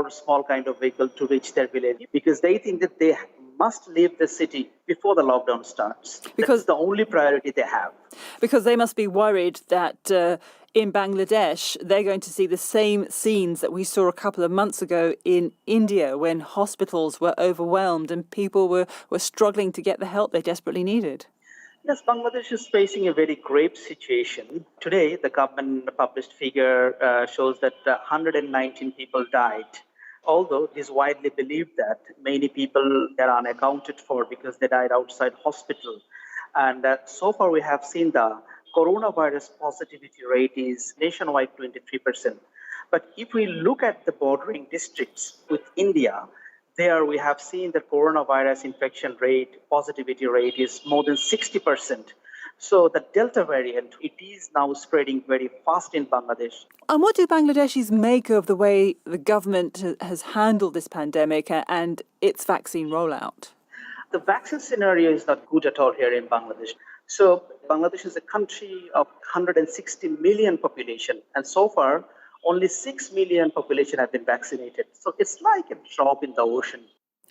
or small kind of vehicle to reach their village because they think that they must leave the city before the lockdown starts. That's the only priority they have. Because they must be worried that in Bangladesh, they're going to see the same scenes that we saw a couple of months ago in India when hospitals were overwhelmed and people were struggling to get the help they desperately needed. Yes, Bangladesh is facing a very grave situation. Today, the government published figure shows that 119 people died. Although it is widely believed that many people are unaccounted for because they died outside hospital. And so far we have seen the coronavirus positivity rate is nationwide 23%. But if we look at the bordering districts with India, there we have seen the coronavirus infection rate, positivity rate is more than 60%. So the Delta variant, it is now spreading very fast in Bangladesh. And what do Bangladeshis make of the way the government has handled this pandemic and its vaccine rollout? The vaccine scenario is not good at all here in Bangladesh. So Bangladesh is a country of 160 million population. And so far, only 6 million population have been vaccinated. So it's like a drop in the ocean.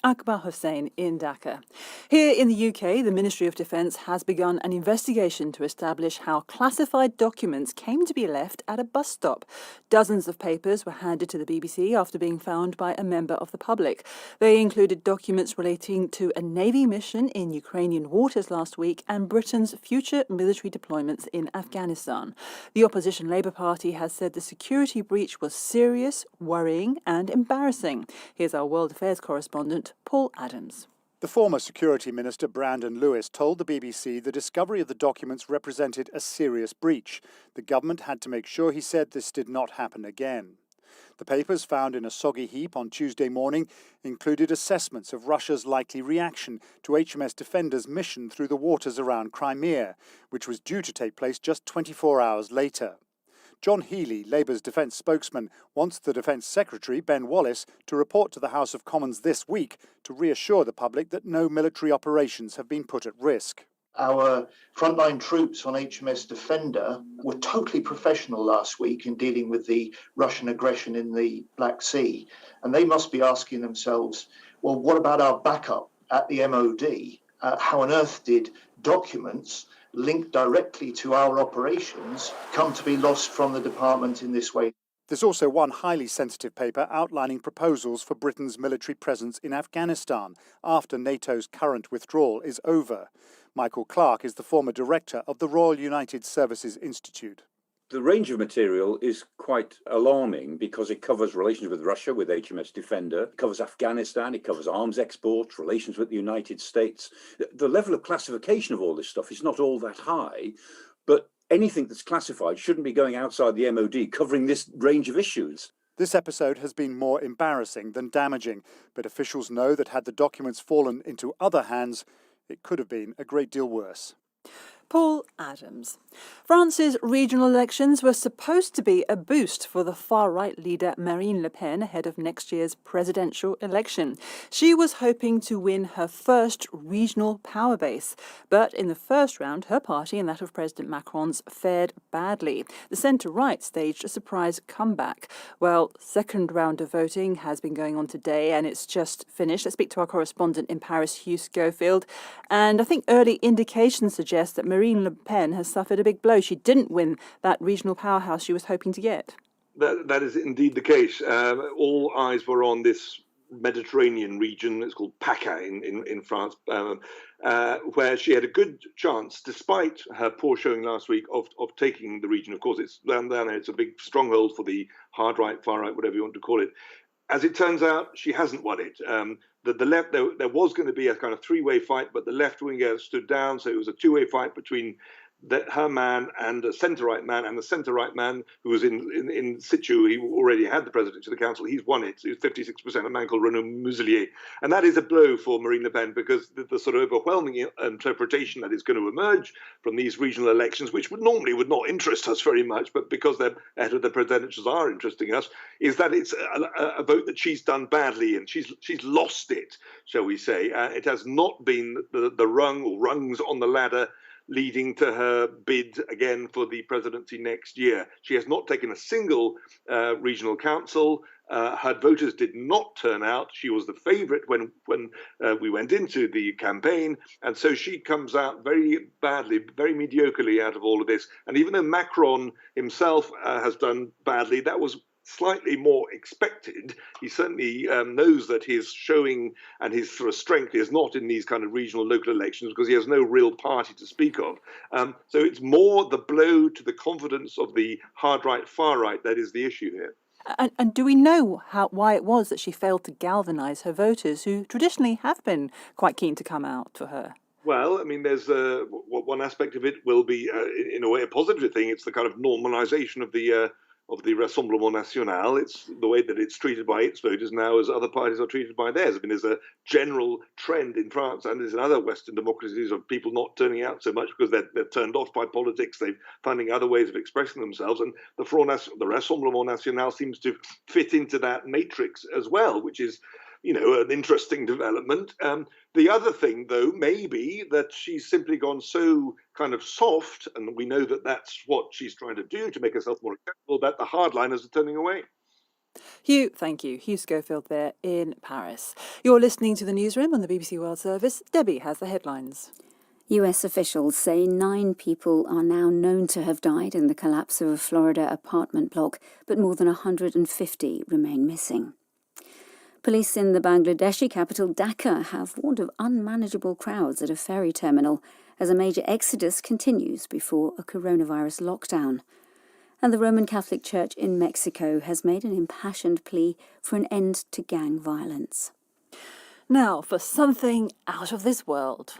Akbar Hussain in Dhaka. Here in the UK, the Ministry of Defence has begun an investigation to establish how classified documents came to be left at a bus stop. Dozens of papers were handed to the BBC after being found by a member of the public. They included documents relating to a Navy mission in Ukrainian waters last week and Britain's future military deployments in Afghanistan. The opposition Labour Party has said the security breach was serious, worrying and embarrassing. Here's our World Affairs correspondent, Paul Adams. The former Security Minister Brandon Lewis told the BBC the discovery of the documents represented a serious breach. The government had to make sure, he said, this did not happen again. The papers found in a soggy heap on Tuesday morning included assessments of Russia's likely reaction to HMS Defender's mission through the waters around Crimea, which was due to take place just 24 hours later. John Healey, Labour's defence spokesman, wants the Defence Secretary, Ben Wallace, to report to the House of Commons this week to reassure the public that no military operations have been put at risk. Our frontline troops on HMS Defender were totally professional last week in dealing with the Russian aggression in the Black Sea. And they must be asking themselves, well, what about our backup at the MOD? How on earth did documents linked directly to our operations come to be lost from the department in this way? There's also one highly sensitive paper outlining proposals for Britain's military presence in Afghanistan after NATO's current withdrawal is over. Michael Clark is the former director of the Royal United Services Institute. The range of material is quite alarming because it covers relations with Russia, with HMS Defender, it covers Afghanistan, it covers arms exports, relations with the United States. The level of classification of all this stuff is not all that high, but anything that's classified shouldn't be going outside the MOD, covering this range of issues. This episode has been more embarrassing than damaging, but officials know that had the documents fallen into other hands, it could have been a great deal worse. Paul Adams. France's regional elections were supposed to be a boost for the far-right leader Marine Le Pen ahead of next year's presidential election. She was hoping to win her first regional power base. But in the first round, her party and that of President Macron's fared badly. The centre-right staged a surprise comeback. Well, second round of voting has been going on today and it's just finished. Let's speak to our correspondent in Paris, Hugh Schofield. And I think early indications suggest that Marine Le Pen has suffered a big blow. She didn't win that regional powerhouse she was hoping to get. That is indeed the case. All eyes were on this Mediterranean region. It's called PACA in France, where she had a good chance, despite her poor showing last week, of taking the region. Of course, it's down there. It's a big stronghold for the hard right, far right, whatever you want to call it. As it turns out, she hasn't won it. The left, there was going to be a kind of three-way fight, but the left winger stood down, so it was a two-way fight between her man and a centre-right man, and the centre-right man who was in situ, he already had the presidency of the council, he's won it. He's 56%, a man called Renaud Muselier. And that is a blow for Marine Le Pen, because the sort of overwhelming interpretation that is going to emerge from these regional elections, which would not interest us very much, but because they're ahead of the presidentials are interesting us, is that it's a vote that she's done badly, and she's lost it, shall we say. It has not been the rung or rungs on the ladder leading to her bid again for the presidency next year. She has not taken a single regional council. Her voters did not turn out. She was the favourite when we went into the campaign, and so she comes out very badly, very mediocrely out of all of this. And even though Macron himself has done badly, that was slightly more expected. He certainly knows that his showing and his sort of strength is not in these kind of regional local elections because he has no real party to speak of. So it's more the blow to the confidence of the hard right, far right that is the issue here. And do we know why it was that she failed to galvanise her voters, who traditionally have been quite keen to come out for her? Well, I mean, there's one aspect of it will be, in a way, a positive thing. It's the kind of normalisation of the Rassemblement National. It's the way that it's treated by its voters now as other parties are treated by theirs. I mean, there's a general trend in France and there's in other Western democracies of people not turning out so much because they're turned off by politics. They're finding other ways of expressing themselves. And the Rassemblement National seems to fit into that matrix as well, which is, an interesting development. The other thing, though, may be that she's simply gone so kind of soft, and we know that that's what she's trying to do to make herself more acceptable, that the hardliners are turning away. Hugh, thank you. Hugh Schofield there in Paris. You're listening to the newsroom on the BBC World Service. Debbie has the headlines. US officials say 9 people are now known to have died in the collapse of a Florida apartment block, but more than 150 remain missing. Police in the Bangladeshi capital Dhaka have warned of unmanageable crowds at a ferry terminal as a major exodus continues before a coronavirus lockdown. And the Roman Catholic Church in Mexico has made an impassioned plea for an end to gang violence. Now for something out of this world.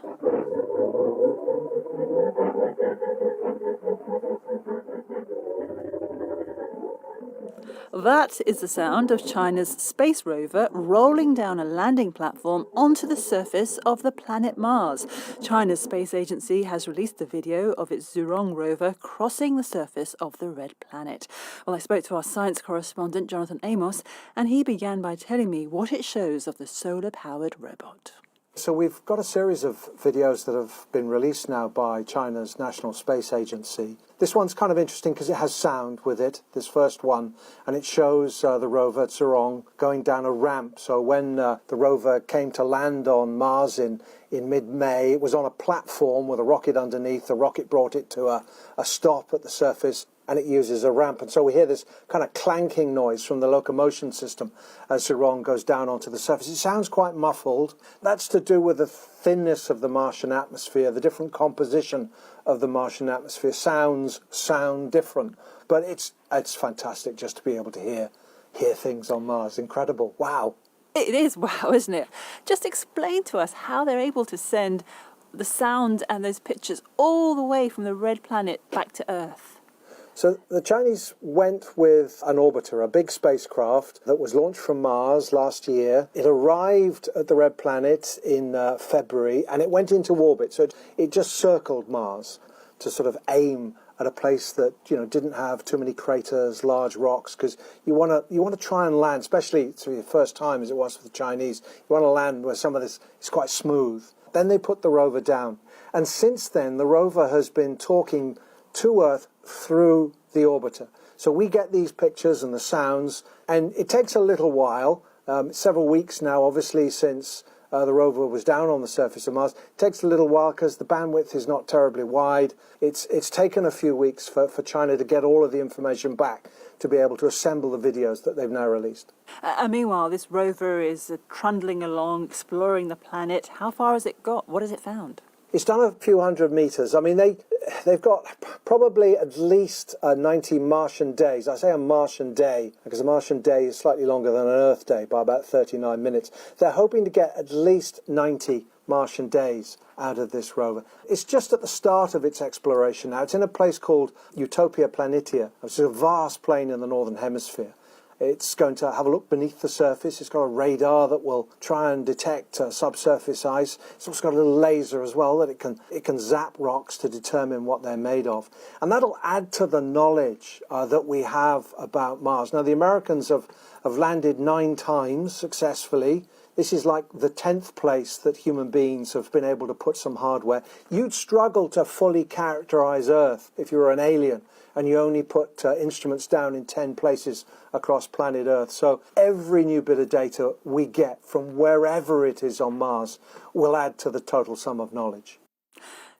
That is the sound of China's space rover rolling down a landing platform onto the surface of the planet Mars. China's space agency has released a video of its Zhurong rover crossing the surface of the red planet. Well, I spoke to our science correspondent, Jonathan Amos, and he began by telling me what it shows of the solar-powered robot. So we've got a series of videos that have been released now by China's National Space Agency. This one's kind of interesting because it has sound with it, this first one, and it shows the rover Zhurong going down a ramp. So when the rover came to land on Mars in mid-May, it was on a platform with a rocket underneath. The rocket brought it to a stop at the surface, and it uses a ramp. And so we hear this kind of clanking noise from the locomotion system as Zhurong goes down onto the surface. It sounds quite muffled. That's to do with the thinness of the Martian atmosphere, the different composition of the Martian atmosphere. Sounds sound different. But it's fantastic just to be able to hear things on Mars. Incredible. Wow. It is wow, isn't it? Just explain to us how they're able to send the sound and those pictures all the way from the red planet back to Earth. So the Chinese went with an orbiter, a big spacecraft that was launched from Mars last year. It arrived at the red planet in February and it went into orbit. So it just circled Mars to sort of aim at a place that, didn't have too many craters, large rocks, because you want to try and land, especially for the first time as it was for the Chinese, you want to land where some of this is quite smooth. Then they put the rover down. And since then, the rover has been talking to Earth through the orbiter. So we get these pictures and the sounds, and it takes a little while, several weeks now, obviously, since the rover was down on the surface of Mars. It takes a little while because the bandwidth is not terribly wide. It's taken a few weeks for China to get all of the information back to be able to assemble the videos that they've now released. Meanwhile, this rover is trundling along, exploring the planet. How far has it got? What has it found? It's done a few hundred meters. I mean, they've got probably at least 90 Martian days. I say a Martian day because a Martian day is slightly longer than an Earth day by about 39 minutes. They're hoping to get at least 90 Martian days out of this rover. It's just at the start of its exploration now. It's in a place called Utopia Planitia, which is a vast plain in the Northern Hemisphere. It's going to have a look beneath the surface. It's got a radar that will try and detect subsurface ice. It's also got a little laser as well that it can zap rocks to determine what they're made of. And that'll add to the knowledge that we have about Mars. Now, the Americans have landed 9 times successfully This is like the 10th place that human beings have been able to put some hardware. You'd struggle to fully characterize Earth if you were an alien and you only put instruments down in 10 places across planet Earth. So every new bit of data we get from wherever it is on Mars will add to the total sum of knowledge.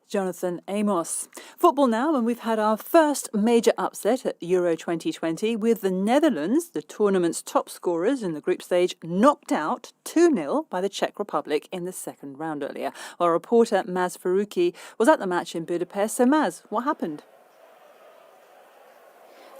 Jonathan Amos. Football now, and we've had our first major upset at Euro 2020 with the Netherlands, the tournament's top scorers in the group stage, knocked out 2-0 by the Czech Republic in the second round earlier. Our reporter Maz Faruqi was at the match in Budapest. So Maz, what happened?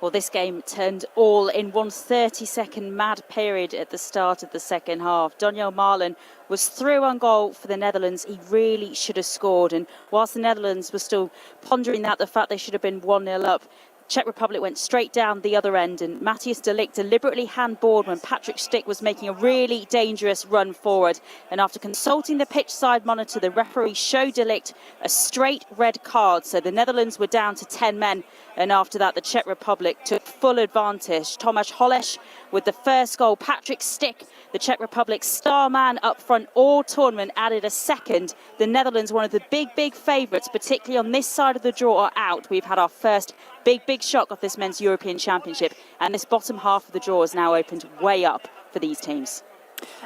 Well, this game turned all in one 30-second mad period at the start of the second half. Daniel Marlin was through on goal for the Netherlands. He really should have scored. And whilst the Netherlands were still pondering the fact they should have been 1-0 up, Czech Republic went straight down the other end, and Matthias de Ligt deliberately handballed when Patrick Schick was making a really dangerous run forward. And after consulting the pitch side monitor, the referee showed de Ligt a straight red card. So the Netherlands were down to 10 men. And after that, the Czech Republic took full advantage. Tomáš Holeš with the first goal. Patrick Schick, the Czech Republic's star man up front all tournament, added a second. The Netherlands, one of the big favourites, particularly on this side of the draw, are out. We've had our first big shock of this men's European Championship, and this bottom half of the draw is now opened way up for these teams.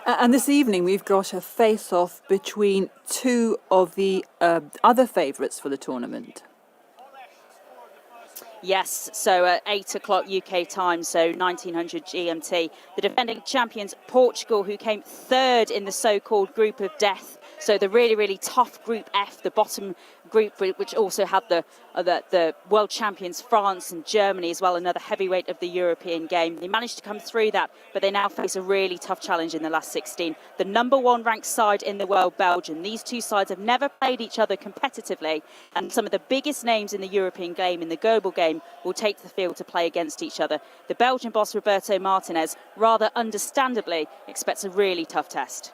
And this evening we've got a face-off between two of the other favourites for the tournament. Yes, so at 8 o'clock UK time, so 1900 GMT, the defending champions Portugal, who came third in the so-called group of death. So the really tough Group F, the bottom group, which also had the world champions France and Germany as well, another heavyweight of the European game. They managed to come through that, but they now face a really tough challenge in the last 16. The number one ranked side in the world, Belgium. These two sides have never played each other competitively, and some of the biggest names in the European game, in the global game, will take to the field to play against each other. The Belgian boss, Roberto Martinez, rather understandably expects a really tough test.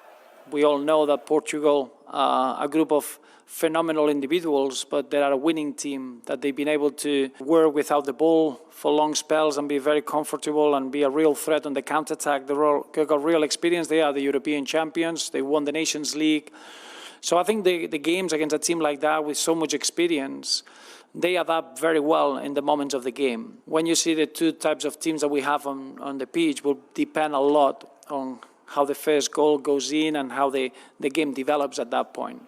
We all know that Portugal are a group of phenomenal individuals, but they are a winning team, that they've been able to work without the ball for long spells and be very comfortable and be a real threat on the counter-attack. They've got real experience. They are the European champions. They won the Nations League. So I think the games against a team like that with so much experience, they adapt very well in the moments of the game. When you see the two types of teams that we have on the pitch will depend a lot on how the first goal goes in and how the game develops at that point.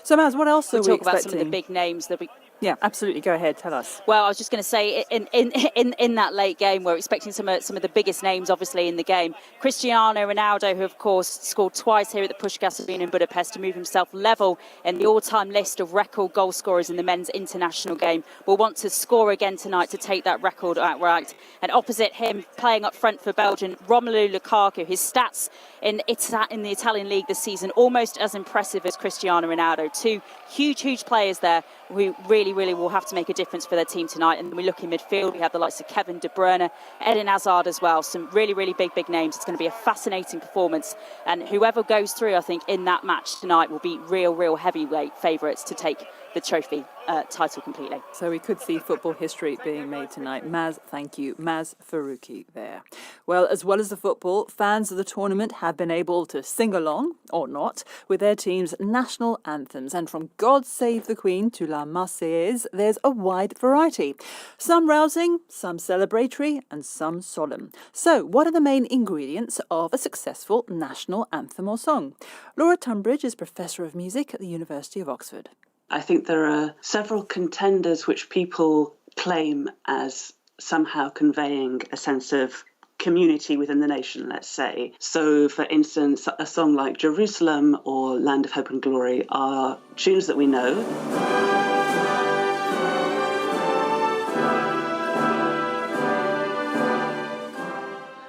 So Maz, what else are we talk expecting? about some of the big names that we... Yeah, absolutely. Go ahead, tell us. Well, I was just going to say, in that late game, we're expecting some of the biggest names, obviously, in the game. Cristiano Ronaldo, who, of course, scored twice here at the Puskás Arena in Budapest to move himself level in the all-time list of record goal scorers in the men's international game, will want to score again tonight to take that record outright. And opposite him, playing up front for Belgium, Romelu Lukaku. His stats in the Italian league this season almost as impressive as Cristiano Ronaldo. Two huge players there who really will have to make a difference for their team tonight. And then we look in midfield, we have the likes of Kevin De Bruyne, Eden Hazard as well. Some really big names. It's going to be a fascinating performance. And whoever goes through, I think, in that match tonight will be real heavyweight favourites to take the trophy title completely. So we could see football history being made tonight. Maz, thank you. Maz Faruqi there. Well, as well as the football, fans of the tournament have been able to sing along, or not, with their team's national anthems. And from God Save the Queen to La Marseillaise, there's a wide variety. Some rousing, some celebratory, and some solemn. So what are the main ingredients of a successful national anthem or song? Laura Tunbridge is Professor of Music at the University of Oxford. I think there are several contenders which people claim as somehow conveying a sense of community within the nation, let's say. So, for instance, a song like Jerusalem or Land of Hope and Glory are tunes that we know.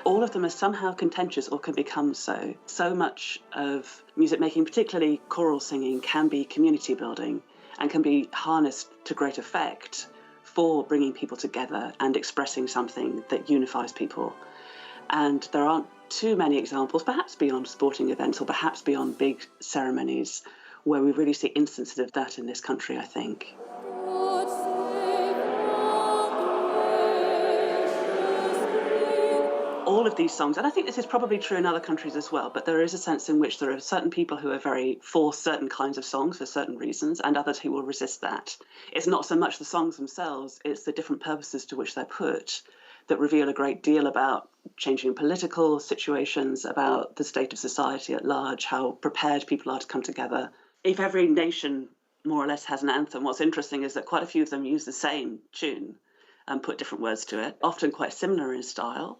All of them are somehow contentious or can become so. So much of music making, particularly choral singing, can be community building and can be harnessed to great effect for bringing people together and expressing something that unifies people. And there aren't too many examples, perhaps beyond sporting events or perhaps beyond big ceremonies, where we really see instances of that in this country, I think. all of these songs, and I think this is probably true in other countries as well, but there is a sense in which there are certain people who are very for certain kinds of songs for certain reasons, and others who will resist that. It's not so much the songs themselves, it's the different purposes to which they're put that reveal a great deal about changing political situations, about the state of society at large, how prepared people are to come together. If every nation more or less has an anthem, what's interesting is that quite a few of them use the same tune and put different words to it, often quite similar in style.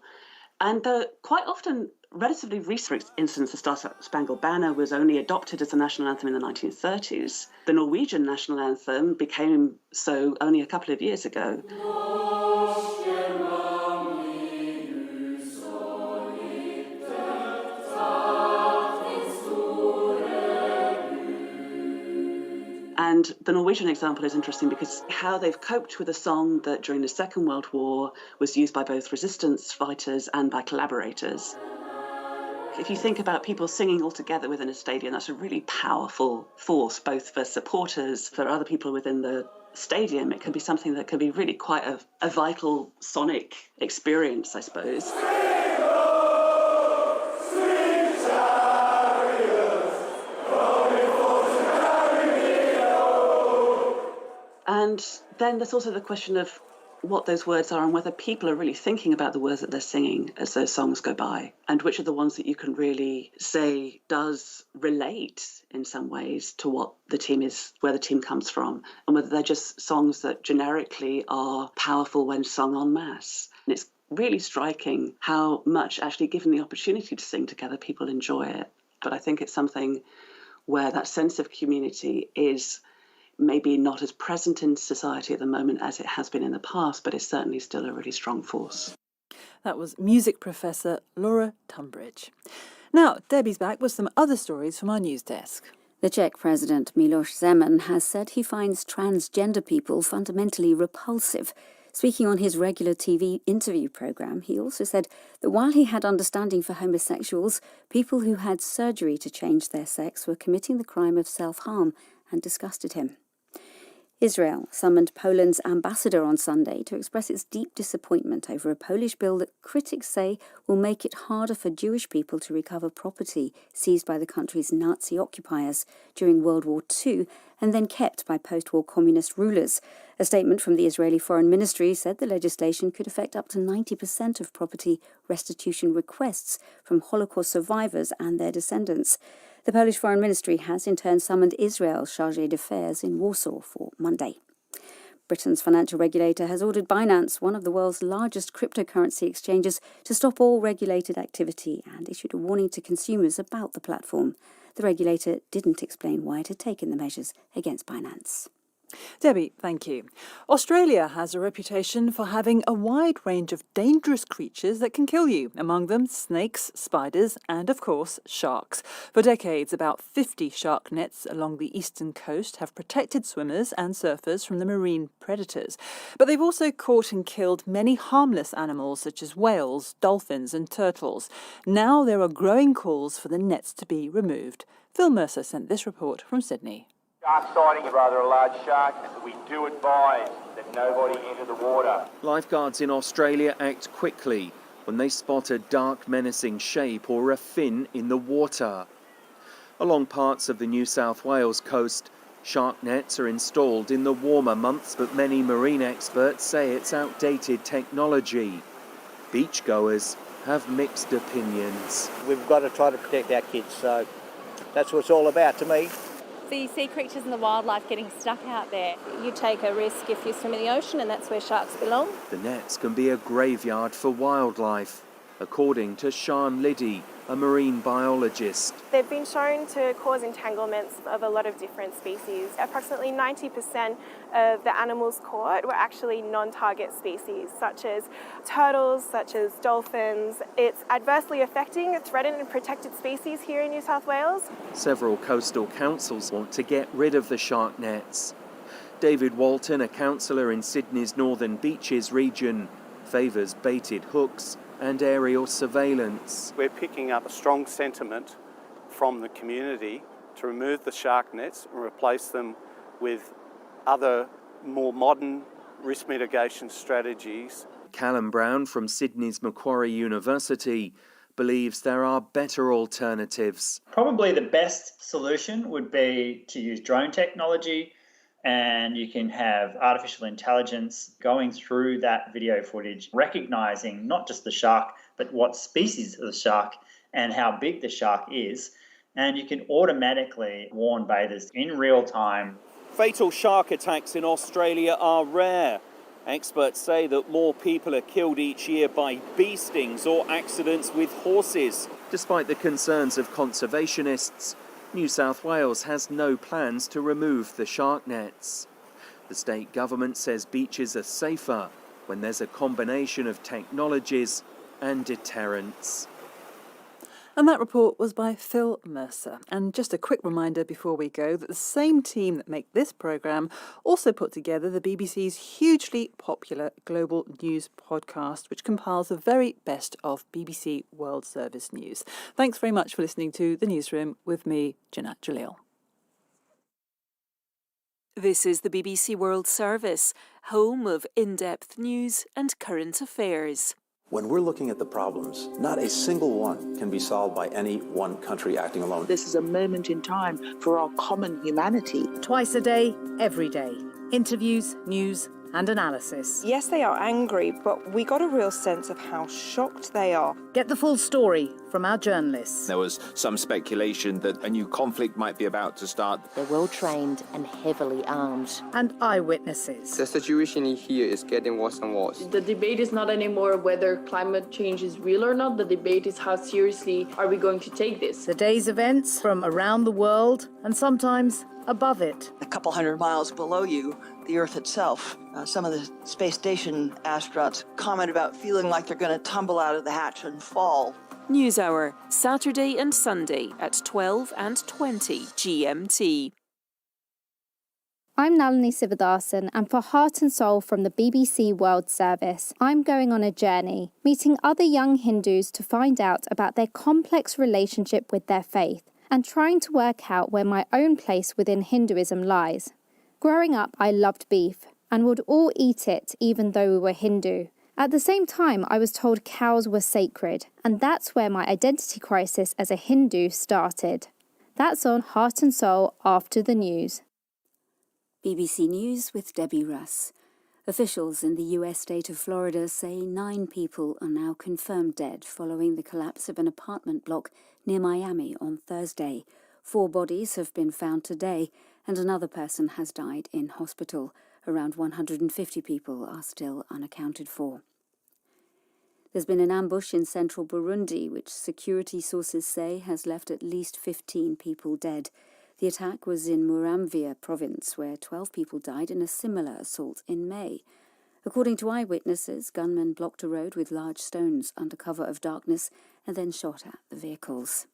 And quite often, relatively recent instance, the Star-Spangled Banner was only adopted as the national anthem in the 1930s. The Norwegian national anthem became so only a couple of years ago. And the Norwegian example is interesting because how they've coped with a song that during the Second World War was used by both resistance fighters and by collaborators. If you think about people singing all together within a stadium, that's a really powerful force, both for supporters, for other people within the stadium. It can be something that can be really quite a vital sonic experience, I suppose. And then there's also the question of what those words are and whether people are really thinking about the words that they're singing as those songs go by, and which are the ones that you can really say does relate in some ways to what the team is, where the team comes from, and whether they're just songs that generically are powerful when sung en masse. And it's really striking how much, actually given the opportunity to sing together, people enjoy it. But I think it's something where that sense of community is maybe not as present in society at the moment as it has been in the past, but it's certainly still a really strong force. That was music professor Laura Tunbridge. Now, Debbie's back with some other stories from our news desk. The Czech president Miloš Zeman has said he finds transgender people fundamentally repulsive. Speaking on his regular TV interview programme, he also said that while he had understanding for homosexuals, people who had surgery to change their sex were committing the crime of self-harm and disgusted him. Israel summoned Poland's ambassador on Sunday to express its deep disappointment over a Polish bill that critics say will make it harder for Jewish people to recover property seized by the country's Nazi occupiers during World War II and then kept by post-war communist rulers. A statement from the Israeli Foreign Ministry said the legislation could affect up to 90% of property restitution requests from Holocaust survivors and their descendants. The Polish Foreign Ministry has in turn summoned Israel's Chargé d'Affaires in Warsaw for Monday. Britain's financial regulator has ordered Binance, one of the world's largest cryptocurrency exchanges, to stop all regulated activity and issued a warning to consumers about the platform. The regulator didn't explain why it had taken the measures against Binance. Debbie, thank you. Australia has a reputation for having a wide range of dangerous creatures that can kill you, among them snakes, spiders and, of course, sharks. For decades, about 50 shark nets along the eastern coast have protected swimmers and surfers from the marine predators. But they've also caught and killed many harmless animals such as whales, dolphins and turtles. Now there are growing calls for the nets to be removed. Phil Mercer sent this report from Sydney. Shark sighting of rather a large shark. We do advise that nobody enter the water. Lifeguards in Australia act quickly when they spot a dark, menacing shape or a fin in the water. Along parts of the New South Wales coast, shark nets are installed in the warmer months, but many marine experts say it's outdated technology. Beachgoers have mixed opinions. We've got to try to protect our kids, so that's what it's all about to me. The sea creatures and the wildlife getting stuck out there. You take a risk if you swim in the ocean, and that's where sharks belong. The nets can be a graveyard for wildlife, according to Sian Liddy, a marine biologist. They've been shown to cause entanglements of a lot of different species. Approximately 90% of the animals caught were actually non-target species, such as turtles, such as dolphins. It's adversely affecting threatened and protected species here in New South Wales. Several coastal councils want to get rid of the shark nets. David Walton, a councillor in Sydney's Northern Beaches region, favours baited hooks and aerial surveillance. We're picking up a strong sentiment from the community to remove the shark nets and replace them with other more modern risk mitigation strategies. Callum Brown from Sydney's Macquarie University believes there are better alternatives. Probably the best solution would be to use drone technology, and you can have artificial intelligence going through that video footage, recognising not just the shark, but what species of the shark and how big the shark is. And you can automatically warn bathers in real time. Fatal shark attacks in Australia are rare. Experts say that more people are killed each year by bee stings or accidents with horses. Despite the concerns of conservationists, New South Wales has no plans to remove the shark nets. The state government says beaches are safer when there's a combination of technologies and deterrence. And that report was by Phil Mercer. And just a quick reminder before we go that the same team that make this programme also put together the BBC's hugely popular Global News podcast, which compiles the very best of BBC World Service news. Thanks very much for listening to The Newsroom with me, Jeanette Jalil. This is the BBC World Service, home of in-depth news and current affairs. When we're looking at the problems, not a single one can be solved by any one country acting alone. This is a moment in time for our common humanity. Twice a day, every day. Interviews, news and analysis. Yes, they are angry, but we got a real sense of how shocked they are. Get the full story from our journalists. There was some speculation that a new conflict might be about to start. They're well trained and heavily armed. And eyewitnesses. The situation here is getting worse and worse. The debate is not anymore whether climate change is real or not. The debate is how seriously are we going to take this. The day's events from around the world and sometimes above it. A couple hundred miles below you, the Earth itself. Some of the space station astronauts comment about feeling like they're going to tumble out of the hatch and fall. NewsHour, Saturday and Sunday at 12 and 20 GMT. I'm Nalini Sivadathan, and for Heart and Soul from the BBC World Service, I'm going on a journey, meeting other young Hindus to find out about their complex relationship with their faith and trying to work out where my own place within Hinduism lies. Growing up, I loved beef and would all eat it even though we were Hindu. At the same time, I was told cows were sacred, and that's where my identity crisis as a Hindu started. That's on Heart and Soul after the news. BBC News with Debbie Russ. Officials in the US state of Florida say 9 people are now confirmed dead following the collapse of an apartment block near Miami on Thursday. 4 bodies have been found today, and another person has died in hospital. Around 150 people are still unaccounted for. There's been an ambush in central Burundi, which security sources say has left at least 15 people dead. The attack was in Muramvya province, where 12 people died in a similar assault in May. According to eyewitnesses, gunmen blocked a road with large stones under cover of darkness and then shot at the vehicles.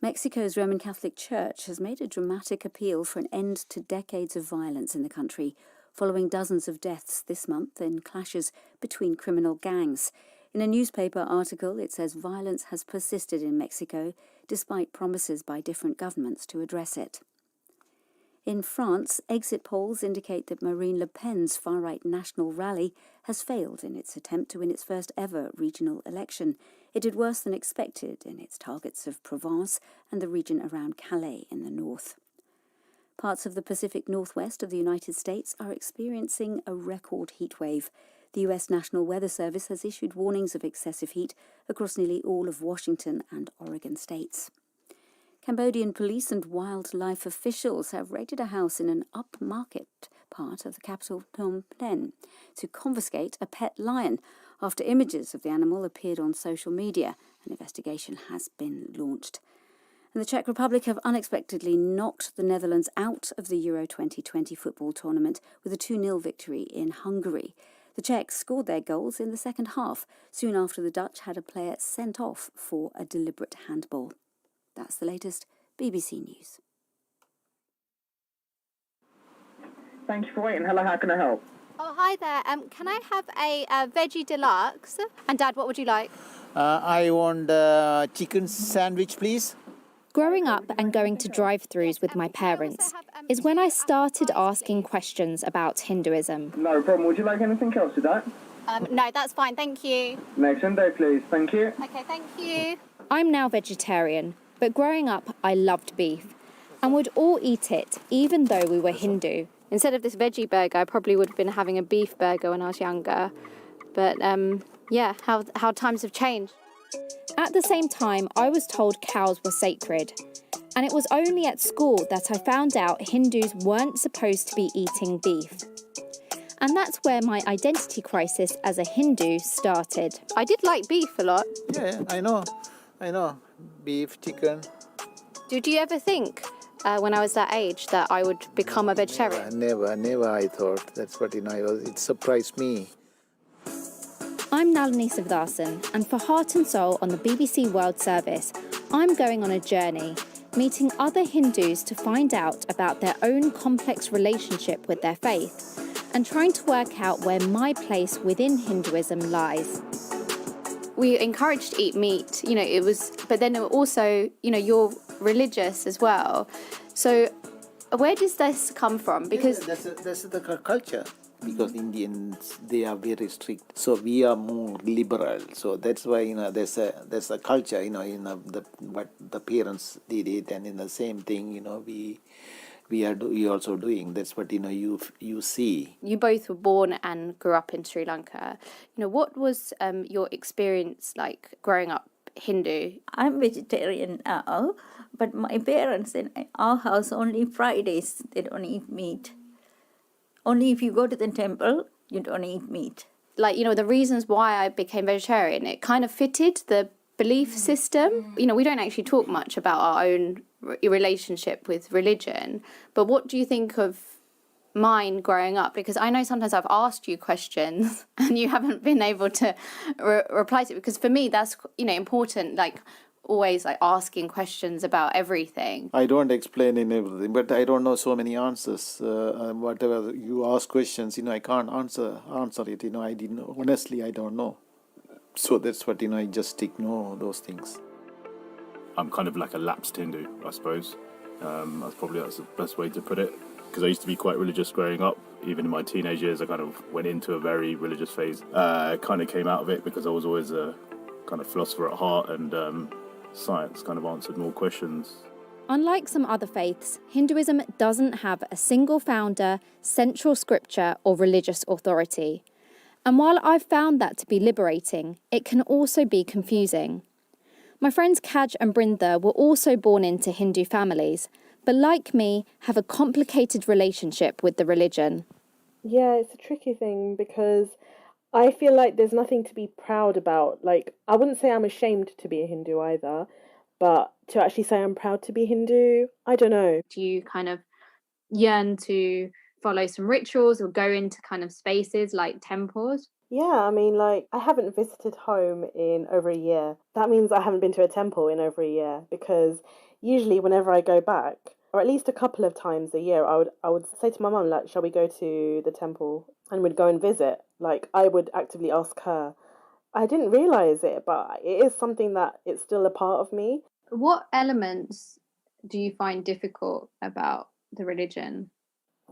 Mexico's Roman Catholic Church has made a dramatic appeal for an end to decades of violence in the country, following dozens of deaths this month in clashes between criminal gangs. In a newspaper article, it says violence has persisted in Mexico, despite promises by different governments to address it. In France, exit polls indicate that Marine Le Pen's far-right National Rally has failed in its attempt to win its first ever regional election. It did worse than expected in its targets of Provence and the region around Calais in the north. Parts of the Pacific Northwest of the United States are experiencing a record heat wave. The US National Weather Service has issued warnings of excessive heat across nearly all of Washington and Oregon states. Cambodian police and wildlife officials have raided a house in an upmarket part of the capital Phnom Penh to confiscate a pet lion. After images of the animal appeared on social media, an investigation has been launched. And the Czech Republic have unexpectedly knocked the Netherlands out of the Euro 2020 football tournament with a 2-0 victory in Hungary. The Czechs scored their goals in the second half, soon after the Dutch had a player sent off for a deliberate handball. That's the latest BBC News. Thank you for waiting. Hello, how can I help? Oh, hi there. Can I have a veggie deluxe? And Dad, what would you like? I want a chicken sandwich, please. Growing up and going to drive-thrus with my parents is when I started asking questions about Hinduism. No problem. Would you like anything else with that? No, that's fine, thank you. Next intake, please. Thank you. Okay, thank you. I'm now vegetarian, but growing up I loved beef and would all eat it, even though we were Hindu. Instead of this veggie burger, I probably would have been having a beef burger when I was younger. But yeah, how times have changed. At the same time, I was told cows were sacred. And it was only at school that I found out Hindus weren't supposed to be eating beef. And that's where my identity crisis as a Hindu started. I did like beef a lot. Yeah, I know. Beef, chicken. Did you ever think, when I was that age, that I would become a vegetarian? Never I thought. That's what, it surprised me. I'm Nalini Sivadathan, and for Heart and Soul on the BBC World Service, I'm going on a journey, meeting other Hindus to find out about their own complex relationship with their faith, and trying to work out where my place within Hinduism lies. We were encouraged to eat meat, but then also, you're religious as well. So where does this come from? Because that's the culture. Because Indians, they are very strict, so we are more liberal. So that's why there's a culture, what the parents did it, and in the same thing, we also doing. That's what you see. You both were born and grew up in Sri Lanka. What was your experience like growing up Hindu? I'm vegetarian now, but my parents in our house only Fridays they don't eat meat. Only if you go to the temple, you don't eat meat. The reasons why I became vegetarian, it kind of fitted the belief system. We don't actually talk much about our own relationship with religion, but what do you think of mine growing up? Because I know sometimes I've asked you questions and you haven't been able to reply to it, because for me that's, important, always asking questions about everything. I don't explain in everything, but I don't know so many answers. Whatever you ask questions, I can't answer it. I didn't know. Honestly, I don't know. So that's what, I just ignore those things. I'm kind of like a lapsed Hindu, I suppose. That's the best way to put it. Because I used to be quite religious growing up. Even in my teenage years, I kind of went into a very religious phase. Kind of came out of it because I was always a kind of philosopher at heart, and science kind of answered more questions. Unlike some other faiths, Hinduism doesn't have a single founder, central scripture, or religious authority. And while I've found that to be liberating, it can also be confusing. My friends Kaj and Brinda were also born into Hindu families, but like me, have a complicated relationship with the religion. Yeah, it's a tricky thing because I feel like there's nothing to be proud about. I wouldn't say I'm ashamed to be a Hindu either, but to actually say I'm proud to be Hindu, I don't know. Do you kind of yearn to follow some rituals or go into kind of spaces like temples? Yeah, I haven't visited home in over a year. That means I haven't been to a temple in over a year, because usually whenever I go back, or at least a couple of times a year, I would say to my mum, shall we go to the temple? And we'd go and visit. I would actively ask her. I didn't realise it, but it is something that it's still a part of me. What elements do you find difficult about the religion?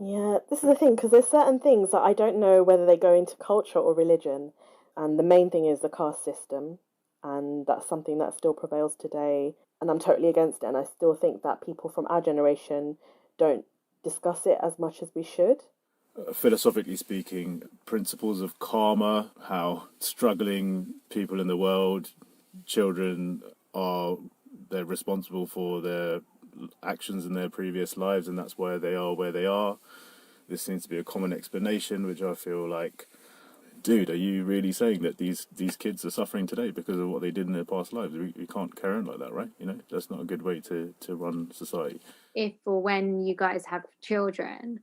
Yeah, this is the thing, because there's certain things that I don't know whether they go into culture or religion. And the main thing is the caste system. And that's something that still prevails today. And I'm totally against it. And I still think that people from our generation don't discuss it as much as we should. Philosophically speaking, principles of karma, how struggling people in the world, children they're responsible for their actions in their previous lives, and that's why they are where they are. This seems to be a common explanation, which I feel like, dude, are you really saying that these kids are suffering today because of what they did in their past lives? We can't carry on like that, right? That's not a good way to run society. If or when you guys have children,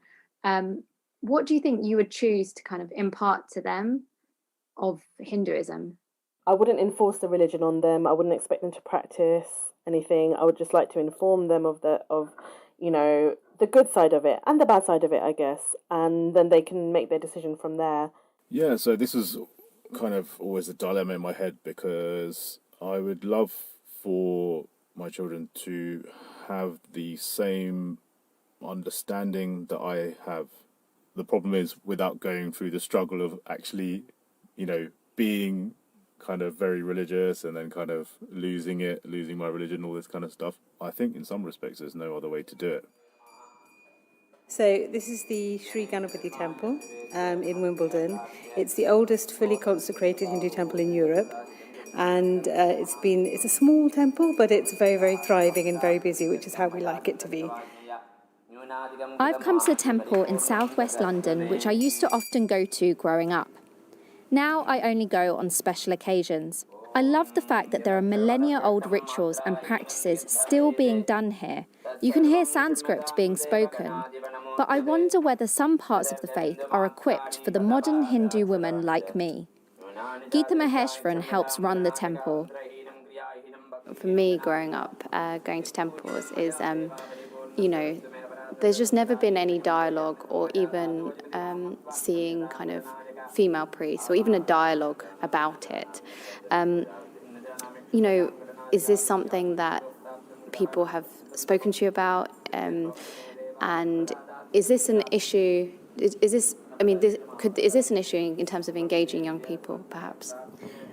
what do you think you would choose to kind of impart to them of Hinduism? I wouldn't enforce the religion on them. I wouldn't expect them to practice anything. I would just like to inform them of the good side of it and the bad side of it, I guess, and then they can make their decision from there. Yeah, so this is kind of always a dilemma in my head, because I would love for my children to have the same understanding that I have. The problem is, without going through the struggle of actually, being kind of very religious and then kind of losing my religion, all this kind of stuff. I think in some respects there's no other way to do it. So this is the Sri Ganapati temple in Wimbledon. It's the oldest fully consecrated Hindu temple in Europe. And it's a small temple, but it's very, very thriving and very busy, which is how we like it to be. I've come to a temple in southwest London, which I used to often go to growing up. Now I only go on special occasions. I love the fact that there are millennia-old rituals and practices still being done here. You can hear Sanskrit being spoken. But I wonder whether some parts of the faith are equipped for the modern Hindu woman like me. Geeta Maheshwaran helps run the temple. For me, growing up, going to temples is, there's just never been any dialogue or even seeing kind of female priests or even a dialogue about it. Is this something that people have spoken to you about? And is this an issue? Is this an issue in terms of engaging young people, perhaps?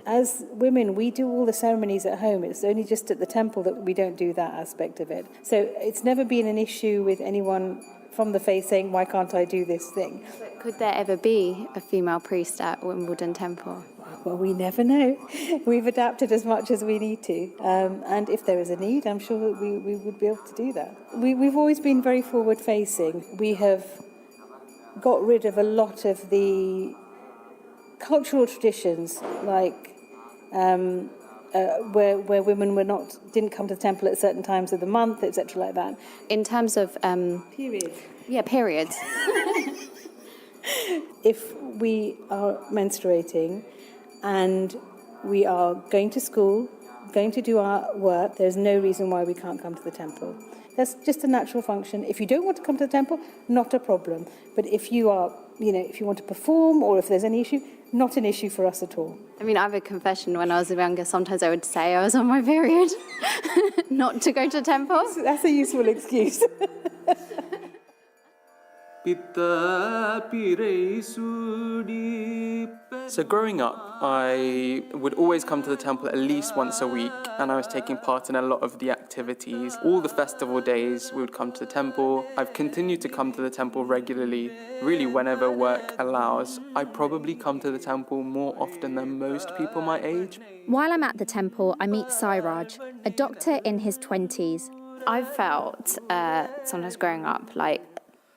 As women, we do all the ceremonies at home. It's only just at the temple that we don't do that aspect of it. So it's never been an issue with anyone from the faith saying, why can't I do this thing? Could there ever be a female priest at Wimbledon Temple? Well, we never know. We've adapted as much as we need to. And if there is a need, I'm sure that we would be able to do that. We've always been very forward-facing. We have got rid of a lot of the cultural traditions, like where women didn't come to the temple at certain times of the month, etc., like that. In terms of periods. Yeah, periods. If we are menstruating and we are going to school, going to do our work, there's no reason why we can't come to the temple. That's just a natural function. If you don't want to come to the temple, not a problem. But if you are, if you want to perform or if there's any issue, not an issue for us at all. I have a confession. When I was younger, sometimes I would say I was on my period, not to go to temple. That's a useful excuse. So growing up, I would always come to the temple at least once a week, and I was taking part in a lot of the activities. All the festival days, we would come to the temple. I've continued to come to the temple regularly, really whenever work allows. I probably come to the temple more often than most people my age. While I'm at the temple, I meet Sairaj, a doctor in his 20s. I felt, sometimes growing up,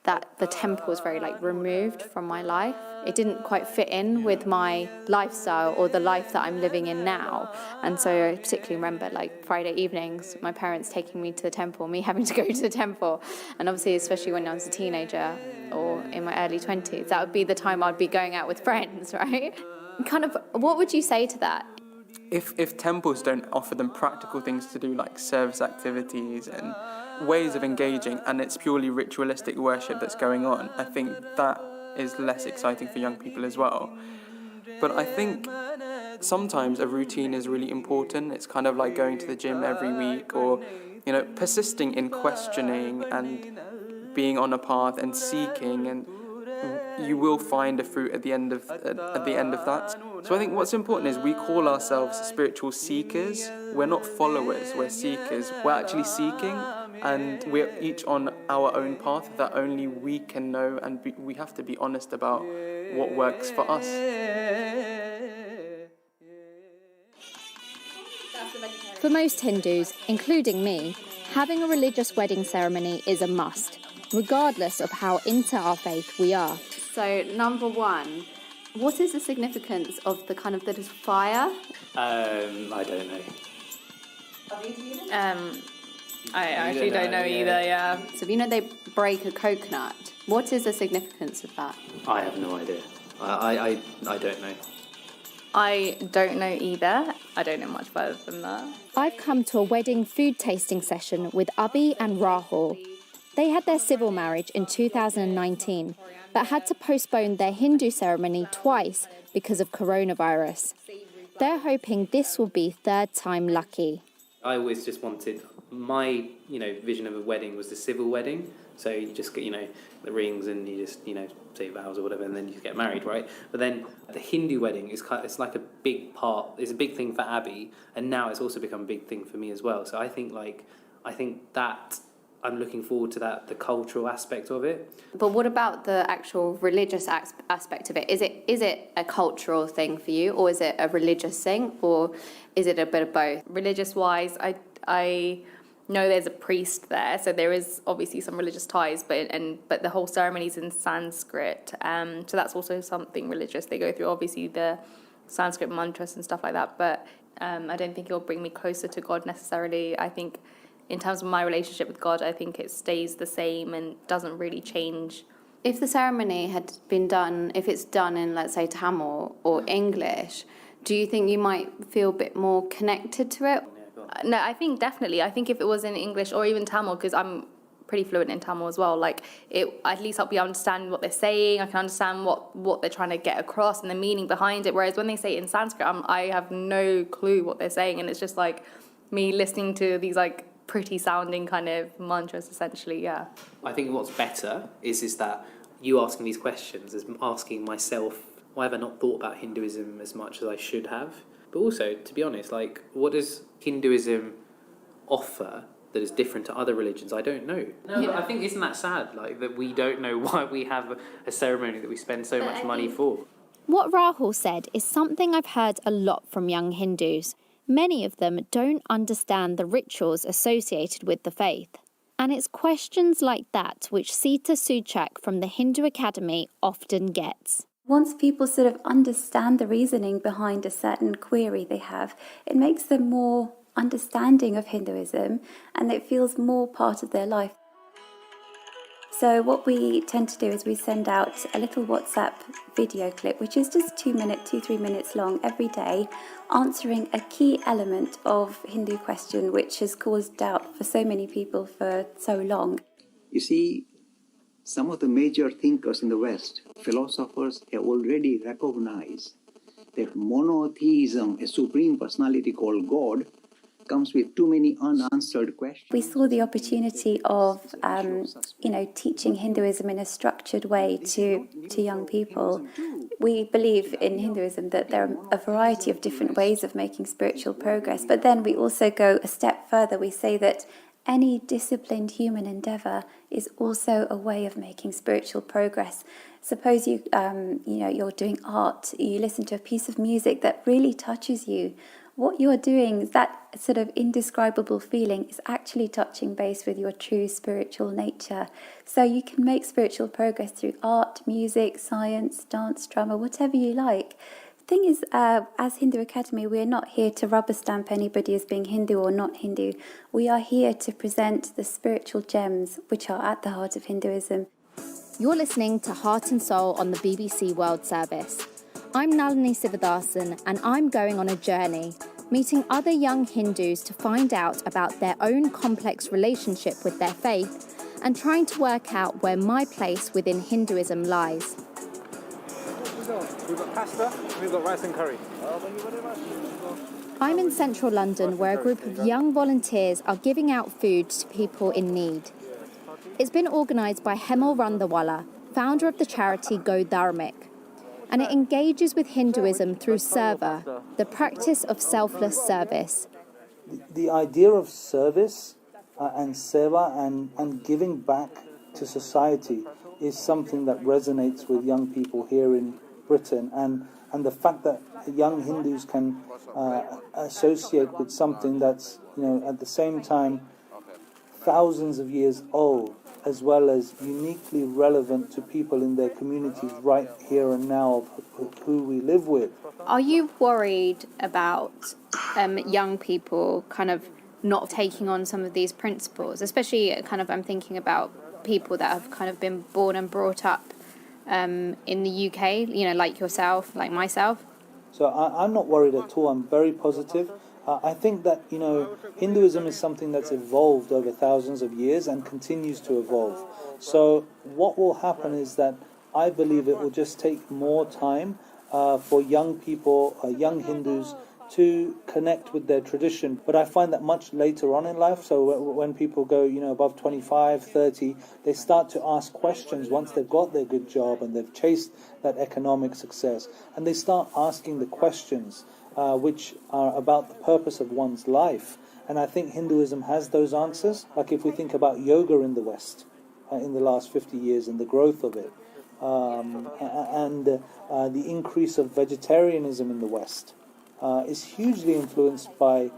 that the temple was very removed from my life. It didn't quite fit in with my lifestyle or the life that I'm living in now. And so I particularly remember Friday evenings, my parents taking me to the temple, me having to go to the temple. And obviously, especially when I was a teenager or in my early 20s, that would be the time I'd be going out with friends, right? What would you say to that? If temples don't offer them practical things to do, like service activities and ways of engaging, and it's purely ritualistic worship that's going on, I think that is less exciting for young people as well. But I think sometimes a routine is really important. It's kind of like going to the gym every week, or persisting in questioning and being on a path and seeking, and you will find a fruit at the end of that. So I think what's important is we call ourselves spiritual seekers. We're not followers, we're seekers. We're actually seeking, and we're each on our own path that only we can know, and we have to be honest about what works for us. For most Hindus, including me, having a religious wedding ceremony is a must, regardless of how into our faith we are. So, number one, what is the significance of the fire? I don't know. I actually don't know either, yeah. So, they break a coconut. What is the significance of that? I have no idea. I don't know. I don't know either. I don't know much further than that. I've come to a wedding food tasting session with Abhi and Rahul. They had their civil marriage in 2019, but had to postpone their Hindu ceremony twice because of coronavirus. They're hoping this will be third time lucky. I always just wanted My, vision of a wedding was the civil wedding. So you just get, the rings and you just, say vows or whatever, and then you get married, right? But then the Hindu wedding it's like a big part. It's a big thing for Abby, and now it's also become a big thing for me as well. So I think that I'm looking forward to that, the cultural aspect of it. But what about the actual religious aspect of it? Is it a cultural thing for you, or is it a religious thing, or is it a bit of both? Religious-wise, I know there's a priest there, so there is obviously some religious ties, but the whole ceremony's in Sanskrit, so that's also something religious. They go through obviously the Sanskrit mantras and stuff like that, but I don't think it'll bring me closer to God necessarily. I think in terms of my relationship with God, I think it stays the same and doesn't really change. If the ceremony had been done, if it's done in, let's say, Tamil or English, do you think you might feel a bit more connected to it? No, I think definitely. I think if it was in English or even Tamil, because I'm pretty fluent in Tamil as well, like it at least help me understand what they're saying. I can understand what they're trying to get across and the meaning behind it. Whereas when they say it in Sanskrit, I have no clue what they're saying, and it's just like me listening to these like pretty sounding kind of mantras essentially. Yeah, I think what's better is that you asking these questions is asking myself, why have I not thought about Hinduism as much as I should have? But also, to be honest, like, what does Hinduism offer that is different to other religions? I don't know. No, but I think, isn't that sad, like, that we don't know why we have a ceremony that we spend so much money for? What Rahul said is something I've heard a lot from young Hindus. Many of them don't understand the rituals associated with the faith. And it's questions like that which Sita Suchak from the Hindu Academy often gets. Once people sort of understand the reasoning behind a certain query they have, it makes them more understanding of Hinduism and it feels more part of their life. So what we tend to do is we send out a little WhatsApp video clip, which is just 3 minutes long every day, answering a key element of Hindu question, which has caused doubt for so many people for so long. You see, some of the major thinkers in the West, philosophers, have already recognized that monotheism, a supreme personality called God, comes with too many unanswered questions. We saw the opportunity of, teaching Hinduism in a structured way to young people. We believe in Hinduism that there are a variety of different ways of making spiritual progress, but then we also go a step further. We say that any disciplined human endeavour is also a way of making spiritual progress. Suppose you're doing art, you listen to a piece of music that really touches you. What you're doing, that sort of indescribable feeling, is actually touching base with your true spiritual nature. So you can make spiritual progress through art, music, science, dance, drama, whatever you like. The thing is, as Hindu Academy, we're not here to rubber stamp anybody as being Hindu or not Hindu. We are here to present the spiritual gems which are at the heart of Hinduism. You're listening to Heart and Soul on the BBC World Service. I'm Nalini Sivadasan and I'm going on a journey, meeting other young Hindus to find out about their own complex relationship with their faith and trying to work out where my place within Hinduism lies. We've got pasta, we've got rice and curry. I'm in central London where a group of young volunteers are giving out food to people in need. It's been organised by Hemal Randawala, founder of the charity Go Dharmic, and it engages with Hinduism through seva, the practice of selfless service. The idea of service and seva and giving back to society is something that resonates with young people here in Britain, and the fact that young Hindus can associate with something that's, at the same time thousands of years old, as well as uniquely relevant to people in their communities right here and now of who we live with. Are you worried about young people kind of not taking on some of these principles, especially I'm thinking about people that have kind of been born and brought up in the UK, like yourself, like myself? So I'm not worried at all. I'm very positive. I think that, Hinduism is something that's evolved over thousands of years and continues to evolve. So what will happen is that I believe it will just take more time for young people, young Hindus, to connect with their tradition. But I find that much later on in life, so when people go, above 25, 30, they start to ask questions once they've got their good job and they've chased that economic success. And they start asking the questions which are about the purpose of one's life. And I think Hinduism has those answers. Like if we think about yoga in the West in the last 50 years and the growth of it, and the increase of vegetarianism in the West, is hugely influenced by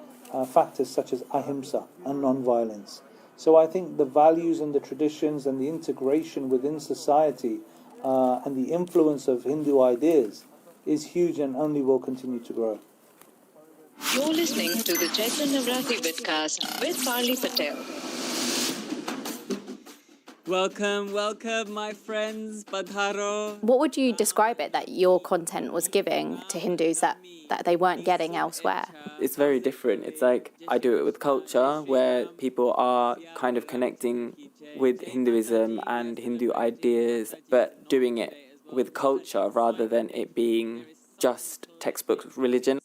factors such as ahimsa and non-violence. So I think the values and the traditions and the integration within society and the influence of Hindu ideas is huge and only will continue to grow. You're listening to the Chaitra Navratri vidcast with Parli Patel. Welcome, my friends. Badharo. What would you describe it that your content was giving to Hindus that they weren't getting elsewhere? It's very different. It's like I do it with culture, where people are kind of connecting with Hinduism and Hindu ideas, but doing it with culture rather than it being just textbook religion.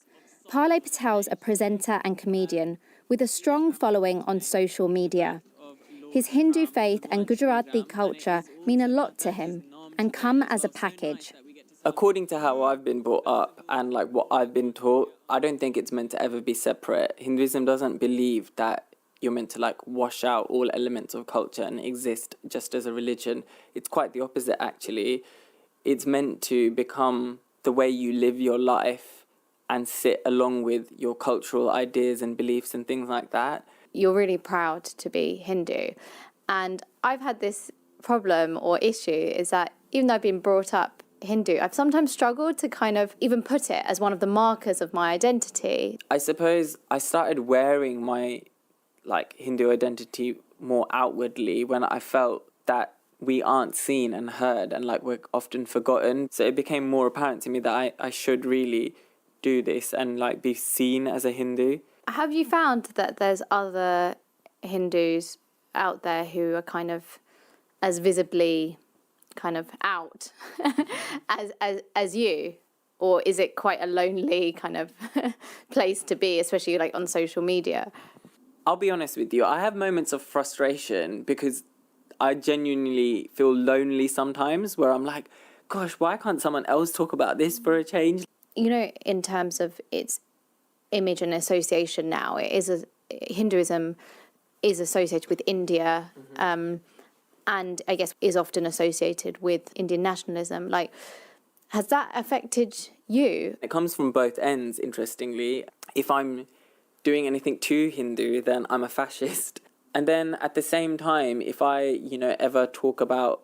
Parli Patel's a presenter and comedian with a strong following on social media. His Hindu faith and Gujarati culture mean a lot to him and come as a package. According to how I've been brought up and like what I've been taught, I don't think it's meant to ever be separate. Hinduism doesn't believe that you're meant to like wash out all elements of culture and exist just as a religion. It's quite the opposite, actually. It's meant to become the way you live your life and sit along with your cultural ideas and beliefs and things like that. You're really proud to be Hindu. And I've had this problem or issue is that even though I've been brought up Hindu, I've sometimes struggled to kind of even put it as one of the markers of my identity. I suppose I started wearing my like Hindu identity more outwardly when I felt that we aren't seen and heard and like we're often forgotten. So it became more apparent to me that I should really do this and like be seen as a Hindu. Have you found that there's other Hindus out there who are kind of as visibly kind of out as you? Or is it quite a lonely kind of place to be, especially like on social media? I'll be honest with you, I have moments of frustration because I genuinely feel lonely sometimes where I'm like, gosh, why can't someone else talk about this for a change? You know, in terms of its image and association now, Hinduism is associated with India, and I guess is often associated with Indian nationalism. Like, has that affected you? It comes from both ends, interestingly. If I'm doing anything too Hindu, then I'm a fascist. And then at the same time, if I, ever talk about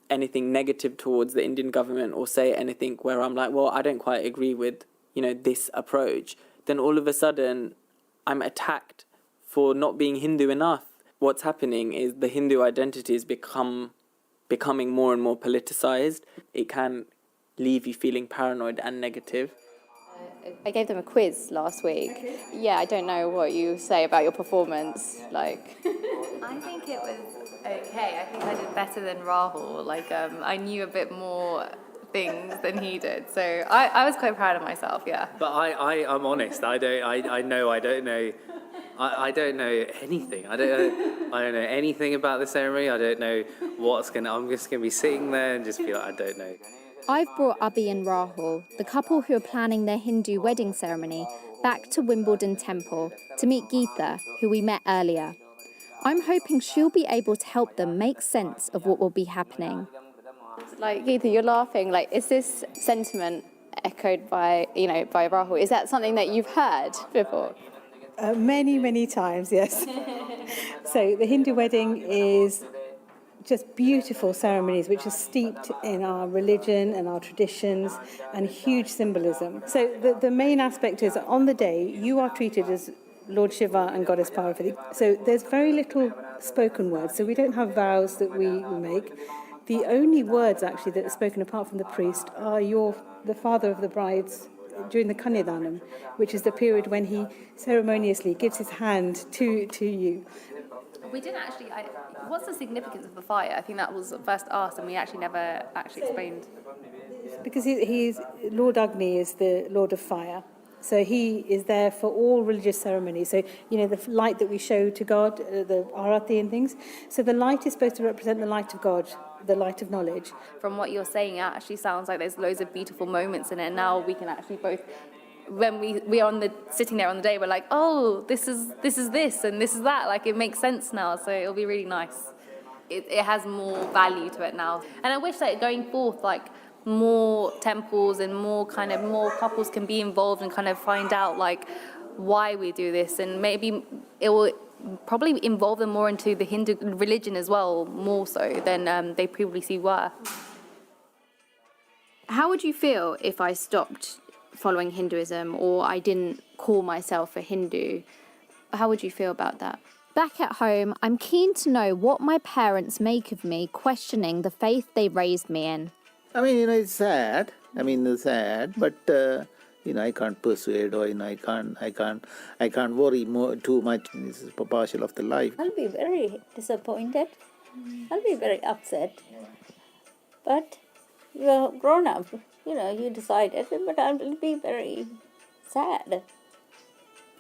anything negative towards the Indian government or say anything where I'm like, well, I don't quite agree with, this approach, then all of a sudden I'm attacked for not being Hindu enough. What's happening is the Hindu identity is becoming more and more politicized. It can leave you feeling paranoid and negative. I gave them a quiz last week. Yeah, I don't know what you say about your performance. I think it was okay. I think I did better than Rahul. I knew a bit more things than he did, so I was quite proud of myself. Yeah. But I'm honest. I don't know anything. I don't know anything about the ceremony. I don't know I'm just gonna be sitting there and just be like, I don't know. I've brought Abhi and Rahul, the couple who are planning their Hindu wedding ceremony, back to Wimbledon Temple to meet Geetha, who we met earlier. I'm hoping she'll be able to help them make sense of what will be happening. Geetha, you're laughing. Is this sentiment echoed by Rahul? Is that something that you've heard before? Many, many times, yes. So the Hindu wedding is just beautiful ceremonies which are steeped in our religion and our traditions and huge symbolism. So the main aspect is that on the day you are treated as Lord Shiva and Goddess Parvati. So there's very little spoken words. So we don't have vows that we make. The only words actually that are spoken apart from the priest are the father of the brides during the Kanyadanam, which is the period when he ceremoniously gives his hand to you. We didn't actually. What's the significance of the fire? I think that was first asked, and we actually never explained. Because he's Lord Agni is the Lord of Fire, So he is there for all religious ceremonies. So, you know, the light that we show to God, the arati and things. So the light is supposed to represent the light of God, the light of knowledge. From what you're saying, it actually sounds like there's loads of beautiful moments in it. And now we can actually both, when we are sitting there on the day, we're like, oh, this is this and this is that. Like, it makes sense now. So it'll be really nice. It has more value to it now. And I wish that going forth, like, more temples and more couples can be involved and kind of find out, like, why we do this. And maybe it will probably involve them more into the Hindu religion as well, more so than they previously were. How would you feel if I stopped following Hinduism or I didn't call myself a Hindu? How would you feel about that? Back at home, I'm keen to know what my parents make of me questioning the faith they raised me in. I mean, it's sad. It's sad, but I can't persuade, or I can't worry too much. This is partial of the life. I'll be very disappointed. I'll be very upset. But you're grown up. You decided, but I will be very sad.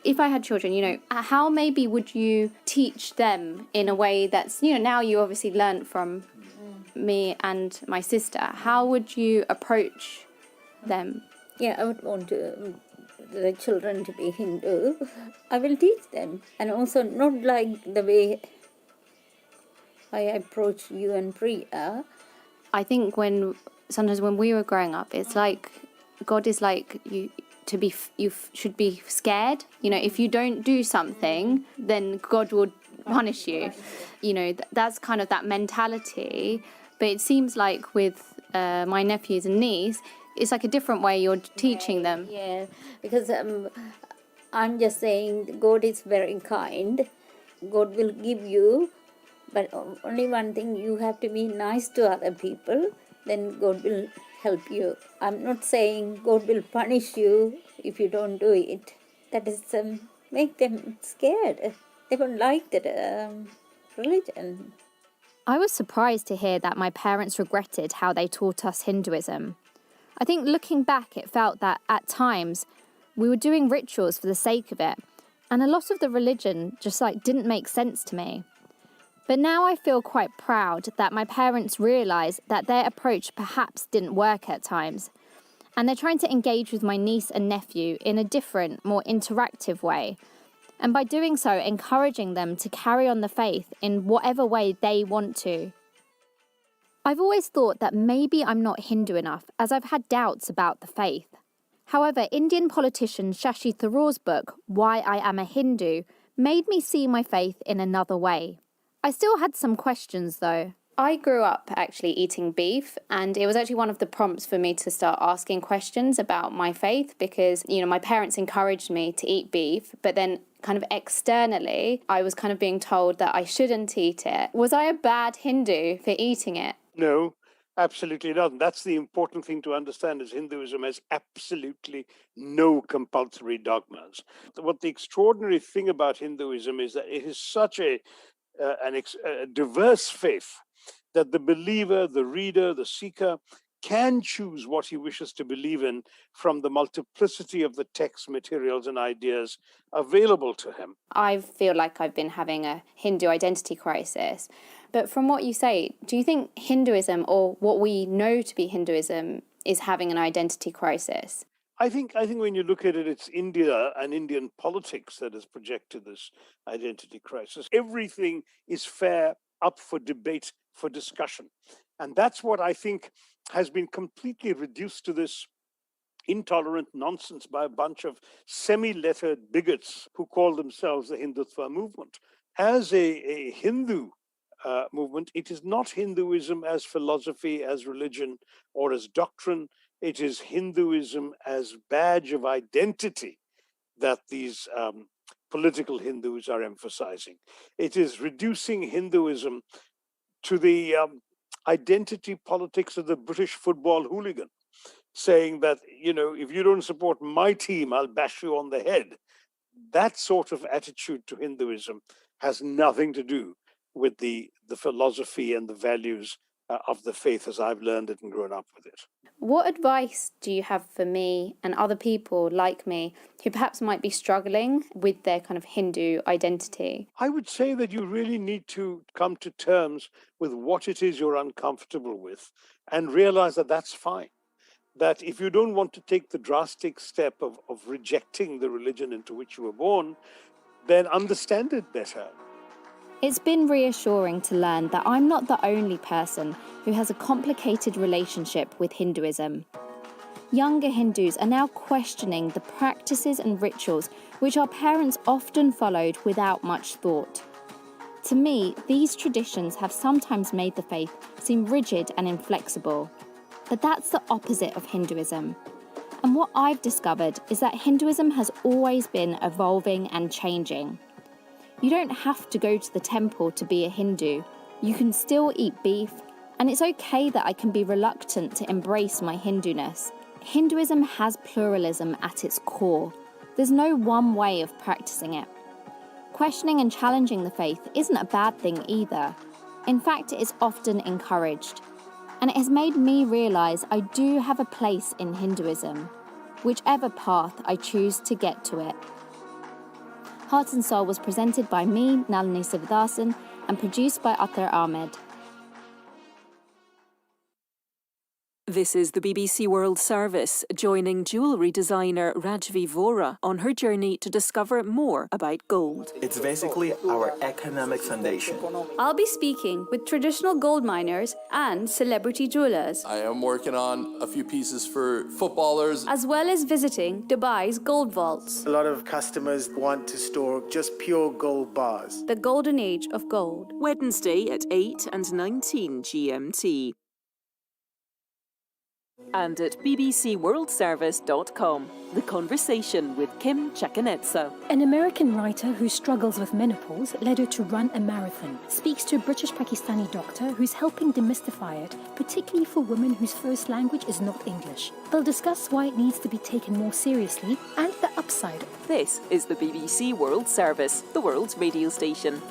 If I had children, how maybe would you teach them in a way that's, now you obviously learnt from me and my sister. How would you approach them? Yeah, I would want the children to be Hindu. I will teach them. And also not like the way I approach you and Priya. I think sometimes when we were growing up, it's like God is like you should be scared. If you don't do something, then God will punish you. That's kind of that mentality. But it seems like with my nephews and niece, it's like a different way you're teaching them. Yeah, because I'm just saying God is very kind. God will give you, but only one thing, you have to be nice to other people, then God will help you. I'm not saying God will punish you if you don't do it. That is make them scared. They won't like that religion. I was surprised to hear that my parents regretted how they taught us Hinduism. I think looking back, it felt that at times we were doing rituals for the sake of it, and a lot of the religion just didn't make sense to me. But now I feel quite proud that my parents realised that their approach perhaps didn't work at times, and they're trying to engage with my niece and nephew in a different, more interactive way, and by doing so, encouraging them to carry on the faith in whatever way they want to. I've always thought that maybe I'm not Hindu enough, as I've had doubts about the faith. However, Indian politician Shashi Tharoor's book, Why I Am a Hindu, made me see my faith in another way. I still had some questions, though. I grew up actually eating beef, and it was actually one of the prompts for me to start asking questions about my faith because, my parents encouraged me to eat beef, but then kind of externally, I was kind of being told that I shouldn't eat it. Was I a bad Hindu for eating it? No, absolutely not. That's the important thing to understand is Hinduism has absolutely no compulsory dogmas. What the extraordinary thing about Hinduism is that it is such a diverse faith that the believer, the reader, the seeker can choose what he wishes to believe in from the multiplicity of the text materials and ideas available to him. I feel like I've been having a Hindu identity crisis. But from what you say, do you think Hinduism, or what we know to be Hinduism, is having an identity crisis? I think when you look at it, it's India and Indian politics that has projected this identity crisis. Everything is fair, up for debate, for discussion. And that's what I think has been completely reduced to this intolerant nonsense by a bunch of semi-lettered bigots who call themselves the Hindutva movement. As a Hindu movement, it is not Hinduism as philosophy, as religion, or as doctrine. It is Hinduism as badge of identity that these political Hindus are emphasizing. It is reducing Hinduism to the identity politics of the British football hooligan, saying that, if you don't support my team, I'll bash you on the head. That sort of attitude to Hinduism has nothing to do with the philosophy and the values of the faith as I've learned it and grown up with it. What advice do you have for me and other people like me who perhaps might be struggling with their kind of Hindu identity? I would say that you really need to come to terms with what it is you're uncomfortable with and realize that that's fine. That if you don't want to take the drastic step of rejecting the religion into which you were born, then understand it better. It's been reassuring to learn that I'm not the only person who has a complicated relationship with Hinduism. Younger Hindus are now questioning the practices and rituals which our parents often followed without much thought. To me, these traditions have sometimes made the faith seem rigid and inflexible. But that's the opposite of Hinduism. And what I've discovered is that Hinduism has always been evolving and changing. You don't have to go to the temple to be a Hindu. You can still eat beef, and it's okay that I can be reluctant to embrace my Hinduness. Hinduism has pluralism at its core. There's no one way of practicing it. Questioning and challenging the faith isn't a bad thing either. In fact, it is often encouraged. And it has made me realise I do have a place in Hinduism, whichever path I choose to get to it. Heart and Soul was presented by me, Nalini Sivadasan, and produced by Athar Ahmed. This is the BBC World Service, joining jewellery designer Rajvi Vora on her journey to discover more about gold. It's basically our economic foundation. I'll be speaking with traditional gold miners and celebrity jewelers, I am working on a few pieces for footballers, as well as visiting Dubai's gold vaults. A lot of customers want to store just pure gold bars. The golden age of gold. Wednesday at 8 and 19 GMT. And at bbcworldservice.com, The Conversation with Kim Chakanetsa. An American writer who struggles with menopause led her to run a marathon, speaks to a British Pakistani doctor who's helping demystify it, particularly for women whose first language is not English. They'll discuss why it needs to be taken more seriously and the upside. This is the BBC World Service, the world's radio station.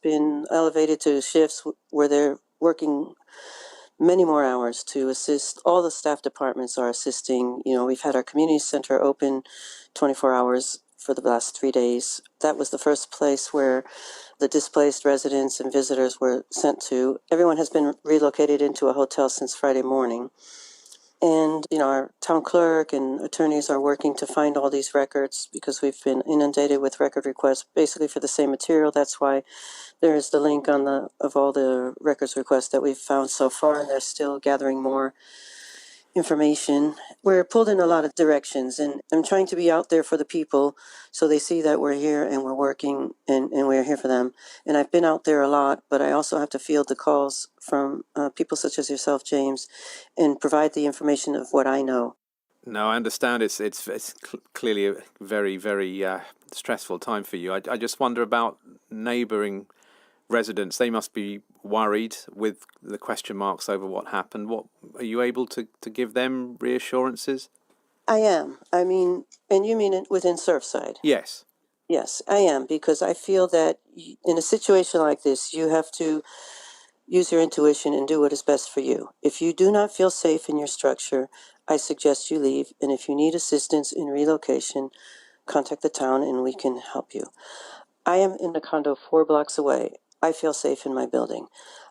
been elevated to shifts where they're working many more hours to assist. All the staff departments are assisting. We've had our community center open 24 hours for the last 3 days. That was the first place where the displaced residents and visitors were sent to. Everyone has been relocated into a hotel since Friday morning. And, our town clerk and attorneys are working to find all these records because we've been inundated with record requests basically for the same material. That's why there is the link of all the records requests that we've found so far, and they're still gathering more information. We're pulled in a lot of directions, and I'm trying to be out there for the people so they see that we're here and we're working and we're here for them. And I've been out there a lot, but I also have to field the calls from people such as yourself, James, and provide the information of what I know. No, I understand. It's clearly a very, very stressful time for you. I just wonder about neighbouring residents. They must be worried with the question marks over what happened. What are you able to give them reassurances? I am. And you mean it within Surfside? Yes. Yes, I am, because I feel that in a situation like this, you have to use your intuition and do what is best for you. If you do not feel safe in your structure, I suggest you leave. And if you need assistance in relocation, contact the town and we can help you. I am in a condo 4 blocks away. I feel safe in my building.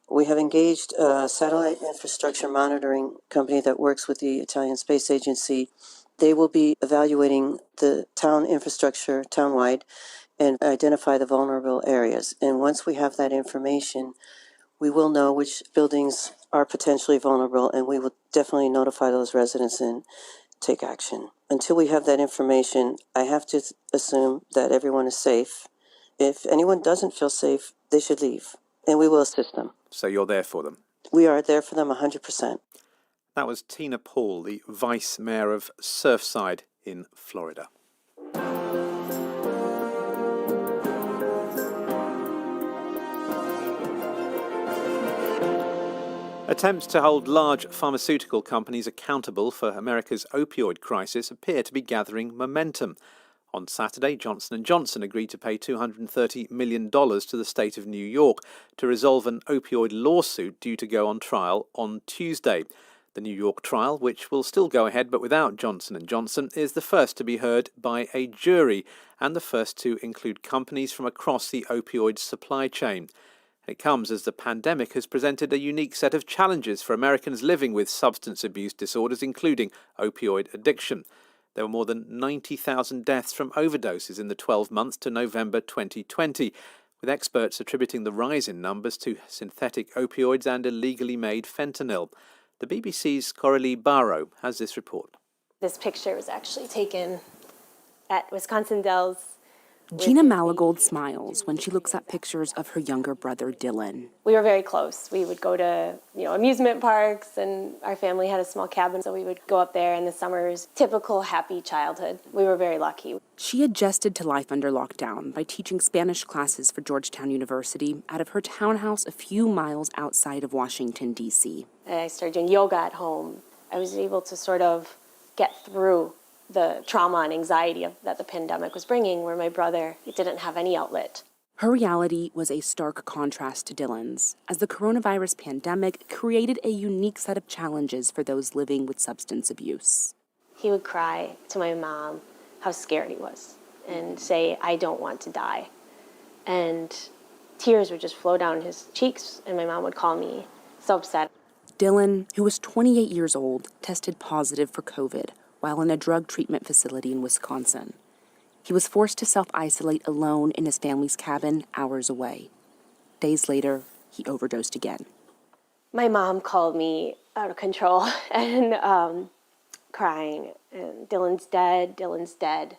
We have engaged a satellite infrastructure monitoring company that works with the Italian Space Agency. They will be evaluating the town infrastructure townwide and identify the vulnerable areas. And once we have that information, we will know which buildings are potentially vulnerable, and we will definitely notify those residents and take action. Until we have that information, I have to assume that everyone is safe. If anyone doesn't feel safe, they should leave, and we will assist them. So you're there for them? We are there for them 100%. That was Tina Paul, the Vice Mayor of Surfside in Florida. Attempts to hold large pharmaceutical companies accountable for America's opioid crisis appear to be gathering momentum. On Saturday, Johnson & Johnson agreed to pay $230 million to the state of New York to resolve an opioid lawsuit due to go on trial on Tuesday. The New York trial, which will still go ahead but without Johnson & Johnson, is the first to be heard by a jury and the first to include companies from across the opioid supply chain. It comes as the pandemic has presented a unique set of challenges for Americans living with substance abuse disorders, including opioid addiction. There were more than 90,000 deaths from overdoses in the 12 months to November 2020, with experts attributing the rise in numbers to synthetic opioids and illegally made fentanyl. The BBC's Coralie Barrow has this report. This picture was actually taken at Wisconsin Dells. Gina Malagold smiles when she looks at pictures of her younger brother, Dylan. We were very close. We would go to, amusement parks, and our family had a small cabin, so we would go up there in the summers. Typical happy childhood. We were very lucky. She adjusted to life under lockdown by teaching Spanish classes for Georgetown University out of her townhouse a few miles outside of Washington, D.C. I started doing yoga at home. I was able to sort of get through the trauma and anxiety that the pandemic was bringing, where my brother didn't have any outlet. Her reality was a stark contrast to Dylan's, as the coronavirus pandemic created a unique set of challenges for those living with substance abuse. He would cry to my mom how scared he was and say, "I don't want to die." And tears would just flow down his cheeks, and my mom would call me so upset. Dylan, who was 28 years old, tested positive for COVID while in a drug treatment facility in Wisconsin. He was forced to self-isolate alone in his family's cabin hours away. Days later, he overdosed again. My mom called me out of control and crying, and Dylan's dead, Dylan's dead.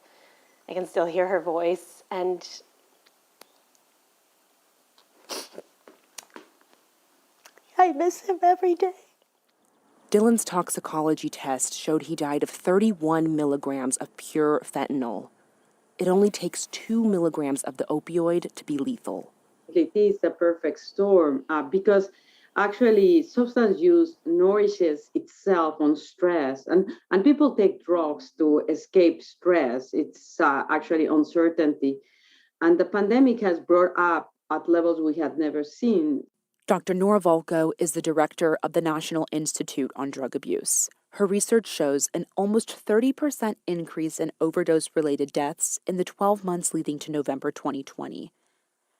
I can still hear her voice, and I miss him every day. Dylan's toxicology test showed he died of 31 milligrams of pure fentanyl. It only takes 2 milligrams of the opioid to be lethal. It is a perfect storm because actually substance use nourishes itself on stress, and people take drugs to escape stress. It's actually uncertainty. And the pandemic has brought up at levels we had never seen. Dr. Nora Volko is the director of the National Institute on Drug Abuse. Her research shows an almost 30% increase in overdose-related deaths in the 12 months leading to November 2020.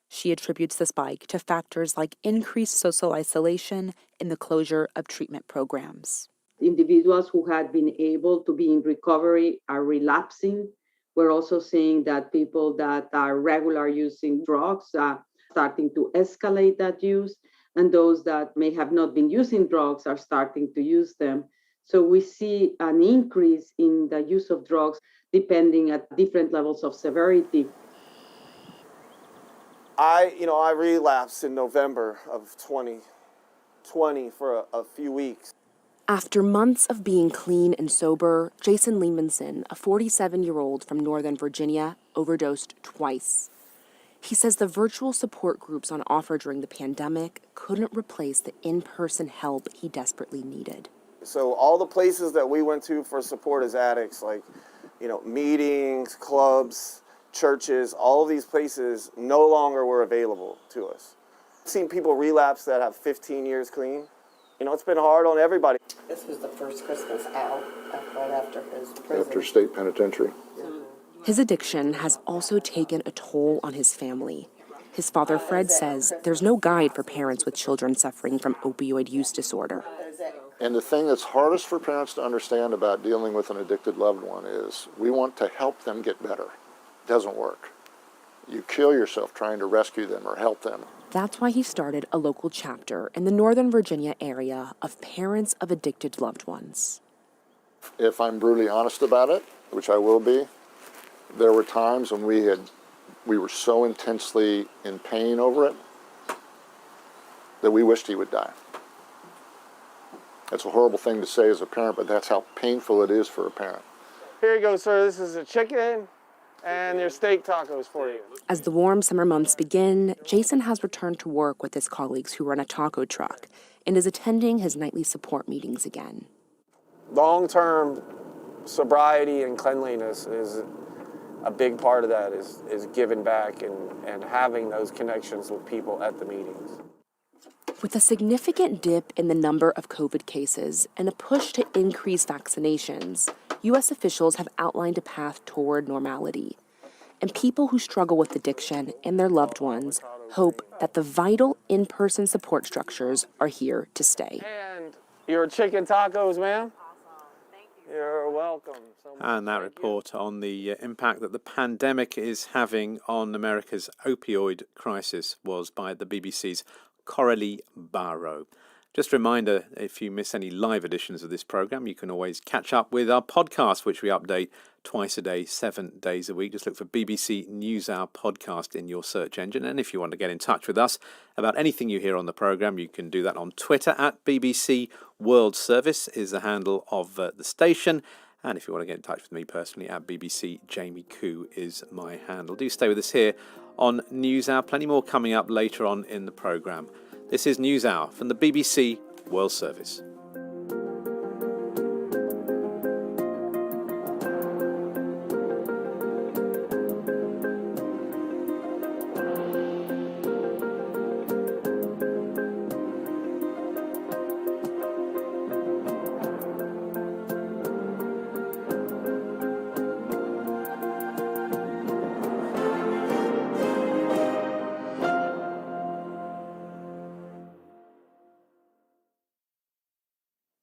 She attributes the spike to factors like increased social isolation and the closure of treatment programs. Individuals who had been able to be in recovery are relapsing. We're also seeing that people that are regular using drugs are starting to escalate that use, and those that may have not been using drugs are starting to use them. So we see an increase in the use of drugs depending at different levels of severity. I relapsed in November of 2020 for a few weeks. After months of being clean and sober, Jason Leemanson, a 47-year-old from Northern Virginia, overdosed twice. He says the virtual support groups on offer during the pandemic couldn't replace the in-person help he desperately needed. So all the places that we went to for support as addicts, like, meetings, clubs, churches, all of these places no longer were available to us. I've seen people relapse that have 15 years clean. It's been hard on everybody. This was the first Christmas out right after his prison. After state penitentiary. His addiction has also taken a toll on his family. His father, Fred, says there's no guide for parents with children suffering from opioid use disorder. And the thing that's hardest for parents to understand about dealing with an addicted loved one is we want to help them get better. It doesn't work. You kill yourself trying to rescue them or help them. That's why he started a local chapter in the Northern Virginia area of Parents of Addicted Loved Ones. If I'm brutally honest about it, which I will be, there were times when we were so intensely in pain over it that we wished he would die. That's a horrible thing to say as a parent, but that's how painful it is for a parent. Here you go, sir. This is a chicken and your steak tacos for you. As the warm summer months begin, Jason has returned to work with his colleagues who run a taco truck and is attending his nightly support meetings again. Long-term sobriety and cleanliness is a big part of that, is giving back and having those connections with people at the meetings. With a significant dip in the number of COVID cases and a push to increase vaccinations, U.S. officials have outlined a path toward normality. And people who struggle with addiction and their loved ones hope that the vital in-person support structures are here to stay. And your chicken tacos, ma'am. You're welcome. And that report on the impact that the pandemic is having on America's opioid crisis was by the BBC's Coralie Barrow. Just a reminder, if you miss any live editions of this programme, you can always catch up with our podcast, which we update twice a day, 7 days a week. Just look for BBC NewsHour podcast in your search engine. And if you want to get in touch with us about anything you hear on the programme, you can do that on Twitter at BBC World Service is the handle of the station. And if you want to get in touch with me personally, at BBC Jamie Koo is my handle. Do stay with us here on NewsHour. Plenty more coming up later on in the programme. This is NewsHour from the BBC World Service.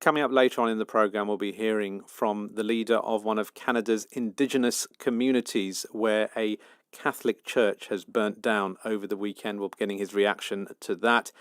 Coming up later on in the programme, we'll be hearing from the leader of one of Canada's Indigenous communities where a Catholic church has burnt down over the weekend. We'll be getting his reaction to that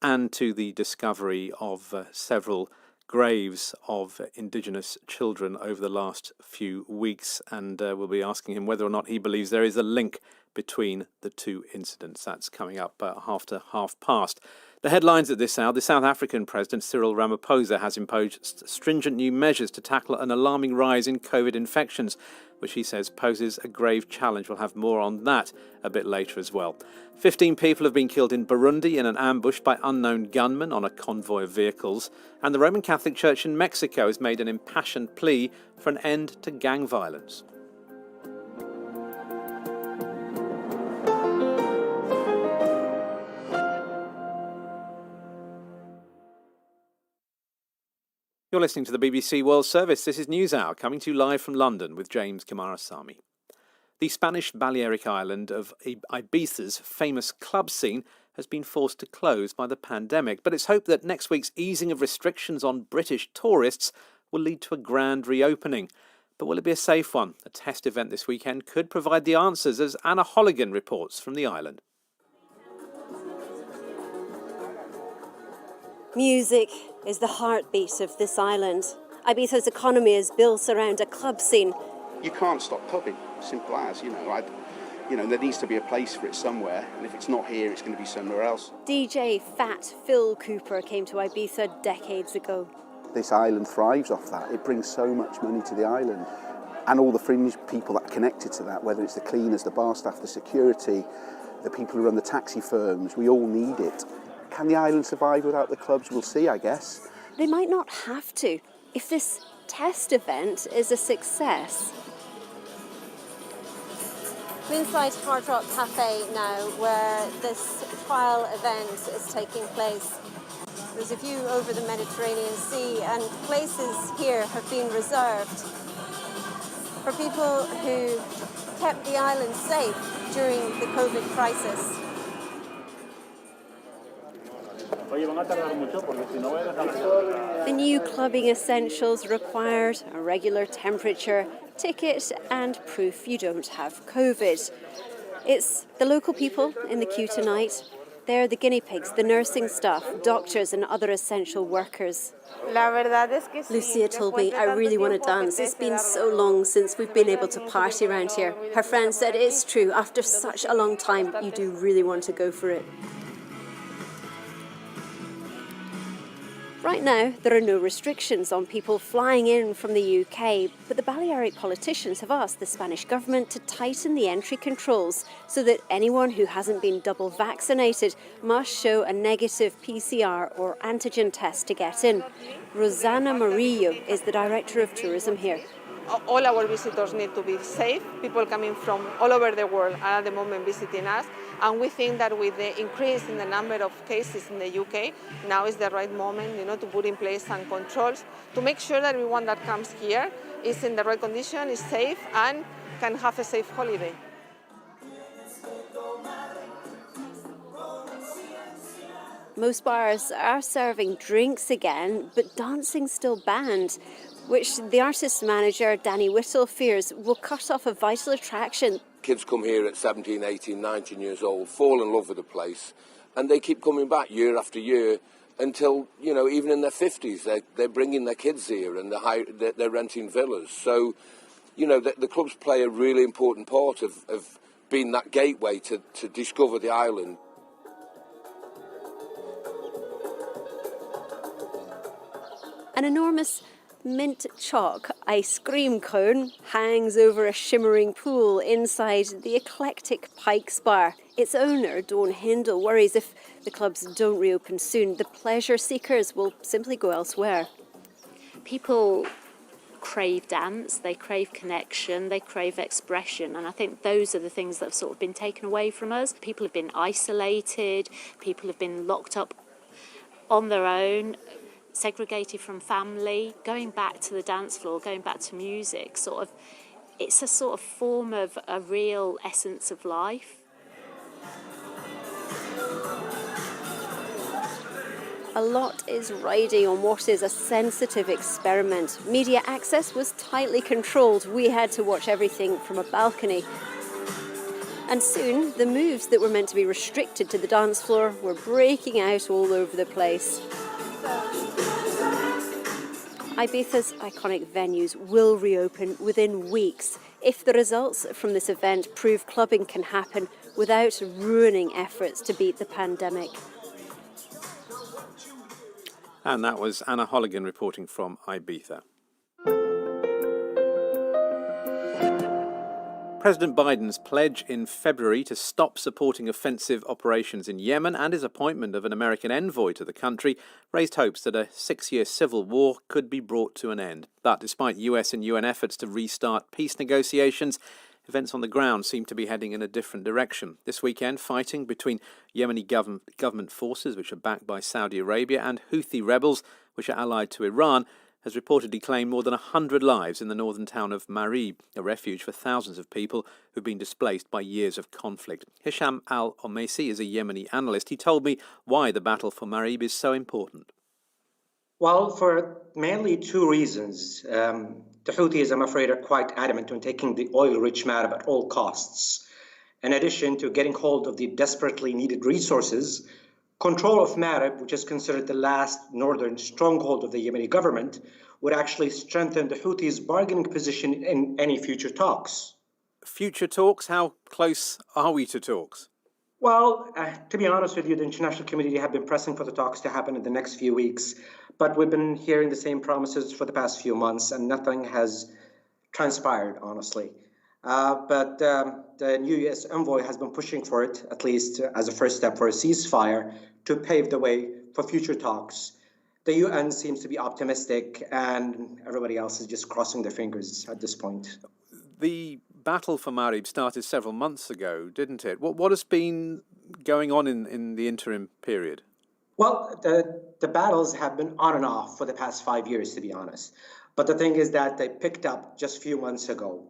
and to the discovery of several graves of Indigenous children over the last few weeks. And we'll be asking him whether or not he believes there is a link between the two incidents. That's coming up after 5:30. The headlines at this hour: the South African President Cyril Ramaphosa has imposed stringent new measures to tackle an alarming rise in COVID infections, which he says poses a grave challenge. We'll have more on that a bit later as well. 15 people have been killed in Burundi in an ambush by unknown gunmen on a convoy of vehicles. And the Roman Catholic Church in Mexico has made an impassioned plea for an end to gang violence. You're listening to the BBC World Service. This is NewsHour, coming to you live from London with James Kamarasamy. The Spanish Balearic island of Ibiza's famous club scene has been forced to close by the pandemic, but it's hoped that next week's easing of restrictions on British tourists will lead to a grand reopening. But will it be a safe one? A test event this weekend could provide the answers, as Anna Holligan reports from the island. Music is the heartbeat of this island. Ibiza's economy is built around a club scene. You can't stop pubbing, simple as, there needs to be a place for it somewhere, and if it's not here, it's going to be somewhere else. DJ Fat Phil Cooper came to Ibiza decades ago. This island thrives off that. It brings so much money to the island, and all the fringe people that are connected to that, whether it's the cleaners, the bar staff, the security, the people who run the taxi firms, we all need it. Can the island survive without the clubs? We'll see, I guess. They might not have to, if this test event is a success. I'm inside Hard Rock Cafe now, where this trial event is taking place. There's a view over the Mediterranean Sea, and places here have been reserved for people who kept the island safe during the COVID crisis. The new clubbing essentials required a regular temperature, ticket and proof you don't have COVID. It's the local people in the queue tonight. They're the guinea pigs, the nursing staff, doctors and other essential workers. Lucia told me, I really want to dance. It's been so long since we've been able to party around here. Her friend said it's true. After such a long time, you do really want to go for it. Right now, there are no restrictions on people flying in from the UK, but the Balearic politicians have asked the Spanish government to tighten the entry controls so that anyone who hasn't been double vaccinated must show a negative PCR or antigen test to get in. Rosana Murillo is the director of tourism here. All our visitors need to be safe. People coming from all over the world are at the moment visiting us. And we think that with the increase in the number of cases in the UK, now is the right moment, to put in place some controls to make sure that everyone that comes here is in the right condition, is safe, and can have a safe holiday. Most bars are serving drinks again, but dancing's still banned, which the artist manager, Danny Whittle, fears will cut off a vital attraction. Kids come here at 17, 18, 19 years old, fall in love with the place, and they keep coming back year after year until, even in their 50s, they're bringing their kids here and they're renting villas. So, the clubs play a really important part of being that gateway to discover the island. An enormous mint chalk ice cream cone hangs over a shimmering pool inside the eclectic Pikes Bar. Its owner, Dawn Hindle, worries if the clubs don't reopen soon, the pleasure seekers will simply go elsewhere. People crave dance, they crave connection, they crave expression, and I think those are the things that have sort of been taken away from us. People have been isolated, people have been locked up on their own, segregated from family. Going back to the dance floor, going back to music, it's a sort of form of a real essence of life. A lot is riding on what is a sensitive experiment. Media access was tightly controlled. We had to watch everything from a balcony. And soon, the moves that were meant to be restricted to the dance floor were breaking out all over the place. Ibiza's iconic venues will reopen within weeks if the results from this event prove clubbing can happen without ruining efforts to beat the pandemic. And that was Anna Holligan reporting from Ibiza. President Biden's pledge in February to stop supporting offensive operations in Yemen and his appointment of an American envoy to the country raised hopes that a 6-year civil war could be brought to an end. But despite US and UN efforts to restart peace negotiations, events on the ground seem to be heading in a different direction. This weekend, fighting between Yemeni government forces, which are backed by Saudi Arabia, and Houthi rebels, which are allied to Iran, has reportedly claimed more than 100 lives in the northern town of Marib, a refuge for thousands of people who've been displaced by years of conflict. Hisham al-Omaisi is a Yemeni analyst. He told me why the battle for Marib is so important. Well, for mainly two reasons. The Houthis, I'm afraid, are quite adamant on taking the oil-rich Marib at all costs. In addition to getting hold of the desperately needed resources, control of Marib, which is considered the last northern stronghold of the Yemeni government, would actually strengthen the Houthis' bargaining position in any future talks. Future talks? How close are we to talks? Well, to be honest with you, the international community have been pressing for the talks to happen in the next few weeks, but we've been hearing the same promises for the past few months, and nothing has transpired, honestly. But the new U.S. envoy has been pushing for it, at least as a first step for a ceasefire, to pave the way for future talks. The UN seems to be optimistic, and everybody else is just crossing their fingers at this point. The battle for Marib started several months ago, didn't it? What has been going on in the interim period? Well, the battles have been on and off for the past 5 years, to be honest. But the thing is that they picked up just a few months ago.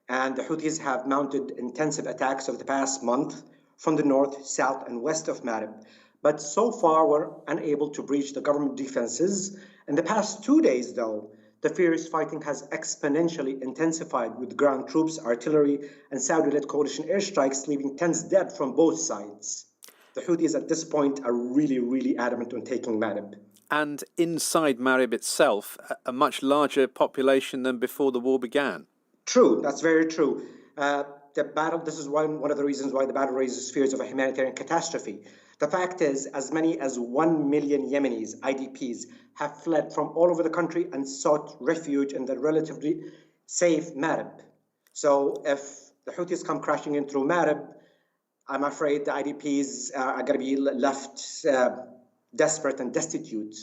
And the Houthis have mounted intensive attacks over the past month from the north, south, and west of Marib. But so far, we're unable to breach the government defenses. In the past 2 days, though, the fierce fighting has exponentially intensified with ground troops, artillery, and Saudi-led coalition airstrikes, leaving tens dead from both sides. The Houthis at this point are really adamant on taking Marib. And inside Marib itself, a much larger population than before the war began. True, that's very true. The battle. This is one of the reasons why the battle raises fears of a humanitarian catastrophe. The fact is, as many as 1 million Yemenis, IDPs, have fled from all over the country and sought refuge in the relatively safe Marib. So if the Houthis come crashing in through Marib, I'm afraid the IDPs are going to be left desperate and destitute.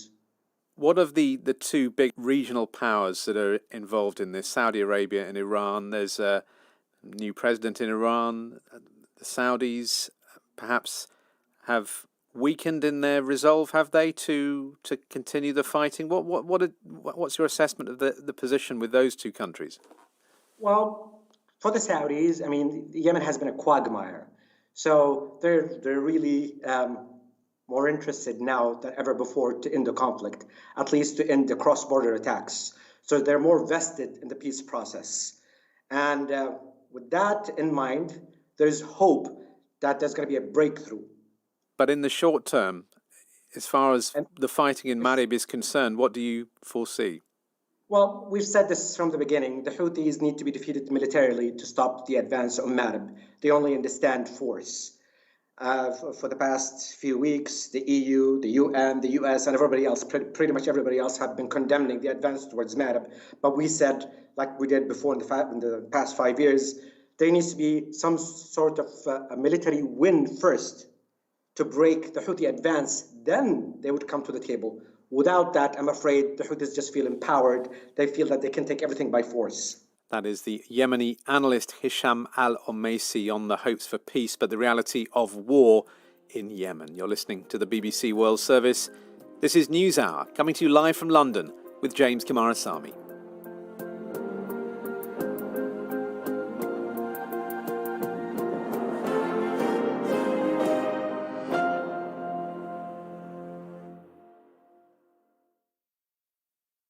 What of the two big regional powers that are involved in this? Saudi Arabia and Iran. There's a new president in Iran. The Saudis perhaps have weakened in their resolve, have they, to continue the fighting? What's your assessment of the position with those two countries? Well, for the Saudis, I mean, Yemen has been a quagmire. So they're really more interested now than ever before to end the conflict, at least to end the cross-border attacks. So they're more vested in the peace process. And with that in mind, there's hope that there's going to be a breakthrough. But in the short term, as far as the fighting in Marib is concerned, what do you foresee? Well, we've said this from the beginning. The Houthis need to be defeated militarily to stop the advance of Marib. They only understand force. For the past few weeks, the EU, the UN, the US, and everybody else, pretty much everybody else, have been condemning the advance towards Marib. But we said, like we did before in the past 5 years, there needs to be some sort of a military win first to break the Houthi advance. Then they would come to the table. Without that, I'm afraid the Houthis just feel empowered. They feel that they can take everything by force. That is the Yemeni analyst Hisham al-Omaisi on the hopes for peace, but the reality of war in Yemen. You're listening to the BBC World Service. This is NewsHour, coming to you live from London with James Kamarasamy.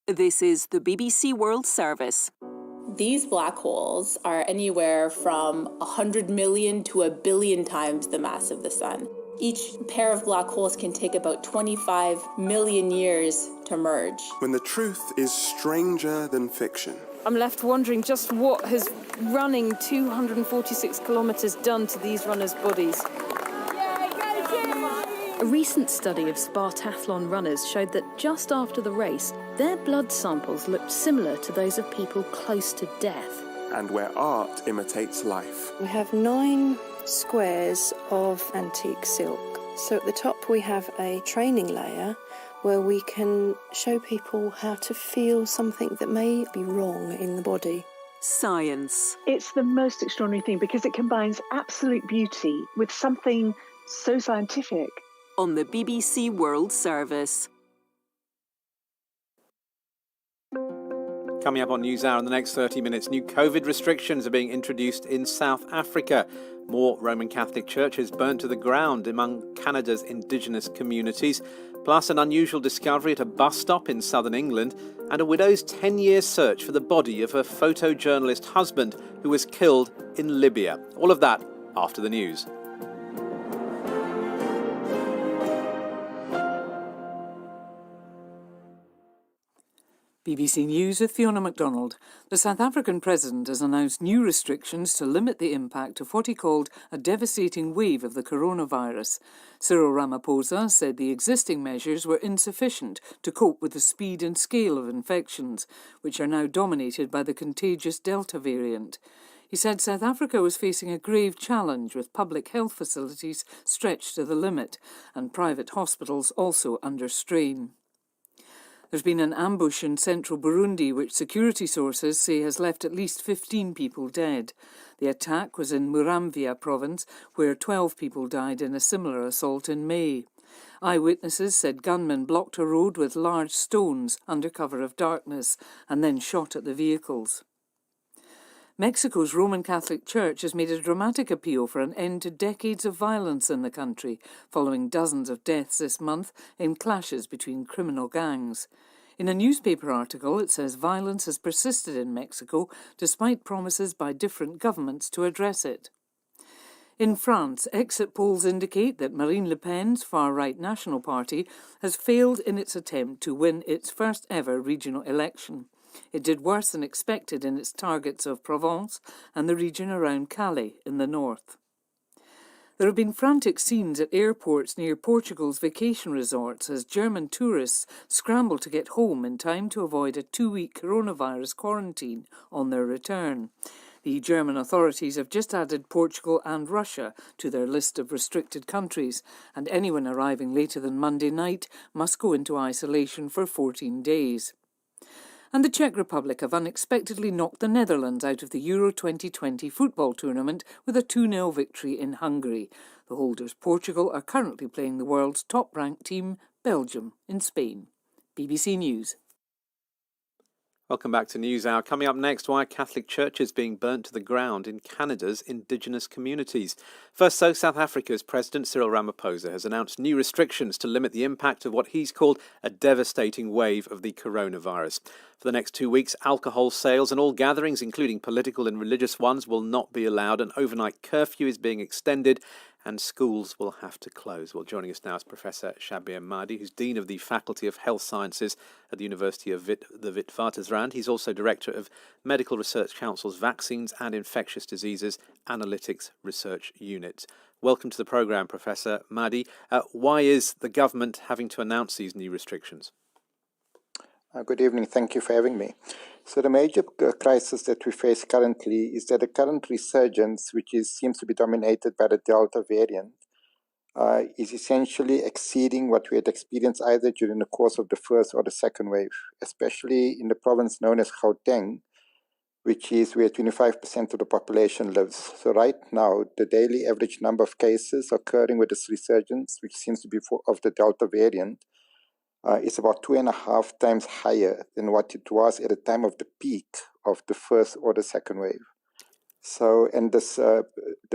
This is the BBC World Service. These black holes are anywhere from 100 million to 1 billion times the mass of the sun. Each pair of black holes can take about 25 million years to merge. When the truth is stranger than fiction. I'm left wondering just what has running 246 kilometres done to these runners' bodies. A recent study of Spartathlon runners showed that just after the race, their blood samples looked similar to those of people close to death. And where art imitates life. We have 9 squares of antique silk. So at the top we have a training layer where we can show people how to feel something that may be wrong in the body. Science. It's the most extraordinary thing because it combines absolute beauty with something so scientific. On the BBC World Service. Coming up on NewsHour in the next 30 minutes, new COVID restrictions are being introduced in South Africa. More Roman Catholic churches burnt to the ground among Canada's Indigenous communities, plus an unusual discovery at a bus stop in southern England, and a widow's 10-year search for the body of her photojournalist husband who was killed in Libya. All of that after the news. BBC News with Fiona MacDonald. The South African president has announced new restrictions to limit the impact of what he called a devastating wave of the coronavirus. Cyril Ramaphosa said the existing measures were insufficient to cope with the speed and scale of infections, which are now dominated by the contagious Delta variant. He said South Africa was facing a grave challenge with public health facilities stretched to the limit and private hospitals also under strain. There's been an ambush in central Burundi which security sources say has left at least 15 people dead. The attack was in Muramvya province, where 12 people died in a similar assault in May. Eyewitnesses said gunmen blocked a road with large stones under cover of darkness and then shot at the vehicles. Mexico's Roman Catholic Church has made a dramatic appeal for an end to decades of violence in the country, following dozens of deaths this month in clashes between criminal gangs. In a newspaper article, it says violence has persisted in Mexico despite promises by different governments to address it. In France, exit polls indicate that Marine Le Pen's far-right National Party has failed in its attempt to win its first ever regional election. It did worse than expected in its targets of Provence and the region around Calais in the north. There have been frantic scenes at airports near Portugal's vacation resorts as German tourists scramble to get home in time to avoid a 2-week coronavirus quarantine on their return. The German authorities have just added Portugal and Russia to their list of restricted countries, and anyone arriving later than Monday night must go into isolation for 14 days. And the Czech Republic have unexpectedly knocked the Netherlands out of the Euro 2020 football tournament with a 2-0 victory in Hungary. The holders, Portugal, are currently playing the world's top-ranked team, Belgium, in Spain. BBC News. Welcome back to NewsHour. Coming up next, why are Catholic churches being burnt to the ground in Canada's Indigenous communities? First, South Africa's President Cyril Ramaphosa has announced new restrictions to limit the impact of what he's called a devastating wave of the coronavirus. For the next 2 weeks, alcohol sales and all gatherings, including political and religious ones, will not be allowed. An overnight curfew is being extended and schools will have to close. Well, joining us now is Professor Shabir Mahdi, who's Dean of the Faculty of Health Sciences at the University of the Witwatersrand. He's also Director of Medical Research Council's Vaccines and Infectious Diseases Analytics Research Unit. Welcome to the programme, Professor Mahdi. Why is the government having to announce these new restrictions? Good evening. Thank you for having me. So the major crisis that we face currently is that the current resurgence, which seems to be dominated by the Delta variant, is essentially exceeding what we had experienced either during the course of the first or the second wave, especially in the province known as Gauteng, which is where 25% of the population lives. So right now, the daily average number of cases occurring with this resurgence, which seems to be of the Delta variant, is about 2.5 times higher than what it was at the time of the peak of the first or the second wave. So, and this, the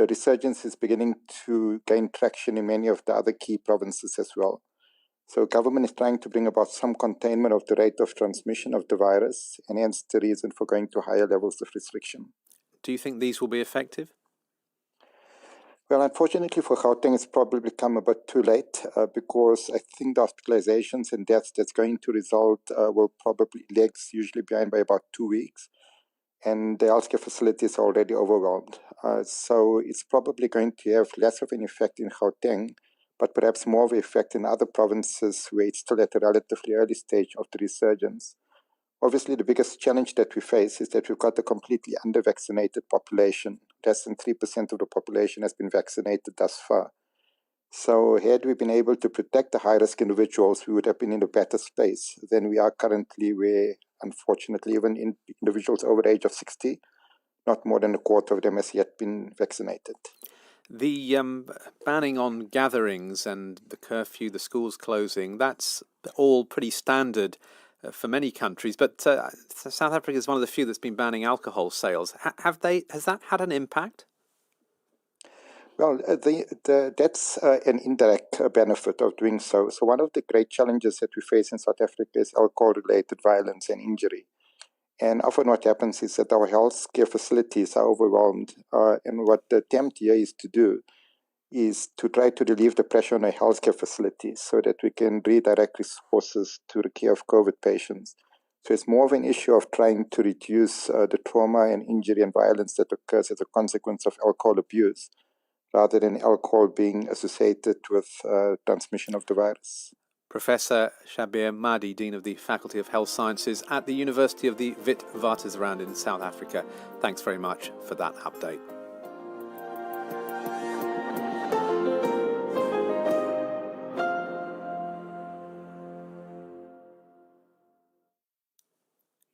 resurgence is beginning to gain traction in many of the other key provinces as well. So government is trying to bring about some containment of the rate of transmission of the virus, and hence the reason for going to higher levels of restriction. Do you think these will be effective? Well, unfortunately for Gauteng, it's probably come a bit too late because I think the hospitalizations and deaths that's going to result will probably lags usually behind by about 2 weeks. And the healthcare facilities are already overwhelmed. So it's probably going to have less of an effect in Gauteng, but perhaps more of an effect in other provinces where it's still at a relatively early stage of the resurgence. Obviously, the biggest challenge that we face is that we've got a completely under-vaccinated population. Less than 3% of the population has been vaccinated thus far. So had we been able to protect the high-risk individuals, we would have been in a better space than we are currently, where, unfortunately, even in individuals over the age of 60, not more than a quarter of them has yet been vaccinated. The banning on gatherings and the curfew, the schools closing, that's all pretty standard for many countries, but South Africa is one of the few that's been banning alcohol sales. Has that had an impact? Well, that's an indirect benefit of doing so. So one of the great challenges that we face in South Africa is alcohol-related violence and injury. And often what happens is that our healthcare facilities are overwhelmed. And what the attempt here is to do is to try to relieve the pressure on our healthcare facilities so that we can redirect resources to the care of COVID patients. So it's more of an issue of trying to reduce the trauma and injury and violence that occurs as a consequence of alcohol abuse, rather than alcohol being associated with transmission of the virus. Professor Shabir Mahdi, Dean of the Faculty of Health Sciences at the University of the Witwatersrand in South Africa. Thanks very much for that update.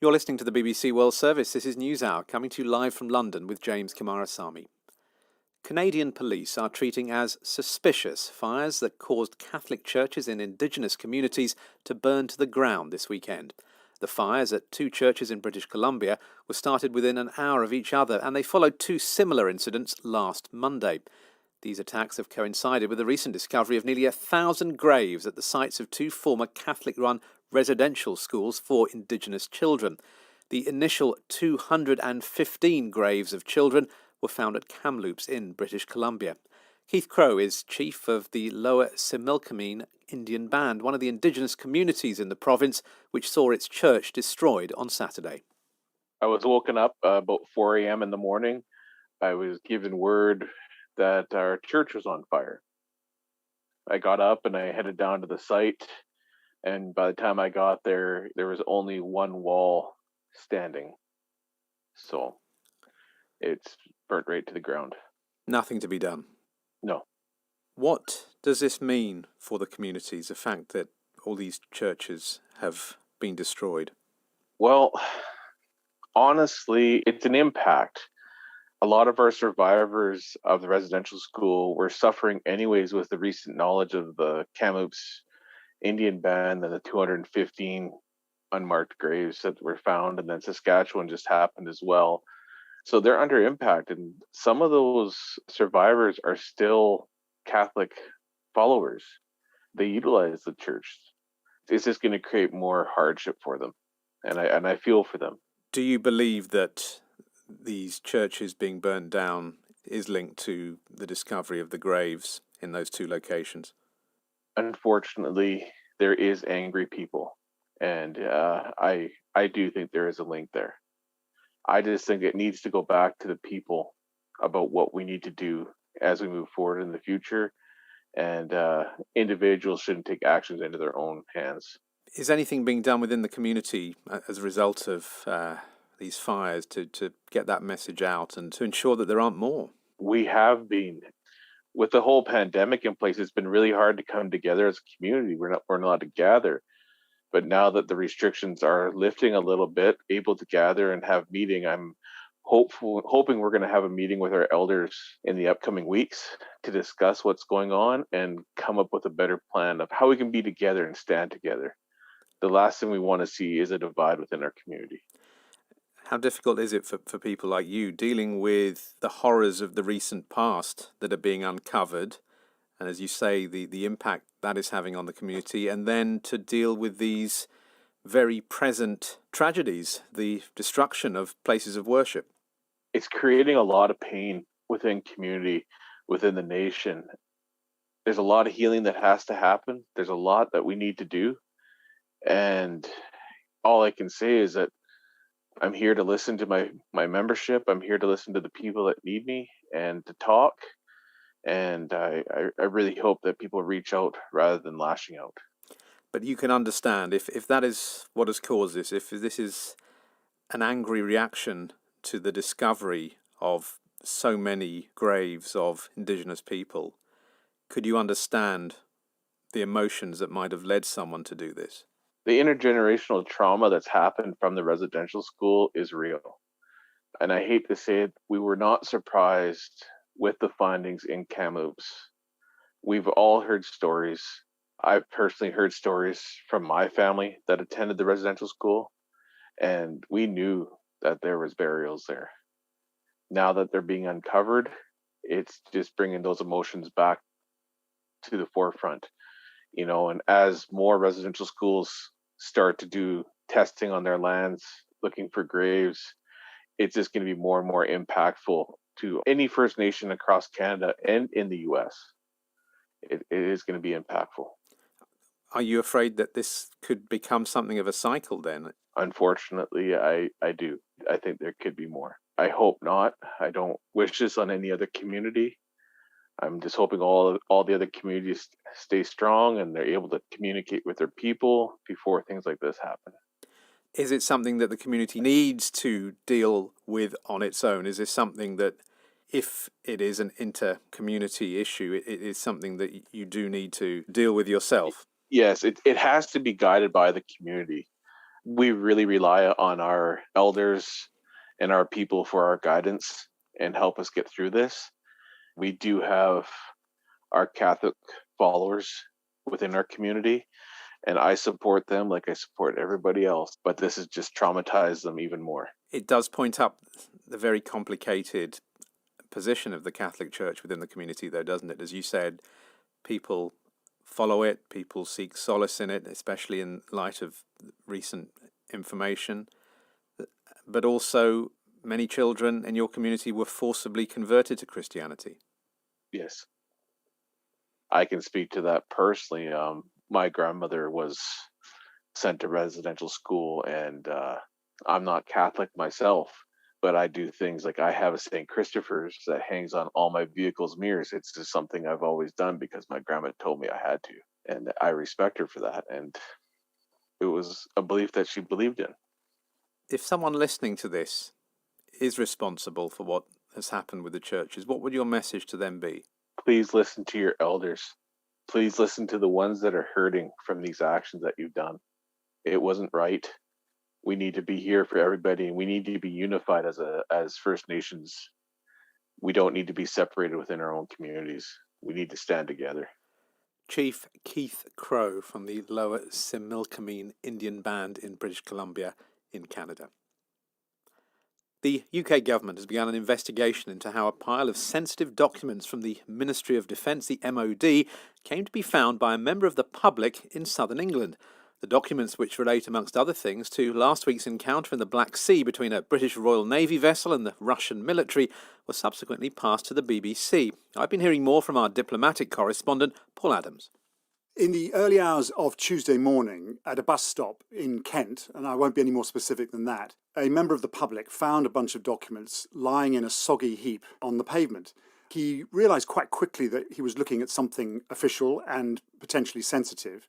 You're listening to the BBC World Service. This is NewsHour, coming to you live from London with James Kumarasamy. Canadian police are treating as suspicious fires that caused Catholic churches in Indigenous communities to burn to the ground this weekend. The fires at two churches in British Columbia were started within an hour of each other, and they followed two similar incidents last Monday. These attacks have coincided with the recent discovery of nearly 1,000 graves at the sites of two former Catholic-run residential schools for Indigenous children. The initial 215 graves of children were found at Kamloops in British Columbia. Keith Crowe is chief of the Lower Similkameen Indian Band, one of the Indigenous communities in the province, which saw its church destroyed on Saturday. I was woken up about 4 a.m. in the morning. I was given word that our church was on fire. I got up and I headed down to the site, and by the time I got there, there was only one wall standing. So it's burnt right to the ground. Nothing to be done. No. What does this mean for the communities, the fact that all these churches have been destroyed? Well, honestly, it's an impact. A lot of our survivors of the residential school were suffering anyways with the recent knowledge of the Kamloops Indian Band and the 215 unmarked graves that were found, and then Saskatchewan just happened as well. So they're under impact, and some of those survivors are still Catholic followers. They utilize the church. It's just going to create more hardship for them, and I feel for them. Do you believe that these churches being burnt down is linked to the discovery of the graves in those two locations? Unfortunately, there is angry people, and I do think there is a link there. I just think it needs to go back to the people about what we need to do as we move forward in the future, and individuals shouldn't take actions into their own hands. Is anything being done within the community as a result of these fires to get that message out and to ensure that there aren't more? We have been. With the whole pandemic in place, it's been really hard to come together as a community. We're not allowed to gather. But now that the restrictions are lifting a little bit, able to gather and have meeting, I'm hoping we're going to have a meeting with our elders in the upcoming weeks to discuss what's going on and come up with a better plan of how we can be together and stand together. The last thing we want to see is a divide within our community. How difficult is it for people like you dealing with the horrors of the recent past that are being uncovered, and as you say, the impact that is having on the community, and then to deal with these very present tragedies, the destruction of places of worship? It's creating a lot of pain within community, within the nation. There's a lot of healing that has to happen. There's a lot that we need to do. And all I can say is that I'm here to listen to my membership. I'm here to listen to the people that need me and to talk. And I really hope that people reach out rather than lashing out. But you can understand, if that is what has caused this, if this is an angry reaction to the discovery of so many graves of Indigenous people, could you understand the emotions that might have led someone to do this? The intergenerational trauma that's happened from the residential school is real. And I hate to say it, we were not surprised with the findings in Kamloops. We've all heard stories I've personally heard stories from my family that attended the residential school, and we knew that there was burials there. Now that they're being uncovered, it's just bringing those emotions back to the forefront, and as more residential schools start to do testing on their lands, looking for graves, it's just going to be more and more impactful to any First Nation across Canada and in the US. It is going to be impactful. Are you afraid that this could become something of a cycle then? Unfortunately, I do. I think there could be more. I hope not. I don't wish this on any other community. I'm just hoping all the other communities stay strong and they're able to communicate with their people before things like this happen. Is it something that the community needs to deal with on its own? Is this something that, if it is an inter-community issue, it is something that you do need to deal with yourself? Yes, it has to be guided by the community. We really rely on our elders and our people for our guidance and help us get through this. We do have our Catholic followers within our community, and I support them like I support everybody else, but this has just traumatized them even more. It does point up the very complicated position of the Catholic Church within the community, though, doesn't it? As you said, people follow it, people seek solace in it, especially in light of recent information, but also many children in your community were forcibly converted to Christianity. Yes. I can speak to that personally. My grandmother was sent to residential school, and I'm not Catholic myself, but I do things like I have a St. Christopher's that hangs on all my vehicle's mirrors. It's just something I've always done because my grandma told me I had to, and I respect her for that. And it was a belief that she believed in. If someone listening to this is responsible for what has happened with the churches, what would your message to them be? Please listen to your elders. Please listen to the ones that are hurting from these actions that you've done. It wasn't right. We need to be here for everybody, and we need to be unified as First Nations. We don't need to be separated within our own communities. We need to stand together. Chief Keith Crow from the Lower Similkameen Indian Band in British Columbia in Canada. The UK government has begun an investigation into how a pile of sensitive documents from the Ministry of Defence, the MOD, came to be found by a member of the public in southern England. The documents, which relate, amongst other things, to last week's encounter in the Black Sea between a British Royal Navy vessel and the Russian military, were subsequently passed to the BBC. I've been hearing more from our diplomatic correspondent, Paul Adams. In the early hours of Tuesday morning, at a bus stop in Kent, and I won't be any more specific than that, a member of the public found a bunch of documents lying in a soggy heap on the pavement. He realised quite quickly that he was looking at something official and potentially sensitive.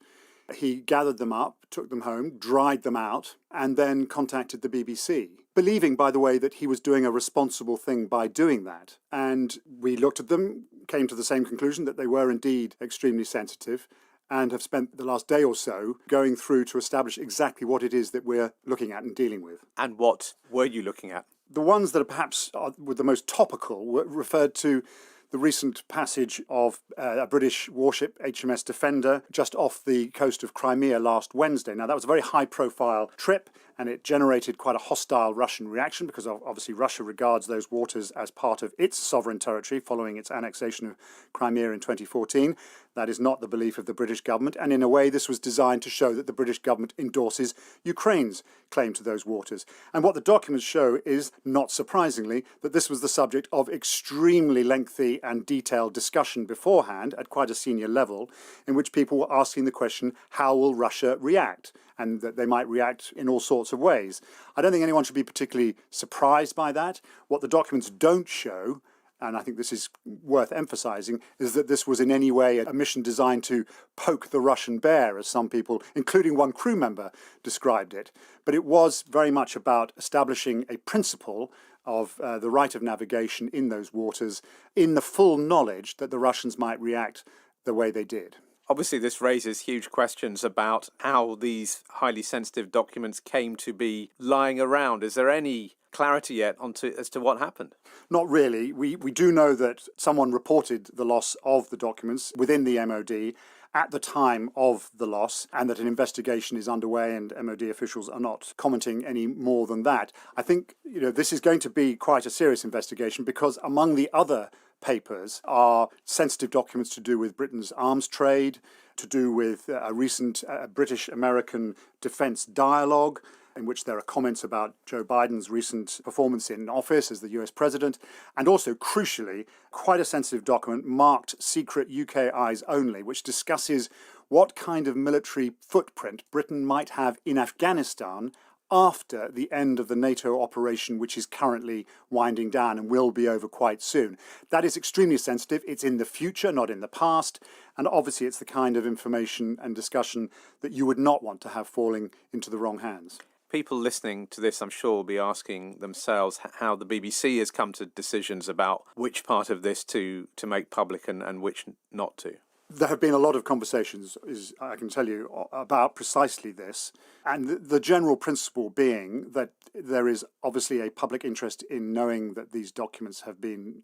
He gathered them up, took them home, dried them out, and then contacted the BBC, believing, by the way, that he was doing a responsible thing by doing that. And we looked at them, came to the same conclusion that they were indeed extremely sensitive, and have spent the last day or so going through to establish exactly what it is that we're looking at and dealing with. And what were you looking at? The ones that are perhaps were the most topical were referred to the recent passage of a British warship, HMS Defender, just off the coast of Crimea last Wednesday. Now, that was a very high-profile trip, and it generated quite a hostile Russian reaction because obviously Russia regards those waters as part of its sovereign territory following its annexation of Crimea in 2014. That is not the belief of the British government, and in a way this was designed to show that the British government endorses Ukraine's claim to those waters. And what the documents show is, not surprisingly, that this was the subject of extremely lengthy and detailed discussion beforehand at quite a senior level, in which people were asking the question, how will Russia react? And that they might react in all sorts of ways. I don't think anyone should be particularly surprised by that. What the documents don't show, and I think this is worth emphasising, is that this was in any way a mission designed to poke the Russian bear, as some people, including one crew member, described it. But it was very much about establishing a principle of the right of navigation in those waters in the full knowledge that the Russians might react the way they did. Obviously, this raises huge questions about how these highly sensitive documents came to be lying around. Is there any clarity yet as to what happened? Not really. We do know that someone reported the loss of the documents within the MOD, at the time of the loss, and that an investigation is underway and MOD officials are not commenting any more than that. I think this is going to be quite a serious investigation, because among the other papers are sensitive documents to do with Britain's arms trade, to do with a recent British-American defence dialogue, in which there are comments about Joe Biden's recent performance in office as the US president, and also, crucially, quite a sensitive document marked Secret UK Eyes Only, which discusses what kind of military footprint Britain might have in Afghanistan after the end of the NATO operation, which is currently winding down and will be over quite soon. That is extremely sensitive. It's in the future, not in the past. And obviously it's the kind of information and discussion that you would not want to have falling into the wrong hands. People listening to this, I'm sure, will be asking themselves how the BBC has come to decisions about which part of this to make public and which not to. There have been a lot of conversations, I can tell you, about precisely this. And the general principle being that there is obviously a public interest in knowing that these documents have been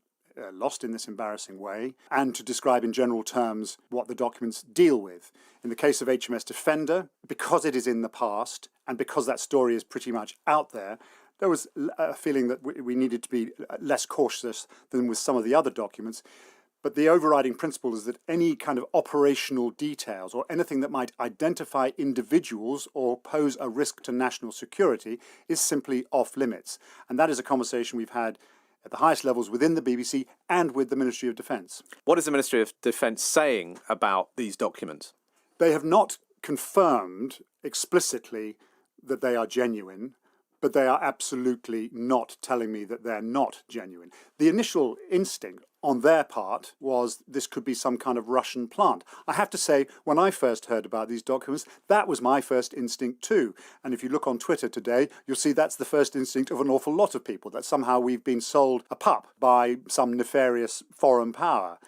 lost in this embarrassing way, and to describe in general terms what the documents deal with. In the case of HMS Defender, because it is in the past, and because that story is pretty much out there, there was a feeling that we needed to be less cautious than with some of the other documents. But the overriding principle is that any kind of operational details or anything that might identify individuals or pose a risk to national security is simply off limits. And that is a conversation we've had at the highest levels within the BBC and with the Ministry of Defence. What is the Ministry of Defence saying about these documents? They have not confirmed explicitly that they are genuine, but they are absolutely not telling me that they're not genuine. The initial instinct on their part was this could be some kind of Russian plant. I have to say, when I first heard about these documents, that was my first instinct too. And if you look on Twitter today, you'll see that's the first instinct of an awful lot of people, that somehow we've been sold a pup by some nefarious foreign power.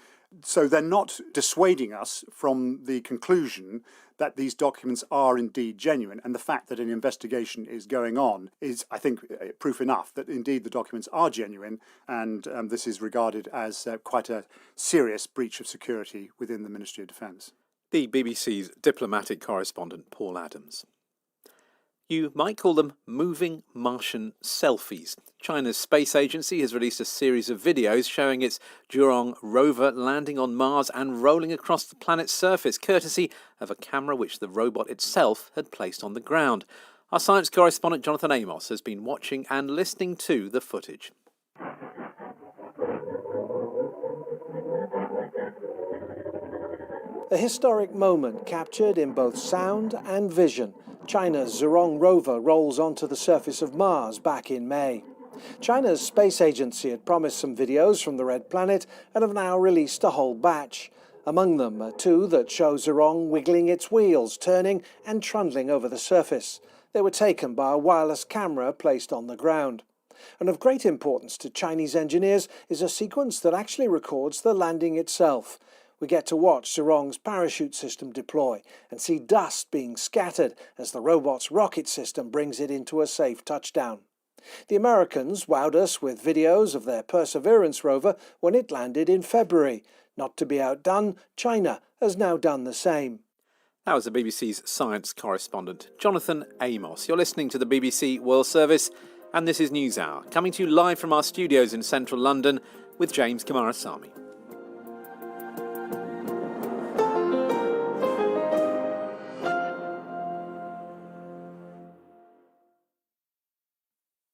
So they're not dissuading us from the conclusion that these documents are indeed genuine, and the fact that an investigation is going on is, I think, proof enough that indeed the documents are genuine, and this is regarded as quite a serious breach of security within the Ministry of Defence. The BBC's diplomatic correspondent, Paul Adams. You might call them moving Martian selfies. China's space agency has released a series of videos showing its Zhurong rover landing on Mars and rolling across the planet's surface, courtesy of a camera which the robot itself had placed on the ground. Our science correspondent Jonathan Amos has been watching and listening to the footage. A historic moment captured in both sound and vision. China's Zhurong rover rolls onto the surface of Mars back in May. China's space agency had promised some videos from the Red Planet and have now released a whole batch. Among them are two that show Zhurong wiggling its wheels, turning and trundling over the surface. They were taken by a wireless camera placed on the ground. And of great importance to Chinese engineers is a sequence that actually records the landing itself. We get to watch Zhurong's parachute system deploy and see dust being scattered as the robot's rocket system brings it into a safe touchdown. The Americans wowed us with videos of their Perseverance rover when it landed in February. Not to be outdone, China has now done the same. That was the BBC's science correspondent, Jonathan Amos. You're listening to the BBC World Service, and this is NewsHour, coming to you live from our studios in central London with James Kumarasamy.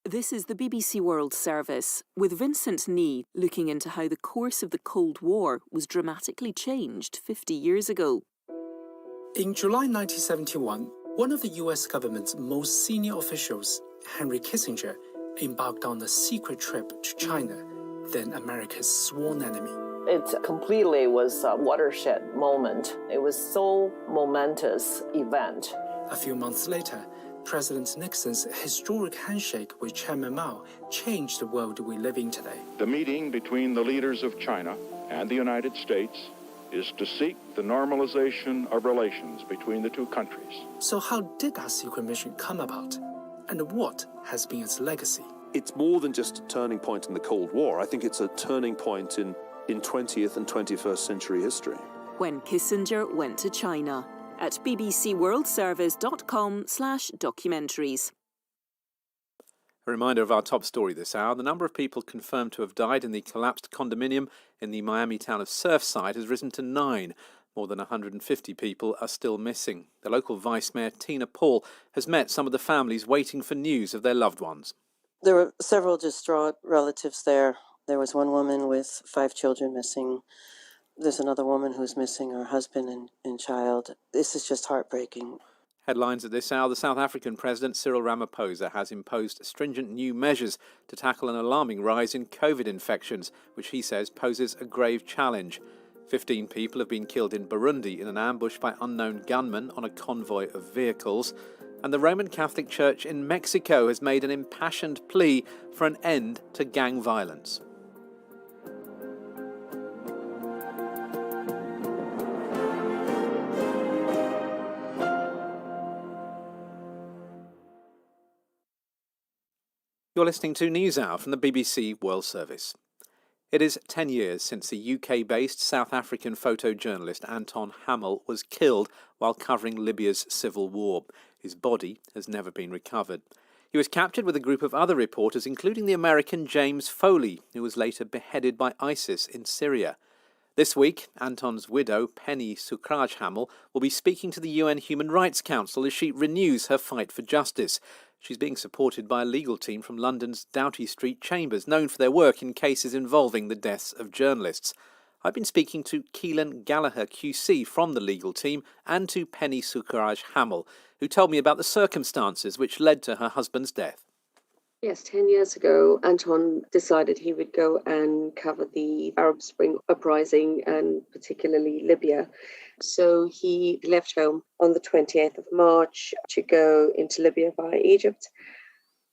This is the BBC World Service, with Vincent Nee looking into how the course of the Cold War was dramatically changed 50 years ago. In July 1971, one of the US government's most senior officials, Henry Kissinger, embarked on a secret trip to China, then America's sworn enemy. It completely was a watershed moment. It was so momentous event. A few months later, President Nixon's historic handshake with Chairman Mao changed the world we live in today. The meeting between the leaders of China and the United States is to seek the normalization of relations between the two countries. So how did that secret mission come about? And what has been its legacy? It's more than just a turning point in the Cold War. I think it's a turning point in 20th and 21st century history. when Kissinger went to China at bbcworldservice.com/documentaries. A reminder of our top story this hour. The number of people confirmed to have died in the collapsed condominium in the Miami town of Surfside has risen to 9. More than 150 people are still missing. The local Vice Mayor, Tina Paul, has met some of the families waiting for news of their loved ones. There were several distraught relatives there. There was one woman with 5 children missing. There's another woman who's missing her husband and child. This is just heartbreaking. Headlines at this hour. The South African President Cyril Ramaphosa has imposed stringent new measures to tackle an alarming rise in COVID infections, which he says poses a grave challenge. 15 people have been killed in Burundi in an ambush by unknown gunmen on a convoy of vehicles. And the Roman Catholic Church in Mexico has made an impassioned plea for an end to gang violence. You're listening to NewsHour from the BBC World Service. It is 10 years since the UK-based South African photojournalist Anton Hamel was killed while covering Libya's civil war. His body has never been recovered. He was captured with a group of other reporters, including the American James Foley, who was later beheaded by ISIS in Syria. This week, Anton's widow, Penny Sukraj Hamel, will be speaking to the UN Human Rights Council as she renews her fight for justice. She's being supported by a legal team from London's Doughty Street Chambers, known for their work in cases involving the deaths of journalists. I've been speaking to Keelan Gallagher QC from the legal team and to Penny Sukraj Hamel, who told me about the circumstances which led to her husband's death. Yes, 10 years ago, Anton decided he would go and cover the Arab Spring uprising and particularly Libya. So he left home on the 28th of March to go into Libya via Egypt.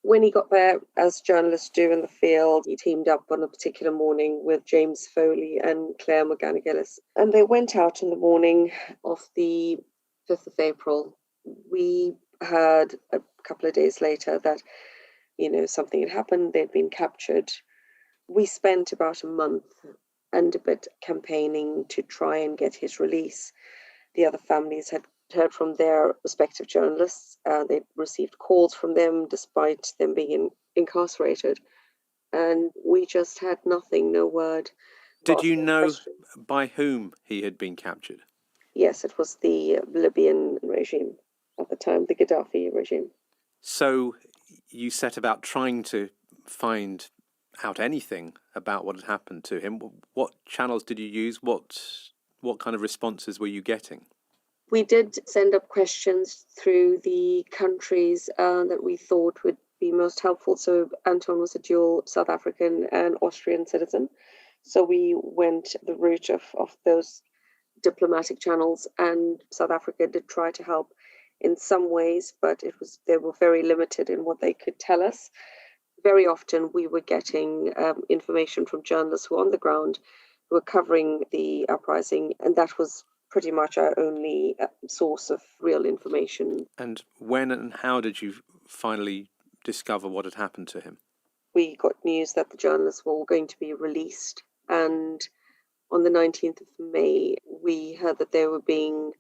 When he got there, as journalists do in the field, he teamed up on a particular morning with James Foley and Claire McGanagillis. And they went out in the morning of the 5th of April. We heard a couple of days later that something had happened, they'd been captured. We spent about a month and a bit campaigning to try and get his release. The other families had heard from their respective journalists. They'd received calls from them despite them being incarcerated. And we just had nothing, no word. Did you know by whom he had been captured? Yes, it was the Libyan regime at the time, the Gaddafi regime. So you set about trying to find out anything about what had happened to him. What channels did you use? What kind of responses were you getting? We did send up questions through the countries that we thought would be most helpful. So Anton was a dual South African and Austrian citizen. So we went the route of those diplomatic channels, and South Africa did try to help in some ways, but they were very limited in what they could tell us. Very often we were getting information from journalists who were on the ground, who were covering the uprising, and that was pretty much our only source of real information. And when and how did you finally discover what had happened to him? We got news that the journalists were all going to be released, and on the 19th of May, we heard that they were being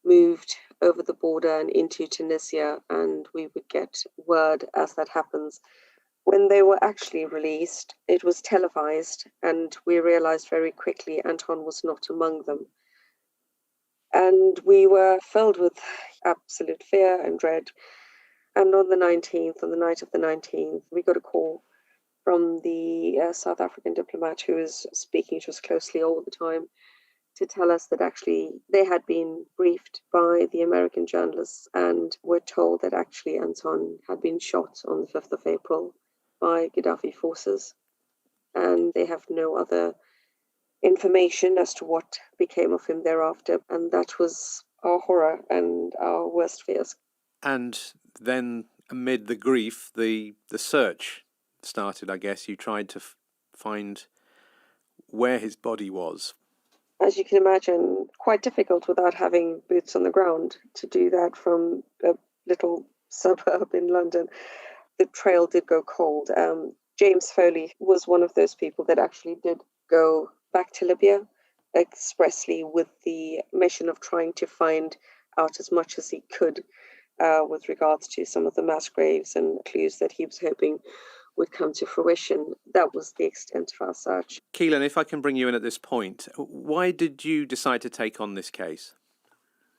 moved over the border and into Tunisia, and we would get word as that happens. When they were actually released, it was televised, and we realized very quickly Anton was not among them. And we were filled with absolute fear and dread. And on the 19th, on the night of the 19th, we got a call from the South African diplomat who was speaking to us closely all the time, to tell us that actually they had been briefed by the American journalists and were told that actually Anton had been shot on the 5th of April by Gaddafi forces. And they have no other information as to what became of him thereafter. And that was our horror and our worst fears. And then amid the grief, the search started, I guess. You tried to find where his body was. As you can imagine, quite difficult without having boots on the ground to do that from a little suburb in London. The trail did go cold. James Foley was one of those people that actually did go back to Libya expressly with the mission of trying to find out as much as he could with regards to some of the mass graves and clues that he was hoping would come to fruition. That was the extent of our search. Keelan, if I can bring you in at this point, why did you decide to take on this case?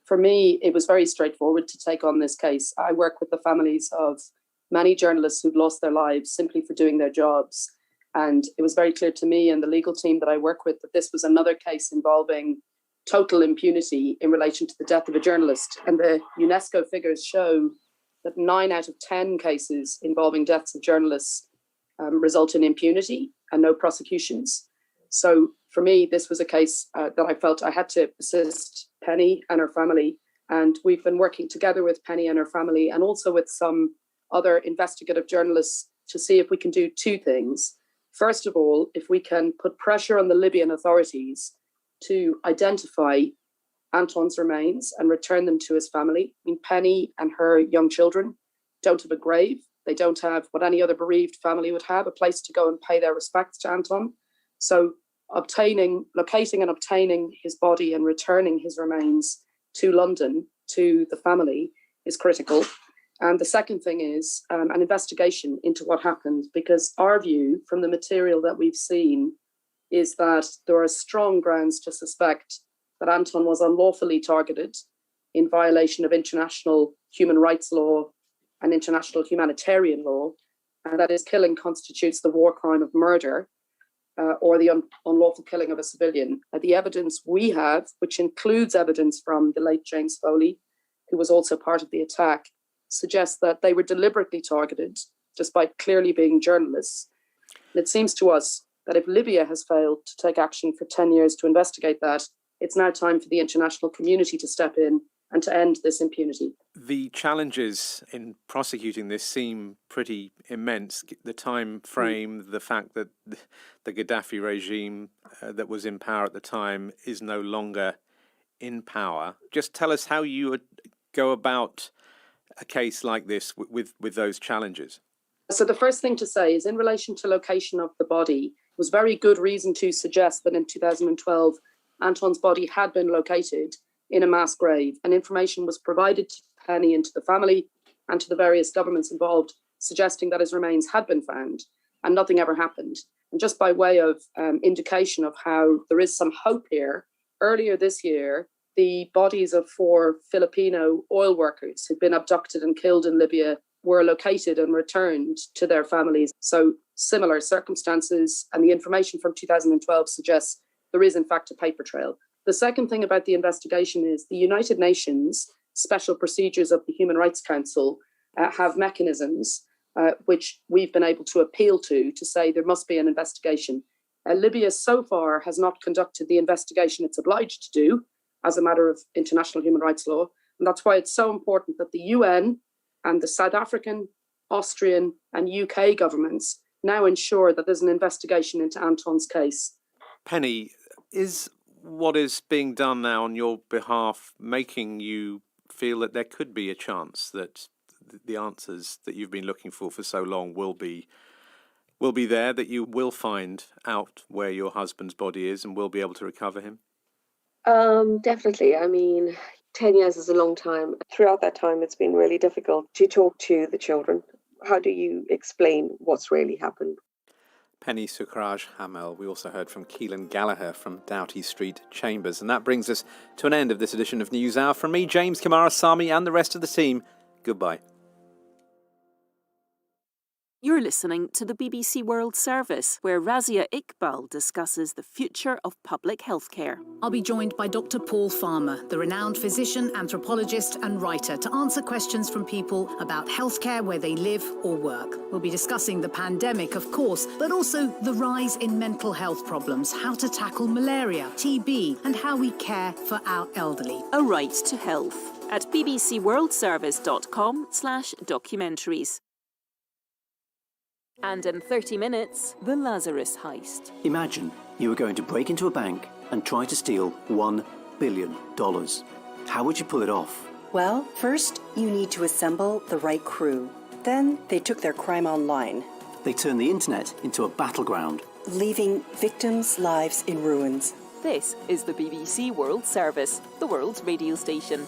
For me, it was very straightforward to take on this case. I work with the families of many journalists who've lost their lives simply for doing their jobs. And it was very clear to me and the legal team that I work with that this was another case involving total impunity in relation to the death of a journalist. And the UNESCO figures show that 9 out of 10 cases involving deaths of journalists result in impunity and no prosecutions. So for me, this was a case that I felt I had to assist Penny and her family. And we've been working together with Penny and her family and also with some other investigative journalists to see if we can do two things. First of all, if we can put pressure on the Libyan authorities to identify Anton's remains and return them to his family. I mean, Penny and her young children don't have a grave. They don't have what any other bereaved family would have, a place to go and pay their respects to Anton. So locating and obtaining his body and returning his remains to London, to the family, is critical. And the second thing is an investigation into what happened, because our view from the material that we've seen is that there are strong grounds to suspect that Anton was unlawfully targeted in violation of international human rights law and international humanitarian law, and that his killing constitutes the war crime of murder or the unlawful killing of a civilian. The evidence we have, which includes evidence from the late James Foley, who was also part of the attack, suggests that they were deliberately targeted, despite clearly being journalists. And it seems to us that if Libya has failed to take action for 10 years to investigate that, it's now time for the international community to step in and to end this impunity. The challenges in prosecuting this seem pretty immense. The time frame, the fact that the Gaddafi regime that was in power at the time is no longer in power. Just tell us how you would go about a case like this with those challenges. So the first thing to say is in relation to location of the body, was very good reason to suggest that in 2012, Anton's body had been located in a mass grave, and information was provided to Penny and to the family and to the various governments involved, suggesting that his remains had been found, and nothing ever happened. And just by way of indication of how there is some hope here, earlier this year, the bodies of 4 Filipino oil workers who'd been abducted and killed in Libya were located and returned to their families. So similar circumstances, and the information from 2012 suggests there is in fact a paper trail. The second thing about the investigation is the United Nations Special Procedures of the Human Rights Council have mechanisms which we've been able to appeal to say there must be an investigation. Libya so far has not conducted the investigation it's obliged to do as a matter of international human rights law. And that's why it's so important that the UN and the South African, Austrian and UK governments now ensure that there's an investigation into Anton's case. Penny, is what is being done now on your behalf making you feel that there could be a chance that the answers that you've been looking for so long will be there, that you will find out where your husband's body is and will be able to recover him? Definitely. I mean, 10 years is a long time. Throughout that time, it's been really difficult to talk to the children. How do you explain what's really happened? Penny Sukraj Hamel. We also heard from Keelan Gallagher from Doughty Street Chambers. And that brings us to an end of this edition of NewsHour. From me, James Kamarasamy, and the rest of the team, goodbye. You're listening to the BBC World Service, where Razia Iqbal discusses the future of public healthcare. I'll be joined by Dr. Paul Farmer, the renowned physician, anthropologist and writer, to answer questions from people about healthcare where they live or work. We'll be discussing the pandemic, of course, but also the rise in mental health problems, how to tackle malaria, TB, and how we care for our elderly. A Right to Health at bbcworldservice.com/documentaries. And in 30 minutes, the Lazarus heist. Imagine you were going to break into a bank and try to steal $1 billion. How would you pull it off? Well, first, you need to assemble the right crew. Then they took their crime online. They turned the internet into a battleground, leaving victims' lives in ruins. This is the BBC World Service, the world's radio station.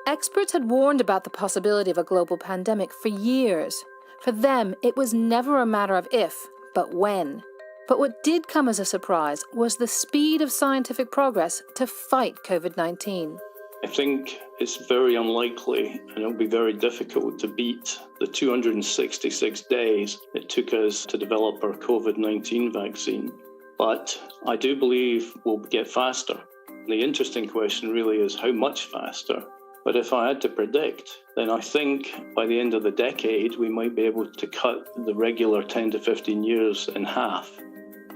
Experts had warned about the possibility of a global pandemic for years. For them, it was never a matter of if, but when. But what did come as a surprise was the speed of scientific progress to fight COVID-19. I think it's very unlikely, and it'll be very difficult to beat the 266 days it took us to develop our COVID-19 vaccine. But I do believe we'll get faster. The interesting question really is how much faster. But if I had to predict, then I think by the end of the decade, we might be able to cut the regular 10 to 15 years in half.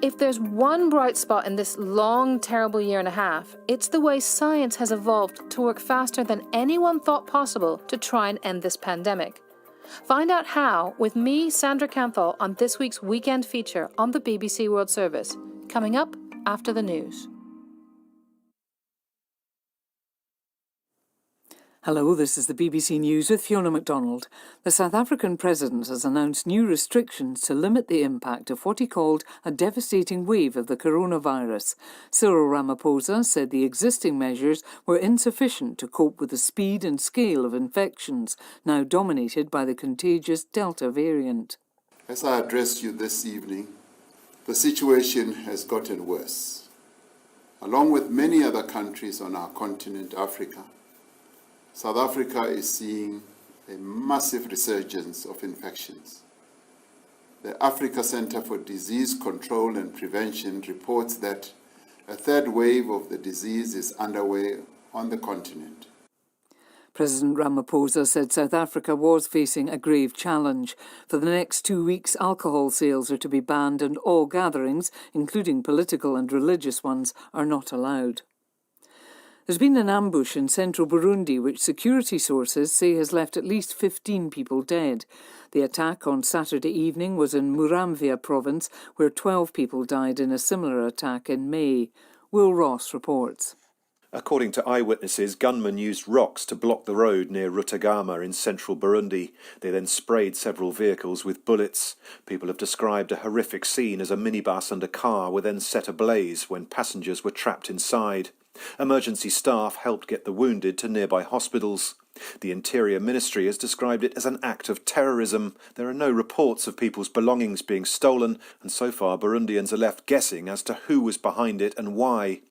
If there's one bright spot in this long, terrible year and a half, it's the way science has evolved to work faster than anyone thought possible to try and end this pandemic. Find out how with me, Sandra Canthall, on this week's weekend feature on the BBC World Service, coming up after the news. Hello, this is the BBC News with Fiona MacDonald. The South African president has announced new restrictions to limit the impact of what he called a devastating wave of the coronavirus. Cyril Ramaphosa said the existing measures were insufficient to cope with the speed and scale of infections, now dominated by the contagious Delta variant. As I address you this evening, the situation has gotten worse. Along with many other countries on our continent, Africa, South Africa is seeing a massive resurgence of infections. The Africa Centre for Disease Control and Prevention reports that a third wave of the disease is underway on the continent. President Ramaphosa said South Africa was facing a grave challenge. For the next 2 weeks, alcohol sales are to be banned and all gatherings, including political and religious ones, are not allowed. There's been an ambush in central Burundi which security sources say has left at least 15 people dead. The attack on Saturday evening was in Muramvya province, where 12 people died in a similar attack in May. Will Ross reports. According to eyewitnesses, gunmen used rocks to block the road near Rutagama in central Burundi. They then sprayed several vehicles with bullets. People have described a horrific scene as a minibus and a car were then set ablaze when passengers were trapped inside. Emergency staff helped get the wounded to nearby hospitals. The Interior Ministry has described it as an act of terrorism. There are no reports of people's belongings being stolen, and so far Burundians are left guessing as to who was behind it and why.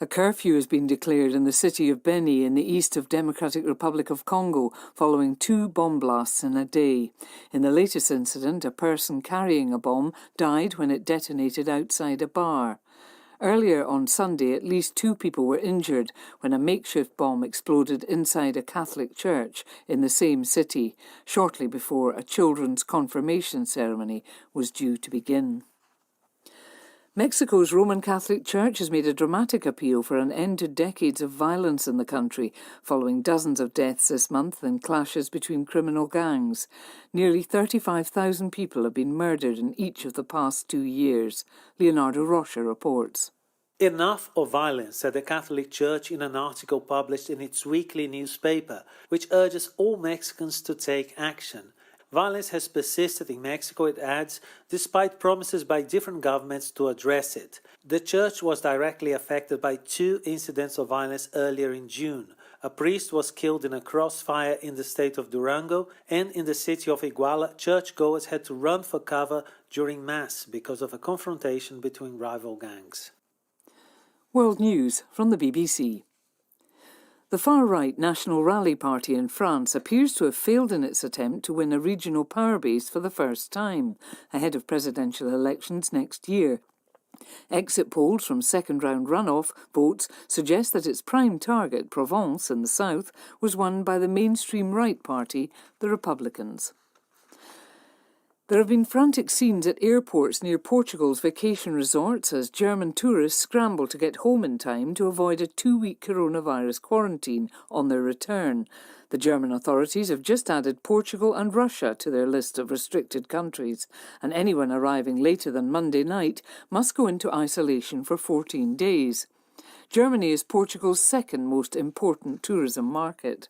A curfew has been declared in the city of Beni in the east of Democratic Republic of Congo following 2 bomb blasts in a day. In the latest incident, a person carrying a bomb died when it detonated outside a bar. Earlier on Sunday, at least 2 people were injured when a makeshift bomb exploded inside a Catholic church in the same city, shortly before a children's confirmation ceremony was due to begin. Mexico's Roman Catholic Church has made a dramatic appeal for an end to decades of violence in the country, following dozens of deaths this month in clashes between criminal gangs. Nearly 35,000 people have been murdered in each of the past 2 years. Leonardo Rocha reports. Enough of violence, said the Catholic Church in an article published in its weekly newspaper, which urges all Mexicans to take action. Violence has persisted in Mexico, it adds, despite promises by different governments to address it. The church was directly affected by 2 incidents of violence earlier in June. A priest was killed in a crossfire in the state of Durango, and in the city of Iguala, churchgoers had to run for cover during Mass because of a confrontation between rival gangs. World News from the BBC. The far-right National Rally Party in France appears to have failed in its attempt to win a regional power base for the first time, ahead of presidential elections next year. Exit polls from second-round runoff votes suggest that its prime target, Provence in the south, was won by the mainstream right party, the Republicans. There have been frantic scenes at airports near Portugal's vacation resorts as German tourists scramble to get home in time to avoid a 2-week coronavirus quarantine on their return. The German authorities have just added Portugal and Russia to their list of restricted countries, and anyone arriving later than Monday night must go into isolation for 14 days. Germany is Portugal's second most important tourism market.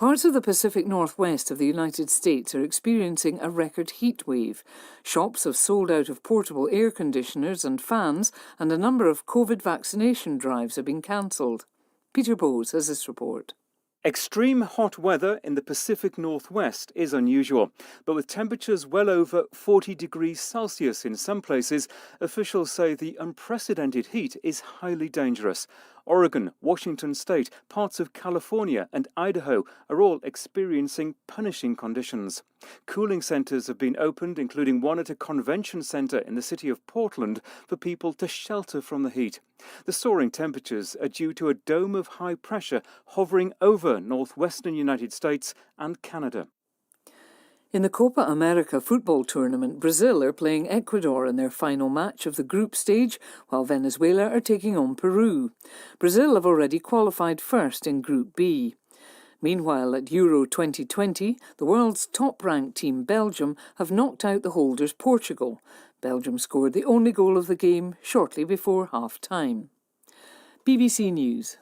Parts of the Pacific Northwest of the United States are experiencing a record heat wave. Shops have sold out of portable air conditioners and fans, and a number of COVID vaccination drives have been cancelled. Peter Bowes has this report. Extreme hot weather in the Pacific Northwest is unusual, but with temperatures well over 40 degrees Celsius in some places, officials say the unprecedented heat is highly dangerous. Oregon, Washington State, parts of California and Idaho are all experiencing punishing conditions. Cooling centres have been opened, including one at a convention centre in the city of Portland, for people to shelter from the heat. The soaring temperatures are due to a dome of high pressure hovering over northwestern United States and Canada. In the Copa America football tournament, Brazil are playing Ecuador in their final match of the group stage, while Venezuela are taking on Peru. Brazil have already qualified first in Group B. Meanwhile, at Euro 2020, the world's top-ranked team Belgium have knocked out the holders Portugal. Belgium scored the only goal of the game shortly before half-time. BBC News.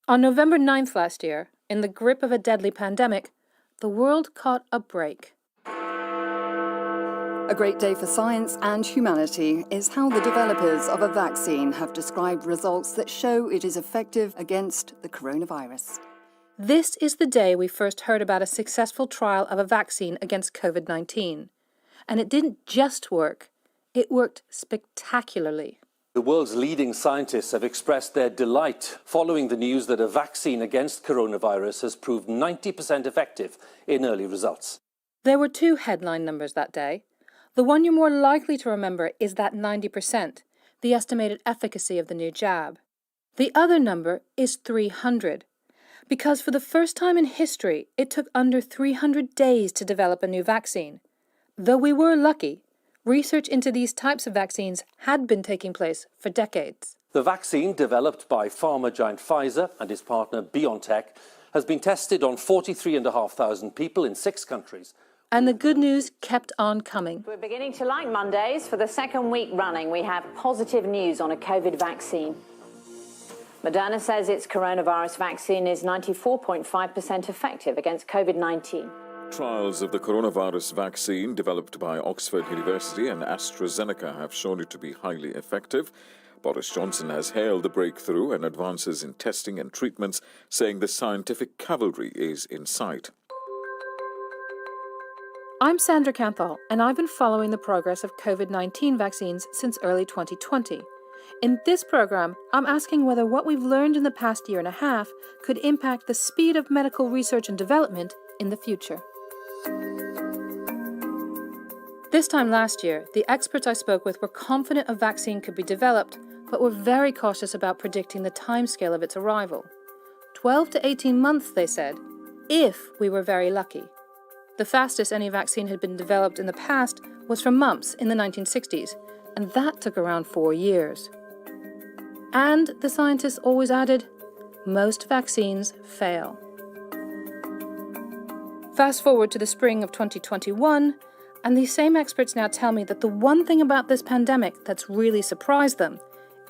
On November 9th last year, in the grip of a deadly pandemic, the world caught a break. A great day for science and humanity is how the developers of a vaccine have described results that show it is effective against the coronavirus. This is the day we first heard about a successful trial of a vaccine against COVID-19. And it didn't just work, it worked spectacularly. The world's leading scientists have expressed their delight following the news that a vaccine against coronavirus has proved 90% effective in early results. There were two headline numbers that day. The one you're more likely to remember is that 90%, the estimated efficacy of the new jab. The other number is 300, because for the first time in history, it took under 300 days to develop a new vaccine. Though we were lucky, research into these types of vaccines had been taking place for decades. The vaccine, developed by pharma giant Pfizer and his partner BioNTech, has been tested on 43,500 people in 6 countries. And the good news kept on coming. We're beginning to like Mondays. For the second week running, we have positive news on a COVID vaccine. Moderna says its coronavirus vaccine is 94.5% effective against COVID-19. Trials of the coronavirus vaccine developed by Oxford University and AstraZeneca have shown it to be highly effective. Boris Johnson has hailed the breakthrough and advances in testing and treatments, saying the scientific cavalry is in sight. I'm Sandra Canthal, and I've been following the progress of COVID-19 vaccines since early 2020. In this program, I'm asking whether what we've learned in the past year and a half could impact the speed of medical research and development in the future. This time last year, the experts I spoke with were confident a vaccine could be developed, but were very cautious about predicting the timescale of its arrival. 12 to 18 months, they said, if we were very lucky. The fastest any vaccine had been developed in the past was from mumps in the 1960s, and that took around 4 years. And, the scientists always added, most vaccines fail. Fast forward to the spring of 2021, and these same experts now tell me that the one thing about this pandemic that's really surprised them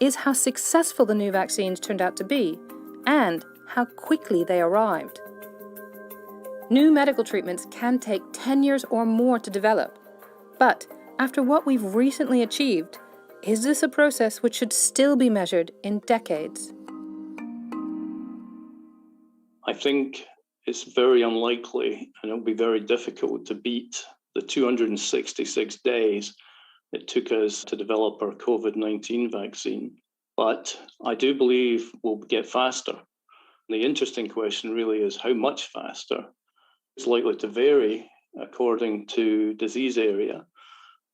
is how successful the new vaccines turned out to be, and how quickly they arrived. New medical treatments can take 10 years or more to develop, but after what we've recently achieved, is this a process which should still be measured in decades? I think it's very unlikely, and it'll be very difficult to beat the 266 days it took us to develop our COVID-19 vaccine. But I do believe we'll get faster. The interesting question really is how much faster. It's likely to vary according to disease area.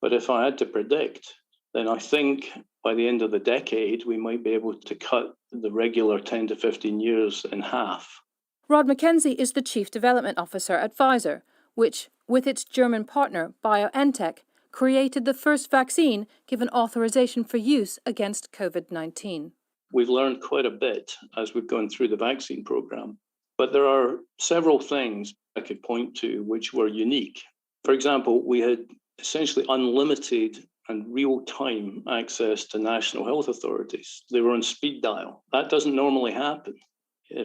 But if I had to predict, then I think by the end of the decade, we might be able to cut the regular 10 to 15 years in half. Rod McKenzie is the Chief Development Officer at Pfizer, which, with its German partner BioNTech, created the first vaccine given authorization for use against COVID-19. We've learned quite a bit as we've gone through the vaccine program, but there are several things I could point to which were unique. For example, we had essentially unlimited and real-time access to national health authorities. They were on speed dial. That doesn't normally happen.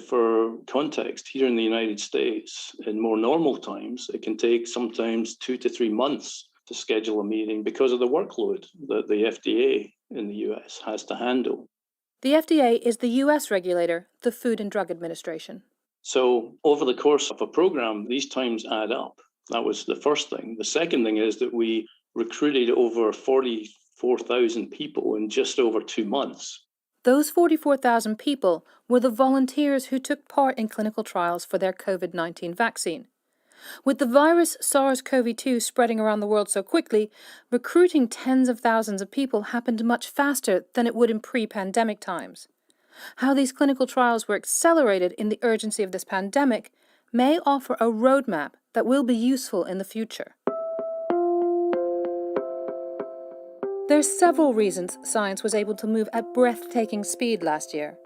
For context, here in the United States, in more normal times, it can take sometimes 2 to 3 months to schedule a meeting because of the workload that the FDA in the US has to handle. The FDA is the US regulator, the Food and Drug Administration. So over the course of a program, these times add up. That was the first thing. The second thing is that we recruited over 44,000 people in just over 2 months. Those 44,000 people were the volunteers who took part in clinical trials for their COVID-19 vaccine. With the virus SARS-CoV-2 spreading around the world so quickly, recruiting tens of thousands of people happened much faster than it would in pre-pandemic times. How these clinical trials were accelerated in the urgency of this pandemic may offer a roadmap that will be useful in the future. There are several reasons science was able to move at breathtaking speed last year.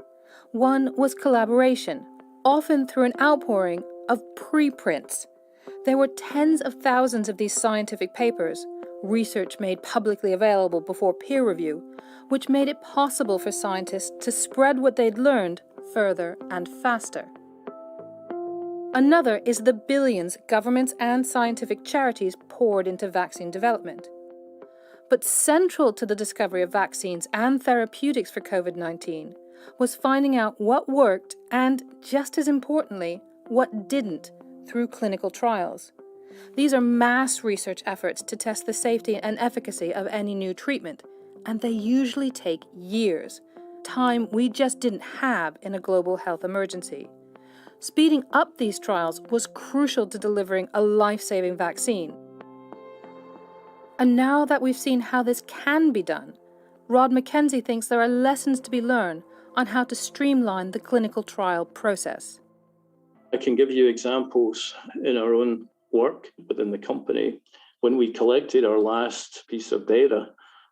One was collaboration, often through an outpouring of preprints. There were tens of thousands of these scientific papers, research made publicly available before peer review, which made it possible for scientists to spread what they'd learned further and faster. Another is the billions governments and scientific charities poured into vaccine development. But central to the discovery of vaccines and therapeutics for COVID-19 was finding out what worked and, just as importantly, what didn't through clinical trials. These are mass research efforts to test the safety and efficacy of any new treatment, and they usually take years, time we just didn't have in a global health emergency. Speeding up these trials was crucial to delivering a life-saving vaccine. And now that we've seen how this can be done, Rod McKenzie thinks there are lessons to be learned on how to streamline the clinical trial process. I can give you examples in our own work within the company. When we collected our last piece of data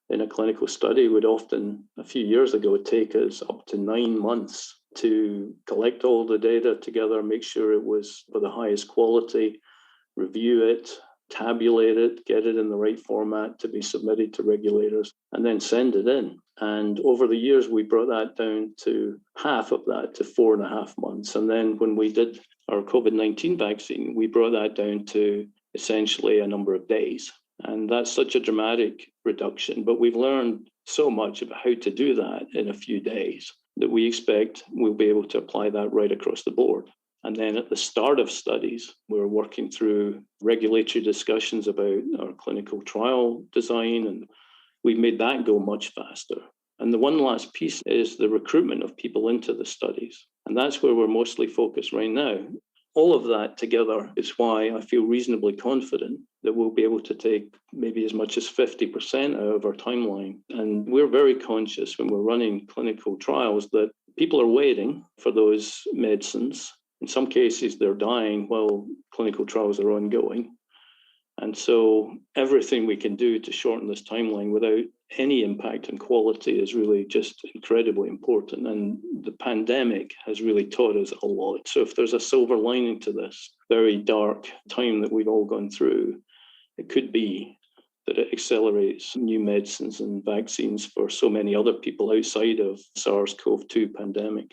in a clinical study, would often, a few years ago, take us up to 9 months to collect all the data together, make sure it was for the highest quality, review it, tabulate it, get it in the right format to be submitted to regulators, and then send it in. And over the years, we brought that down to half of that, to 4.5 months. And then when we did our COVID-19 vaccine, we brought that down to essentially a number of days. And that's such a dramatic reduction. But we've learned so much about how to do that in a few days that we expect we'll be able to apply that right across the board. And then at the start of studies, we're working through regulatory discussions about our clinical trial design, and we've made that go much faster. And the one last piece is the recruitment of people into the studies. And that's where we're mostly focused right now. All of that together is why I feel reasonably confident that we'll be able to take maybe as much as 50% out of our timeline. And we're very conscious when we're running clinical trials that people are waiting for those medicines. In some cases, they're dying while clinical trials are ongoing. And so everything we can do to shorten this timeline without any impact on quality is really just incredibly important. And the pandemic has really taught us a lot. So if there's a silver lining to this very dark time that we've all gone through, it could be that it accelerates new medicines and vaccines for so many other people outside of SARS-CoV-2 pandemic.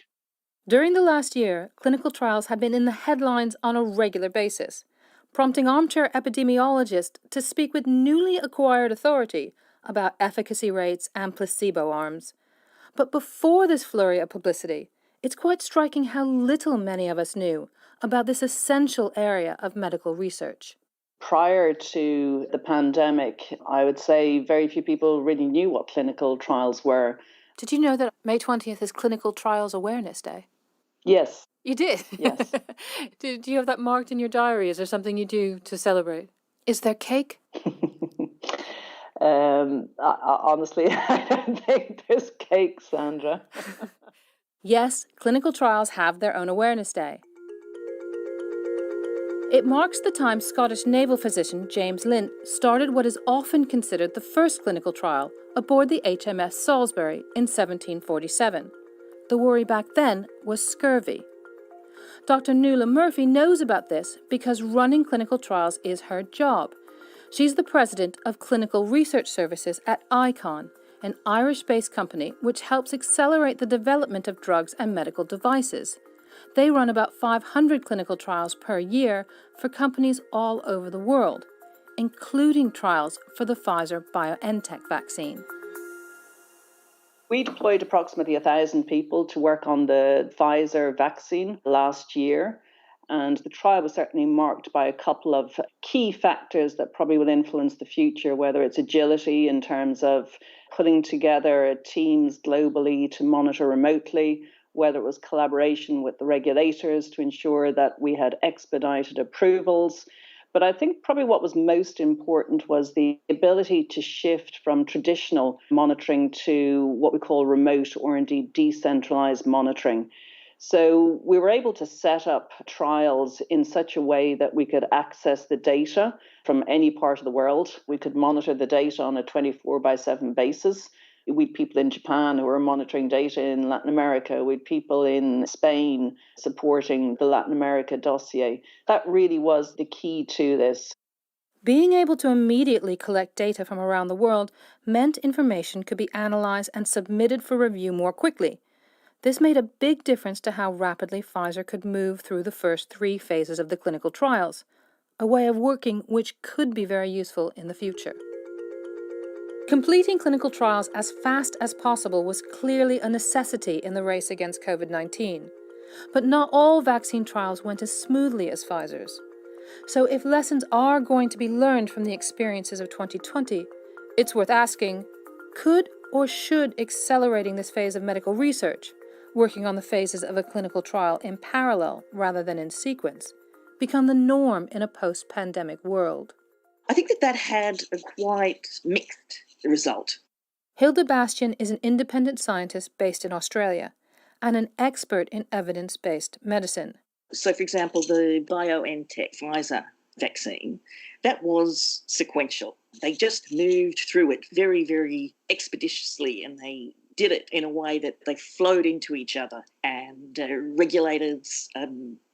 During the last year, clinical trials have been in the headlines on a regular basis, prompting armchair epidemiologists to speak with newly acquired authority about efficacy rates and placebo arms. But before this flurry of publicity, it's quite striking how little many of us knew about this essential area of medical research. Prior to the pandemic, I would say very few people really knew what clinical trials were. Did you know that May 20th is Clinical Trials Awareness Day? Yes. You did? Yes. Do you have that marked in your diary? Is there something you do to celebrate? Is there cake? Honestly, I don't think there's cake, Sandra. Yes, clinical trials have their own Awareness Day. It marks the time Scottish naval physician James Lint started what is often considered the first clinical trial aboard the HMS Salisbury in 1747. The worry back then was scurvy. Dr. Nuala Murphy knows about this because running clinical trials is her job. She's the president of Clinical Research Services at ICON, an Irish-based company which helps accelerate the development of drugs and medical devices. They run about 500 clinical trials per year for companies all over the world, including trials for the Pfizer-BioNTech vaccine. We deployed approximately 1,000 people to work on the Pfizer vaccine last year, and the trial was certainly marked by a couple of key factors that probably will influence the future, whether it's agility in terms of putting together teams globally to monitor remotely, whether it was collaboration with the regulators to ensure that we had expedited approvals. But I think probably what was most important was the ability to shift from traditional monitoring to what we call remote or indeed decentralized monitoring. So we were able to set up trials in such a way that we could access the data from any part of the world. We could monitor the data on a 24/7 basis. We'd people in Japan who were monitoring data in Latin America. We'd people in Spain supporting the Latin America dossier. That really was the key to this. Being able to immediately collect data from around the world meant information could be analyzed and submitted for review more quickly. This made a big difference to how rapidly Pfizer could move through the first 3 phases of the clinical trials, a way of working which could be very useful in the future. Completing clinical trials as fast as possible was clearly a necessity in the race against COVID-19. But not all vaccine trials went as smoothly as Pfizer's. So if lessons are going to be learned from the experiences of 2020, it's worth asking, could or should accelerating this phase of medical research, working on the phases of a clinical trial in parallel rather than in sequence, become the norm in a post-pandemic world? I think that had a quite mixed result. Hilda Bastian is an independent scientist based in Australia and an expert in evidence-based medicine. So, for example, the BioNTech Pfizer vaccine, that was sequential. They just moved through it very, very expeditiously, and they did it in a way that they flowed into each other, and regulators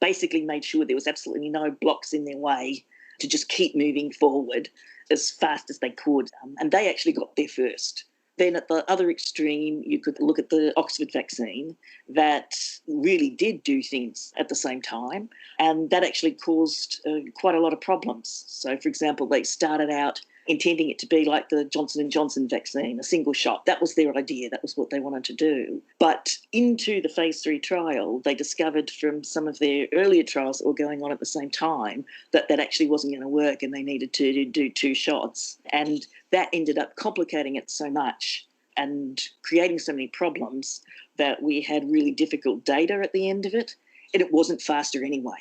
basically made sure there was absolutely no blocks in their way to just keep moving forward as fast as they could. And they actually got there first. Then at the other extreme, you could look at the Oxford vaccine that really did do things at the same time, and that actually caused quite a lot of problems. So, for example, they started out intending it to be like the Johnson & Johnson vaccine, a single shot. That was their idea. That was what they wanted to do. But into the phase 3 trial, they discovered from some of their earlier trials that were going on at the same time that that actually wasn't going to work, and they needed to do 2 shots. And that ended up complicating it so much and creating so many problems that we had really difficult data at the end of it, and it wasn't faster anyway.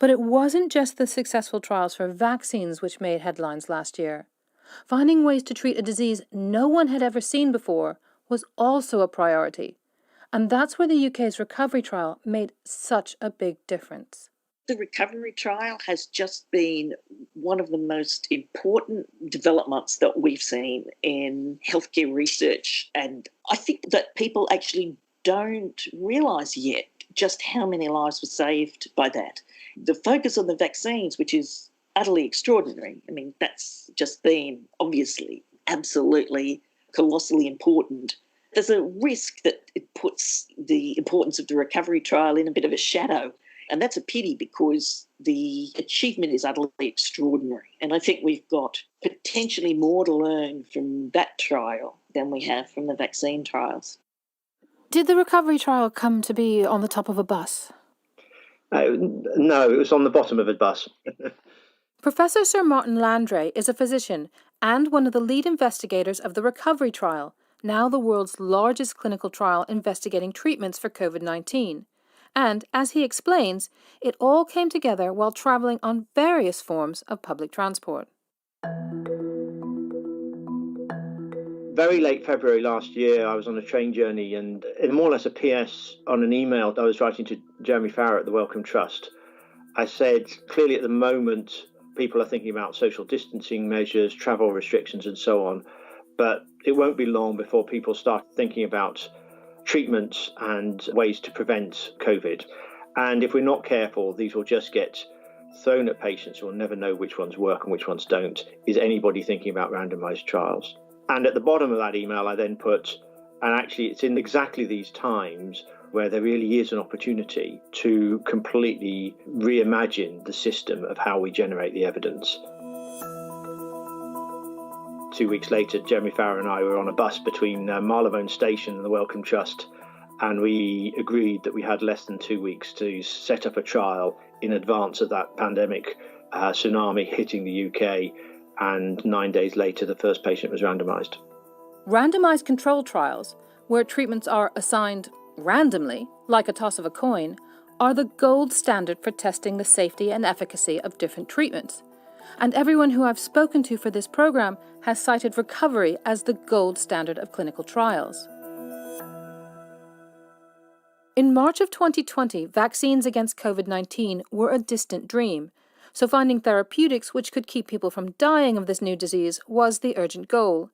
But it wasn't just the successful trials for vaccines which made headlines last year. Finding ways to treat a disease no one had ever seen before was also a priority. And that's where the UK's recovery trial made such a big difference. The recovery trial has just been one of the most important developments that we've seen in healthcare research. And I think that people actually don't realise yet just how many lives were saved by that. The focus on the vaccines, which is utterly extraordinary. I mean, that's just been obviously absolutely colossally important. There's a risk that it puts the importance of the recovery trial in a bit of a shadow. And that's a pity because the achievement is utterly extraordinary. And I think we've got potentially more to learn from that trial than we have from the vaccine trials. Did the recovery trial come to be on the top of a bus? No, it was on the bottom of a bus. Professor Sir Martin Landray is a physician and one of the lead investigators of the recovery trial, now the world's largest clinical trial investigating treatments for COVID-19. And, as he explains, it all came together while travelling on various forms of public transport. Very late February last year, I was on a train journey, and in more or less a PS on an email I was writing to Jeremy Farrar at the Wellcome Trust, I said, clearly at the moment, people are thinking about social distancing measures, travel restrictions and so on, but it won't be long before people start thinking about treatments and ways to prevent COVID. And if we're not careful, these will just get thrown at patients who will never know which ones work and which ones don't. Is anybody thinking about randomized trials? And at the bottom of that email, I then put, and actually it's in exactly these times where there really is an opportunity to completely reimagine the system of how we generate the evidence. 2 weeks later, Jeremy Farrar and I were on a bus between Marylebone Station and the Wellcome Trust, and we agreed that we had less than 2 weeks to set up a trial in advance of that pandemic tsunami hitting the UK, and 9 days later the first patient was randomised. Randomised controlled trials, where treatments are assigned randomly, like a toss of a coin, are the gold standard for testing the safety and efficacy of different treatments. And everyone who I've spoken to for this programme has cited recovery as the gold standard of clinical trials. In March of 2020, vaccines against COVID-19 were a distant dream, so finding therapeutics which could keep people from dying of this new disease was the urgent goal.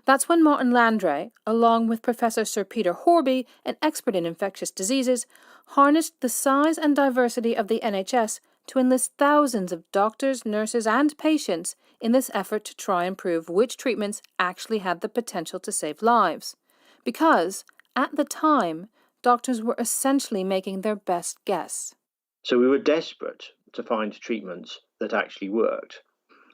That's when Martin Landray, along with Professor Sir Peter Horby, an expert in infectious diseases, harnessed the size and diversity of the NHS to enlist thousands of doctors, nurses and patients in this effort to try and prove which treatments actually had the potential to save lives. Because, at the time, doctors were essentially making their best guess. So we were desperate to find treatments that actually worked.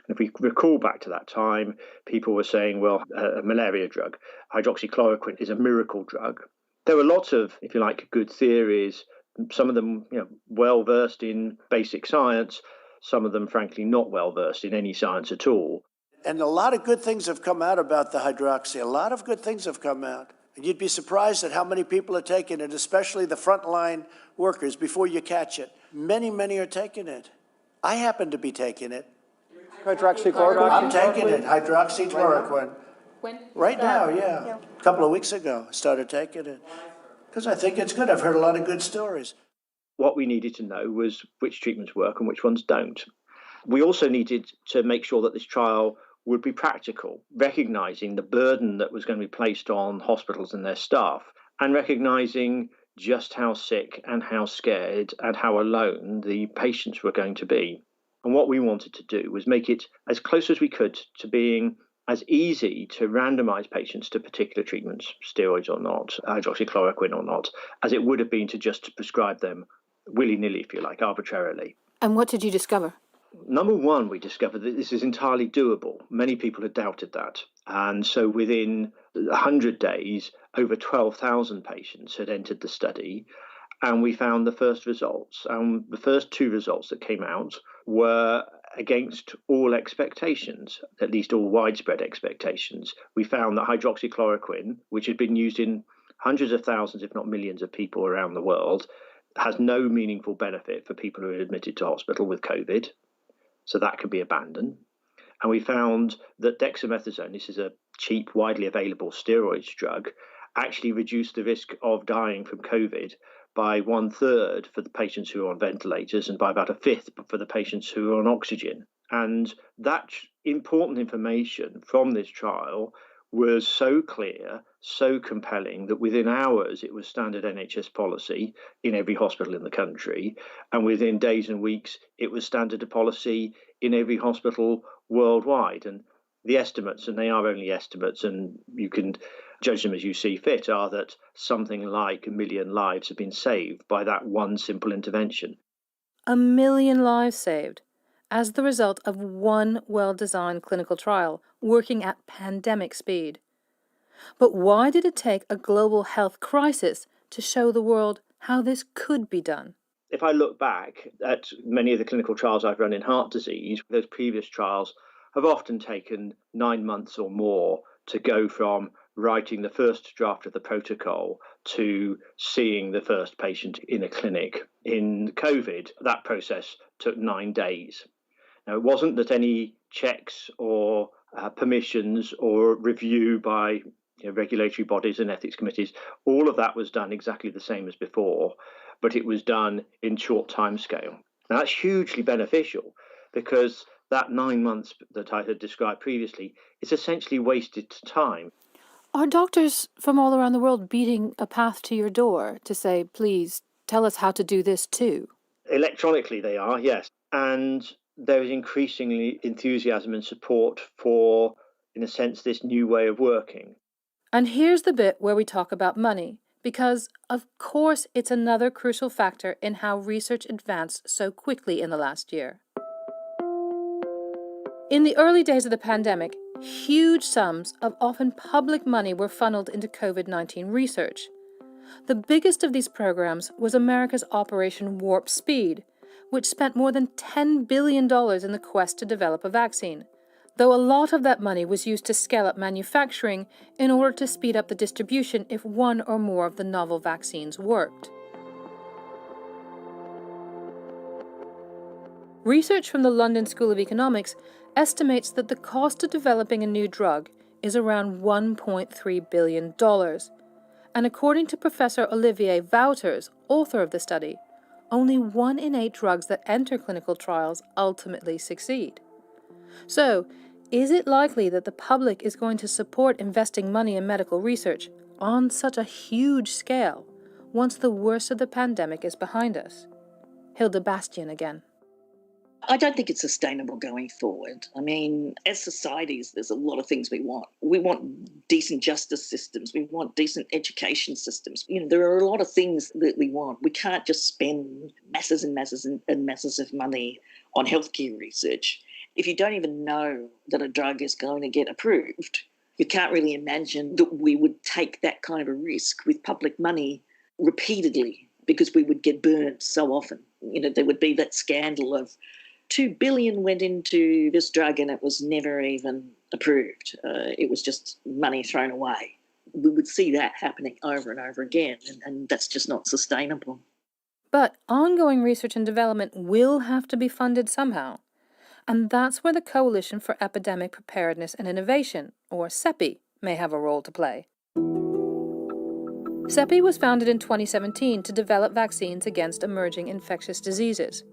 And if we recall back to that time, people were saying, well, a malaria drug, hydroxychloroquine, is a miracle drug. There were lots of, if you like, good theories, some of them well-versed in basic science, some of them, frankly, not well-versed in any science at all. And a lot of good things have come out about the hydroxy. A lot of good things have come out. And you'd be surprised at how many people are taking it, especially the frontline workers, before you catch it. Many, many are taking it. I happen to be taking it. Hydroxychloroquine? I'm taking it, hydroxychloroquine. When? Right now, yeah. A couple of weeks ago, I started taking it. Because I think it's good. I've heard a lot of good stories. What we needed to know was which treatments work and which ones don't. We also needed to make sure that this trial would be practical, recognising the burden that was going to be placed on hospitals and their staff, and recognising just how sick and how scared and how alone the patients were going to be. And what we wanted to do was make it as close as we could to being as easy to randomise patients to particular treatments, steroids or not, hydroxychloroquine or not, as it would have been to just prescribe them willy-nilly, if you like, arbitrarily. And what did you discover? Number one, we discovered that this is entirely doable. Many people had doubted that. And so within 100 days, over 12,000 patients had entered the study, and we found the first results. And the first two results that came out were against all expectations, at least all widespread expectations. We found that hydroxychloroquine, which had been used in hundreds of thousands, if not millions of people around the world, has no meaningful benefit for people who are admitted to hospital with COVID. So that can be abandoned. And we found that dexamethasone, this is a cheap, widely available steroids drug, actually reduced the risk of dying from COVID by 1/3 for the patients who are on ventilators and by about 1/5 for the patients who are on oxygen. And that important information from this trial was so clear, so compelling, that within hours it was standard NHS policy in every hospital in the country, and within days and weeks it was standard policy in every hospital worldwide. And the estimates, and they are only estimates, and you can judge them as you see fit, are that something like 1 million lives have been saved by that one simple intervention. 1 million lives saved as the result of one well-designed clinical trial working at pandemic speed. But why did it take a global health crisis to show the world how this could be done? If I look back at many of the clinical trials I've run in heart disease, those previous trials have often taken 9 months or more to go from writing the first draft of the protocol to seeing the first patient in a clinic. In COVID, that process took 9 days. Now, it wasn't that any checks or permissions or review by regulatory bodies and ethics committees, all of that was done exactly the same as before, but it was done in short time scale. Now, that's hugely beneficial because that 9 months that I had described previously is essentially wasted time. Are doctors from all around the world beating a path to your door to say, please, tell us how to do this too? Electronically they are, yes. And there is increasingly enthusiasm and support for, in a sense, this new way of working. And here's the bit where we talk about money, because, of course, it's another crucial factor in how research advanced so quickly in the last year. In the early days of the pandemic, huge sums of often public money were funneled into COVID-19 research. The biggest of these programs was America's Operation Warp Speed, which spent more than $10 billion in the quest to develop a vaccine, though a lot of that money was used to scale up manufacturing in order to speed up the distribution if one or more of the novel vaccines worked. Research from the London School of Economics estimates that the cost of developing a new drug is around $1.3 billion. And according to Professor Olivier Wouters, author of the study, only 1 in 8 drugs that enter clinical trials ultimately succeed. So, is it likely that the public is going to support investing money in medical research on such a huge scale once the worst of the pandemic is behind us? Hilda Bastian again. I don't think it's sustainable going forward. I mean, as societies, there's a lot of things we want. We want decent justice systems. We want decent education systems. You know, there are a lot of things that we want. We can't just spend masses and masses and masses of money on healthcare research. If you don't even know that a drug is going to get approved, you can't really imagine that we would take that kind of a risk with public money repeatedly, because we would get burnt so often. You know, there would be that scandal of $2 billion went into this drug and it was never even approved. It was just money thrown away. We would see that happening over and over again, and that's just not sustainable. But ongoing research and development will have to be funded somehow. And that's where the Coalition for Epidemic Preparedness and Innovation, or CEPI, may have a role to play. CEPI was founded in 2017 to develop vaccines against emerging infectious diseases.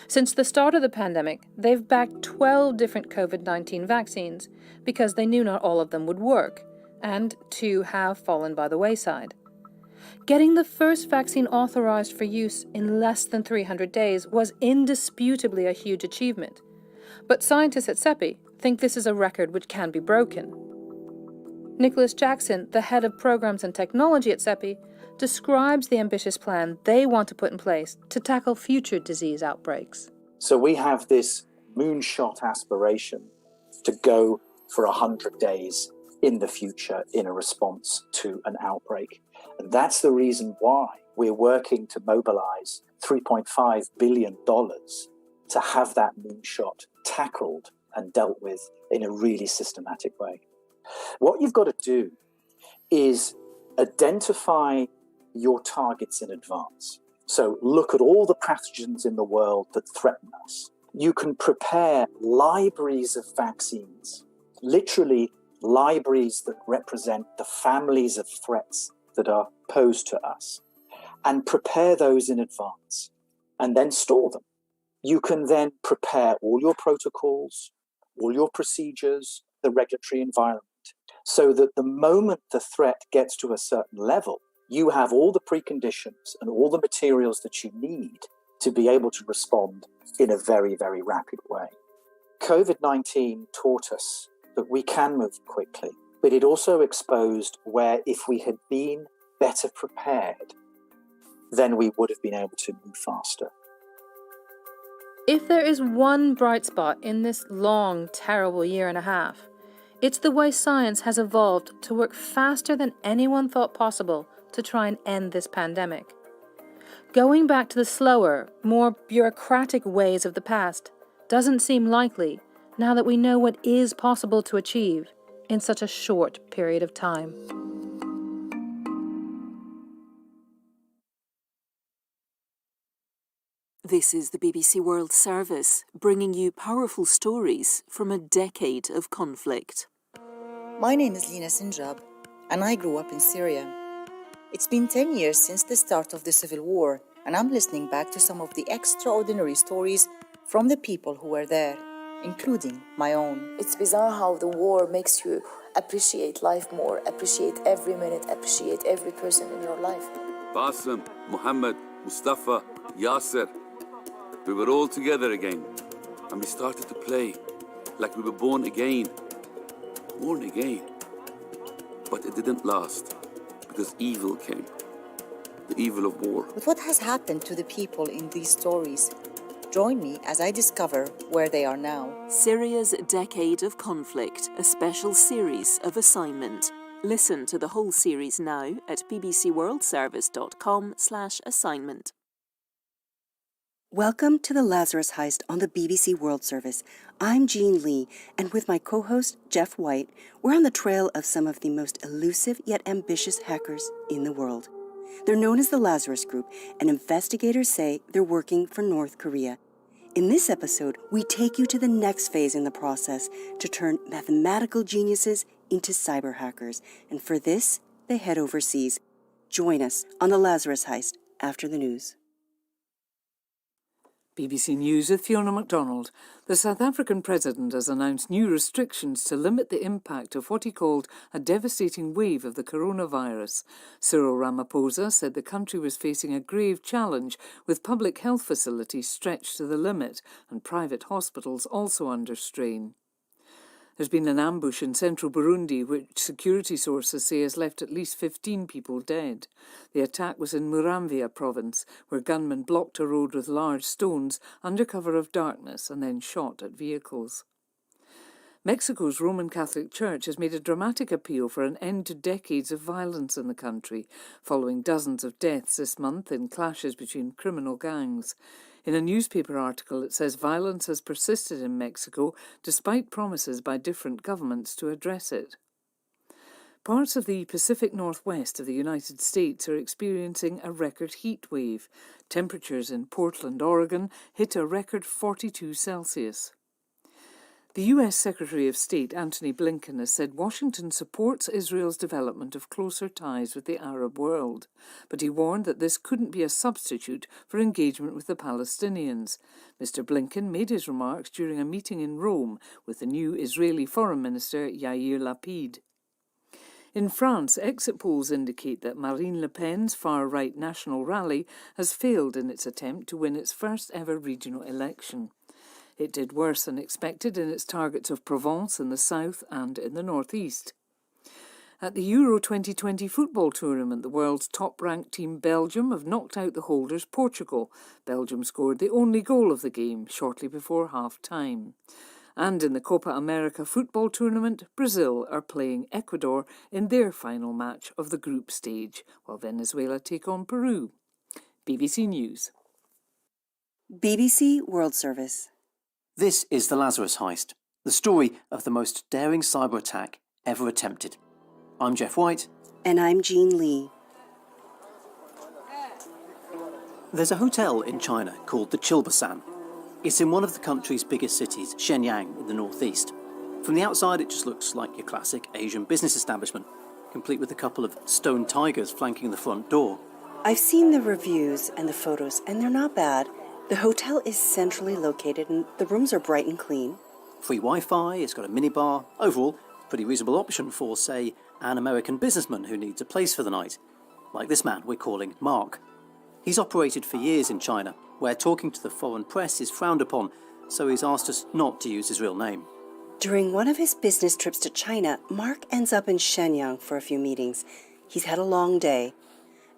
Since the start of the pandemic, they've backed 12 different COVID-19 vaccines because they knew not all of them would work, and 2 have fallen by the wayside. Getting the first vaccine authorized for use in less than 300 days was indisputably a huge achievement. But scientists at CEPI think this is a record which can be broken. Nicholas Jackson, the head of programs and technology at CEPI, describes the ambitious plan they want to put in place to tackle future disease outbreaks. So we have this moonshot aspiration to go for 100 days in the future in a response to an outbreak. And that's the reason why we're working to mobilize $3.5 billion to have that moonshot tackled and dealt with in a really systematic way. What you've got to do is identify your targets in advance. So look at all the pathogens in the world that threaten us. You can prepare libraries of vaccines, literally libraries that represent the families of threats that are posed to us, and prepare those in advance and then store them. You can then prepare all your protocols, all your procedures, the regulatory environment, so that the moment the threat gets to a certain level, you have all the preconditions and all the materials that you need to be able to respond in a very, very rapid way. COVID-19 taught us that we can move quickly, but it also exposed where if we had been better prepared, then we would have been able to move faster. If there is one bright spot in this long, terrible year and a half, it's the way science has evolved to work faster than anyone thought possible to try and end this pandemic. Going back to the slower, more bureaucratic ways of the past doesn't seem likely now that we know what is possible to achieve in such a short period of time. This is the BBC World Service, bringing you powerful stories from a decade of conflict. My name is Lina Sinjab, and I grew up in Syria. It's been 10 years since the start of the civil war, and I'm listening back to some of the extraordinary stories from the people who were there, including my own. It's bizarre how the war makes you appreciate life more, appreciate every minute, appreciate every person in your life. Basim, Muhammad, Mustafa, Yasser. We were all together again, and we started to play like we were born again. Born again. But it didn't last, because evil came. the evil of war. But what has happened to the people in these stories? Join me as I discover where they are now. Syria's Decade of Conflict, a special series of assignment. Listen to the whole series now at bbcworldservice.com/assignment. Welcome to the Lazarus Heist on the BBC World Service. I'm Jean Lee, and with my co-host Jeff White, we're on the trail of some of the most elusive yet ambitious hackers in the world. They're known as the Lazarus Group, and investigators say they're working for North Korea. In this episode, we take you to the next phase in the process to turn mathematical geniuses into cyber hackers, and for this, they head overseas. Join us on the Lazarus Heist after the news. BBC News with Fiona MacDonald. The South African president has announced new restrictions to limit the impact of what he called a devastating wave of the coronavirus. Cyril Ramaphosa said the country was facing a grave challenge, with public health facilities stretched to the limit and private hospitals also under strain. There's been an ambush in central Burundi, which security sources say has left at least 15 people dead. The attack was in Muramvya province, where gunmen blocked a road with large stones under cover of darkness and then shot at vehicles. Mexico's Roman Catholic Church has made a dramatic appeal for an end to decades of violence in the country, following dozens of deaths this month in clashes between criminal gangs. In a newspaper article, it says violence has persisted in Mexico despite promises by different governments to address it. Parts of the Pacific Northwest of the United States are experiencing a record heat wave. Temperatures in Portland, Oregon hit a record 42 Celsius. The US Secretary of State Antony Blinken has said Washington supports Israel's development of closer ties with the Arab world, but he warned that this couldn't be a substitute for engagement with the Palestinians. Mr. Blinken made his remarks during a meeting in Rome with the new Israeli Foreign Minister Yair Lapid. In France, exit polls indicate that Marine Le Pen's far-right National Rally has failed in its attempt to win its first ever regional election. It did worse than expected in its targets of Provence in the south and in the northeast. At the Euro 2020 football tournament, the world's top-ranked team Belgium have knocked out the holders Portugal. Belgium scored the only goal of the game shortly before half-time. And in the Copa America football tournament, Brazil are playing Ecuador in their final match of the group stage, while Venezuela take on Peru. BBC News. BBC World Service. This is the Lazarus Heist, the story of the most daring cyber attack ever attempted. I'm Jeff White. And I'm Jean Lee. There's a hotel in China called the Chilbasan. It's in one of the country's biggest cities, Shenyang, in the northeast. From the outside, it just looks like your classic Asian business establishment, complete with a couple of stone tigers flanking the front door. I've seen the reviews and the photos, and they're not bad. The hotel is centrally located and the rooms are bright and clean. Free Wi-Fi, it's got a minibar. Overall, pretty reasonable option for, say, an American businessman who needs a place for the night. Like this man we're calling Mark. He's operated for years in China, where talking to the foreign press is frowned upon, so he's asked us not to use his real name. During one of his business trips to China, Mark ends up in Shenyang for a few meetings. He's had a long day.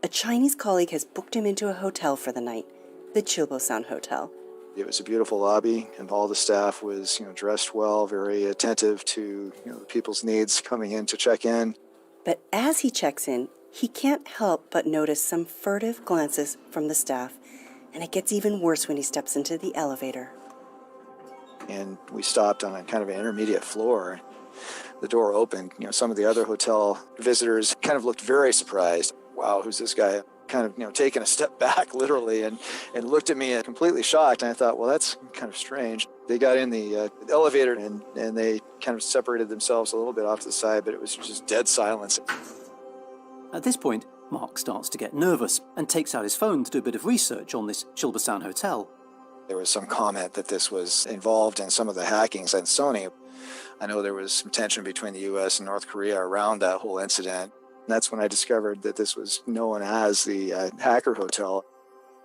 A Chinese colleague has booked him into a hotel for the night. The Chilbasan Hotel. It was a beautiful lobby, and all the staff was, dressed well, very attentive to, the people's needs coming in to check in. But as he checks in, he can't help but notice some furtive glances from the staff, and it gets even worse when he steps into the elevator. And we stopped on a kind of an intermediate floor. The door opened. Some of the other hotel visitors kind of looked very surprised. Wow, who's this guy? Kind of, taken a step back, literally, and looked at me completely shocked. And I thought, well, that's kind of strange. They got in the elevator and they kind of separated themselves a little bit off to the side, but it was just dead silence. At this point, Mark starts to get nervous and takes out his phone to do a bit of research on this Chilbasan Hotel. There was some comment that this was involved in some of the hackings at Sony. I know there was some tension between the U.S. and North Korea around that whole incident. That's when I discovered that this was known as the Hacker Hotel.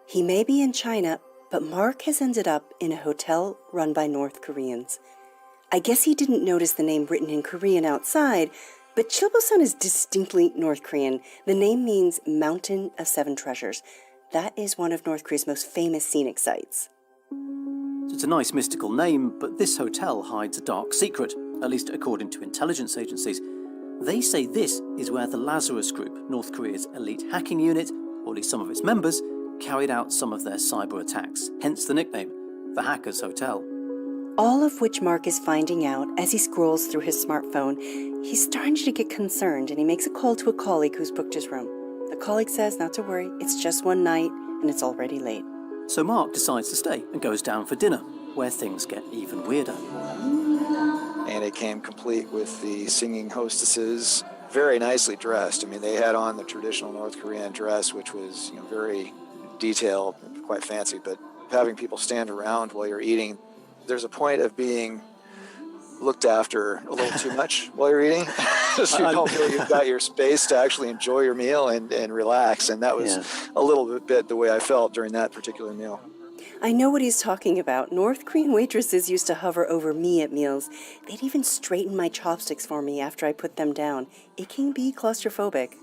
He may be in China, but Mark has ended up in a hotel run by North Koreans. I guess he didn't notice the name written in Korean outside, But Chilbosan is distinctly North Korean. The name means Mountain of Seven Treasures. That is one of North Korea's most famous scenic sites. So it's a nice mystical name, but this hotel hides a dark secret, at least according to intelligence agencies. They say this is where the Lazarus Group, North Korea's elite hacking unit, or at least some of its members, carried out some of their cyber attacks, hence the nickname, the Hackers Hotel. All of which Mark is finding out as he scrolls through his smartphone. He's starting to get concerned, and he makes a call to a colleague who's booked his room. The colleague says not to worry, it's just one night, and it's already late. So Mark decides to stay and goes down for dinner, where things get even weirder. And it came complete with the singing hostesses, very nicely dressed. I mean, they had on the traditional North Korean dress, which was, very detailed, quite fancy, but having people stand around while you're eating, there's a point of being looked after a little too much while you're eating. So you don't feel you've got your space to actually enjoy your meal and relax. And that was a little bit the way I felt during that particular meal. I know what he's talking about. North Korean waitresses used to hover over me at meals. They'd even straighten my chopsticks for me after I put them down. It can be claustrophobic.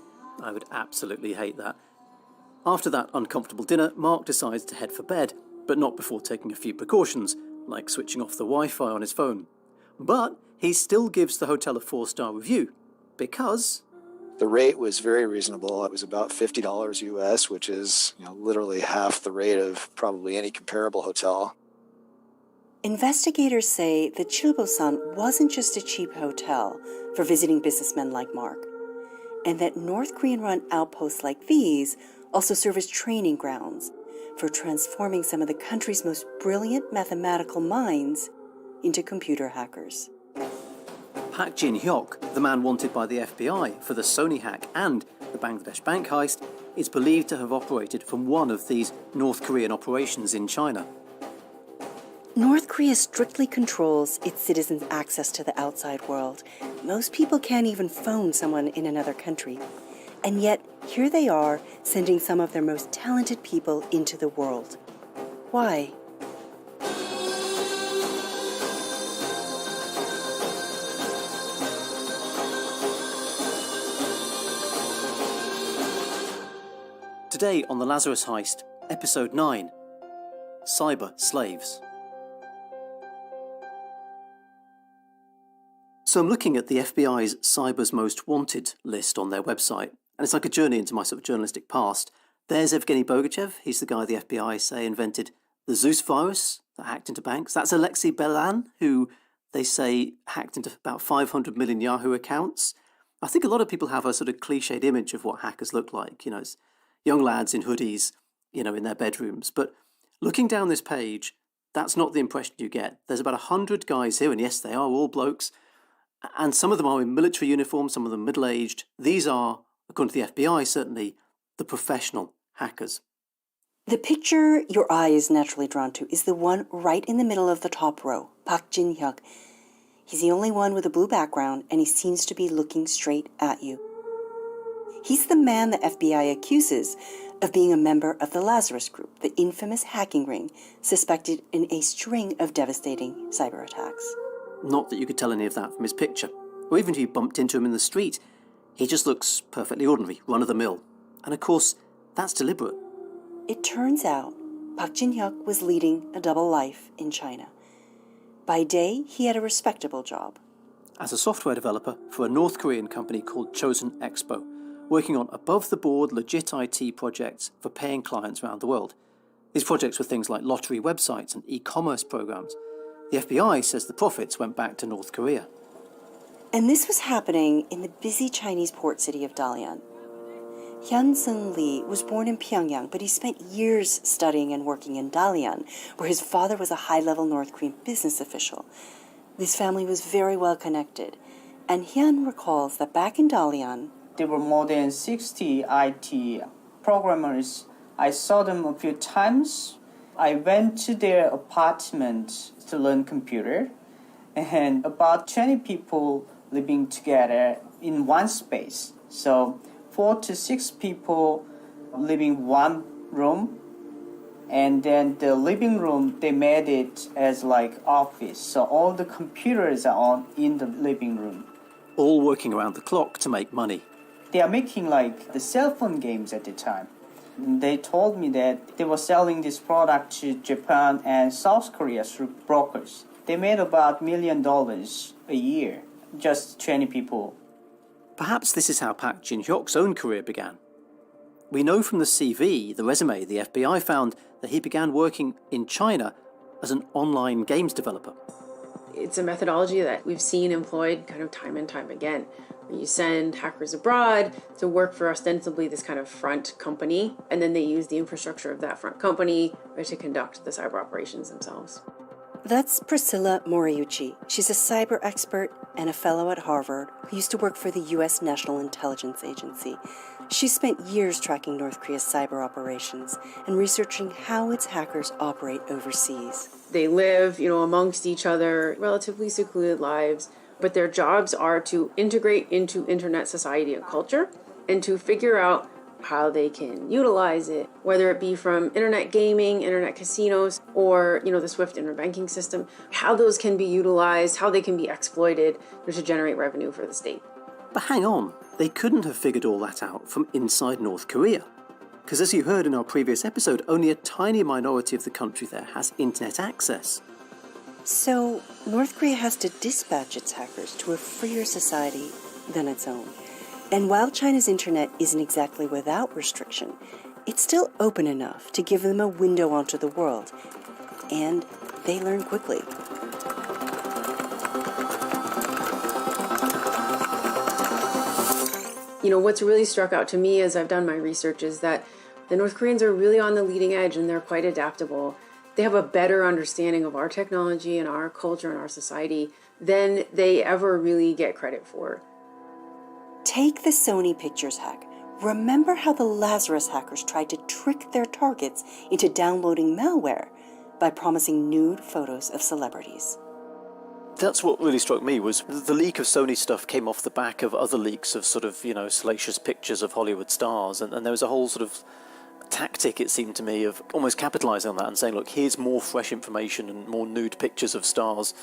I would absolutely hate that. After that uncomfortable dinner, Mark decides to head for bed, but not before taking a few precautions, like switching off the Wi-Fi on his phone. But he still gives the hotel a 4-star review, because the rate was very reasonable. It was about $50 US, which is literally half the rate of probably any comparable hotel. Investigators say that Chilbosan wasn't just a cheap hotel for visiting businessmen like Mark, and that North Korean-run outposts like these also serve as training grounds for transforming some of the country's most brilliant mathematical minds into computer hackers. Park Jin-hyuk, the man wanted by the FBI for the Sony hack and the Bangladesh bank heist, is believed to have operated from one of these North Korean operations in China. North Korea strictly controls its citizens' access to the outside world. Most people can't even phone someone in another country. And yet, here they are, sending some of their most talented people into the world. Why? Today on The Lazarus Heist, Episode 9, Cyber Slaves. So I'm looking at the FBI's Cyber's Most Wanted list on their website, and it's like a journey into my sort of journalistic past. There's Evgeny Bogachev. He's the guy the FBI say invented the Zeus virus that hacked into banks. That's Alexei Belan, who they say hacked into about 500 million Yahoo accounts. I think a lot of people have a sort of cliched image of what hackers look like, it's young lads in hoodies, in their bedrooms. But looking down this page, that's not the impression you get. There's about 100 guys here, and yes, they are all blokes. And some of them are in military uniform, some of them middle-aged. These are, according to the FBI, certainly the professional hackers. The picture your eye is naturally drawn to is the one right in the middle of the top row, Park Jin-hyuk. He's the only one with a blue background, and he seems to be looking straight at you. He's the man the FBI accuses of being a member of the Lazarus Group, the infamous hacking ring, suspected in a string of devastating cyber attacks. Not that you could tell any of that from his picture, or even if you bumped into him in the street. He just looks perfectly ordinary, run-of-the-mill. And of course, that's deliberate. It turns out Park Jin-hyuk was leading a double life in China. By day, he had a respectable job. As a software developer for a North Korean company called Chosen Expo, working on above-the-board legit IT projects for paying clients around the world. These projects were things like lottery websites and e-commerce programs. The FBI says the profits went back to North Korea. And this was happening in the busy Chinese port city of Dalian. Hyun Sung Lee was born in Pyongyang, but he spent years studying and working in Dalian, where his father was a high-level North Korean business official. This family was very well connected, and Hyun recalls that back in Dalian, there were more than 60 IT programmers. I saw them a few times. I went to their apartment to learn computer, and about 20 people living together in one space. So 4 to 6 people living one room, and then the living room, they made it as like office. So all the computers are on in the living room. all working around the clock to make money. They are making like the cell phone games at the time. They told me that they were selling this product to Japan and South Korea through brokers. They made about $1 million a year, just 20 people. Perhaps this is how Park Jin-hyok's own career began. We know from the CV, the resume, the FBI found that he began working in China as an online games developer. It's a methodology that we've seen employed kind of time and time again. You send hackers abroad to work for ostensibly this kind of front company, and then they use the infrastructure of that front company to conduct the cyber operations themselves. That's Priscilla Moriuchi. She's a cyber expert and a fellow at Harvard who used to work for the U.S. National Intelligence Agency. She spent years tracking North Korea's cyber operations and researching how its hackers operate overseas. They live, amongst each other, relatively secluded lives, but their jobs are to integrate into internet society and culture and to figure out how they can utilize it, whether it be from internet gaming, internet casinos, or, the SWIFT interbanking system, how those can be utilized, how they can be exploited to generate revenue for the state. But hang on, they couldn't have figured all that out from inside North Korea. Because as you heard in our previous episode, only a tiny minority of the country there has internet access. So, North Korea has to dispatch its hackers to a freer society than its own. And while China's internet isn't exactly without restriction, it's still open enough to give them a window onto the world. And they learn quickly. What's really struck out to me as I've done my research is that the North Koreans are really on the leading edge and they're quite adaptable. They have a better understanding of our technology and our culture and our society than they ever really get credit for. Take the Sony Pictures hack. Remember how the Lazarus hackers tried to trick their targets into downloading malware by promising nude photos of celebrities? That's what really struck me, was the leak of Sony stuff came off the back of other leaks of sort of, salacious pictures of Hollywood stars. And there was a whole sort of tactic, it seemed to me, of almost capitalising on that and saying, look, here's more fresh information and more nude pictures of stars.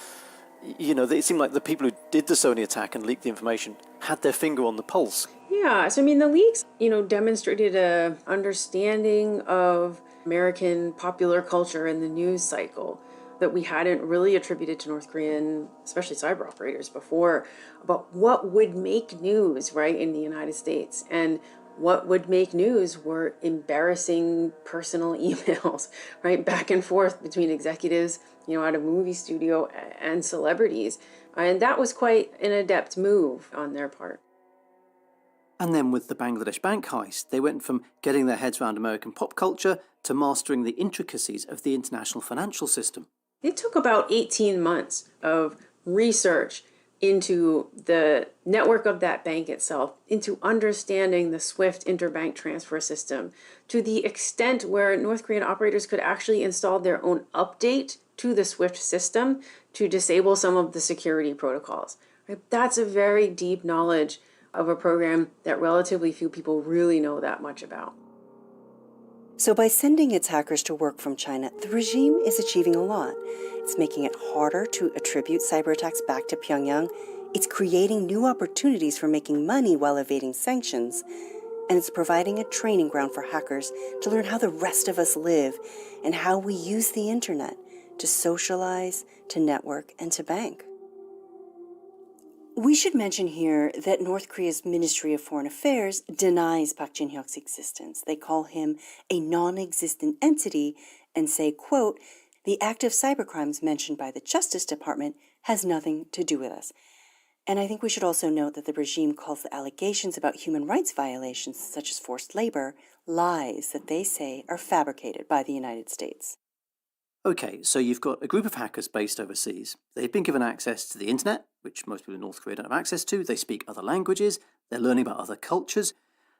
It seemed like the people who did the Sony attack and leaked the information had their finger on the pulse. Yeah, so the leaks, demonstrated a understanding of American popular culture and the news cycle that we hadn't really attributed to North Korean, especially cyber operators before, about what would make news, right, in the United States. And what would make news were embarrassing personal emails, right, back and forth between executives, at a movie studio and celebrities. And that was quite an adept move on their part. And then with the Bangladesh bank heist, they went from getting their heads around American pop culture to mastering the intricacies of the international financial system. It took about 18 months of research into the network of that bank itself, into understanding the SWIFT interbank transfer system, to the extent where North Korean operators could actually install their own update to the SWIFT system to disable some of the security protocols. Right? That's a very deep knowledge of a program that relatively few people really know that much about. So by sending its hackers to work from China, the regime is achieving a lot. It's making it harder to attribute cyber attacks back to Pyongyang. It's creating new opportunities for making money while evading sanctions. And it's providing a training ground for hackers to learn how the rest of us live and how we use the internet to socialize, to network, and to bank. We should mention here that North Korea's Ministry of Foreign Affairs denies Park Jin-hyok's existence. They call him a non-existent entity and say, quote, "The act of cybercrimes mentioned by the Justice Department has nothing to do with us." And I think we should also note that the regime calls the allegations about human rights violations, such as forced labor, lies that they say are fabricated by the United States. Okay, so you've got a group of hackers based overseas. They've been given access to the internet, which most people in North Korea don't have access to. They speak other languages. They're learning about other cultures.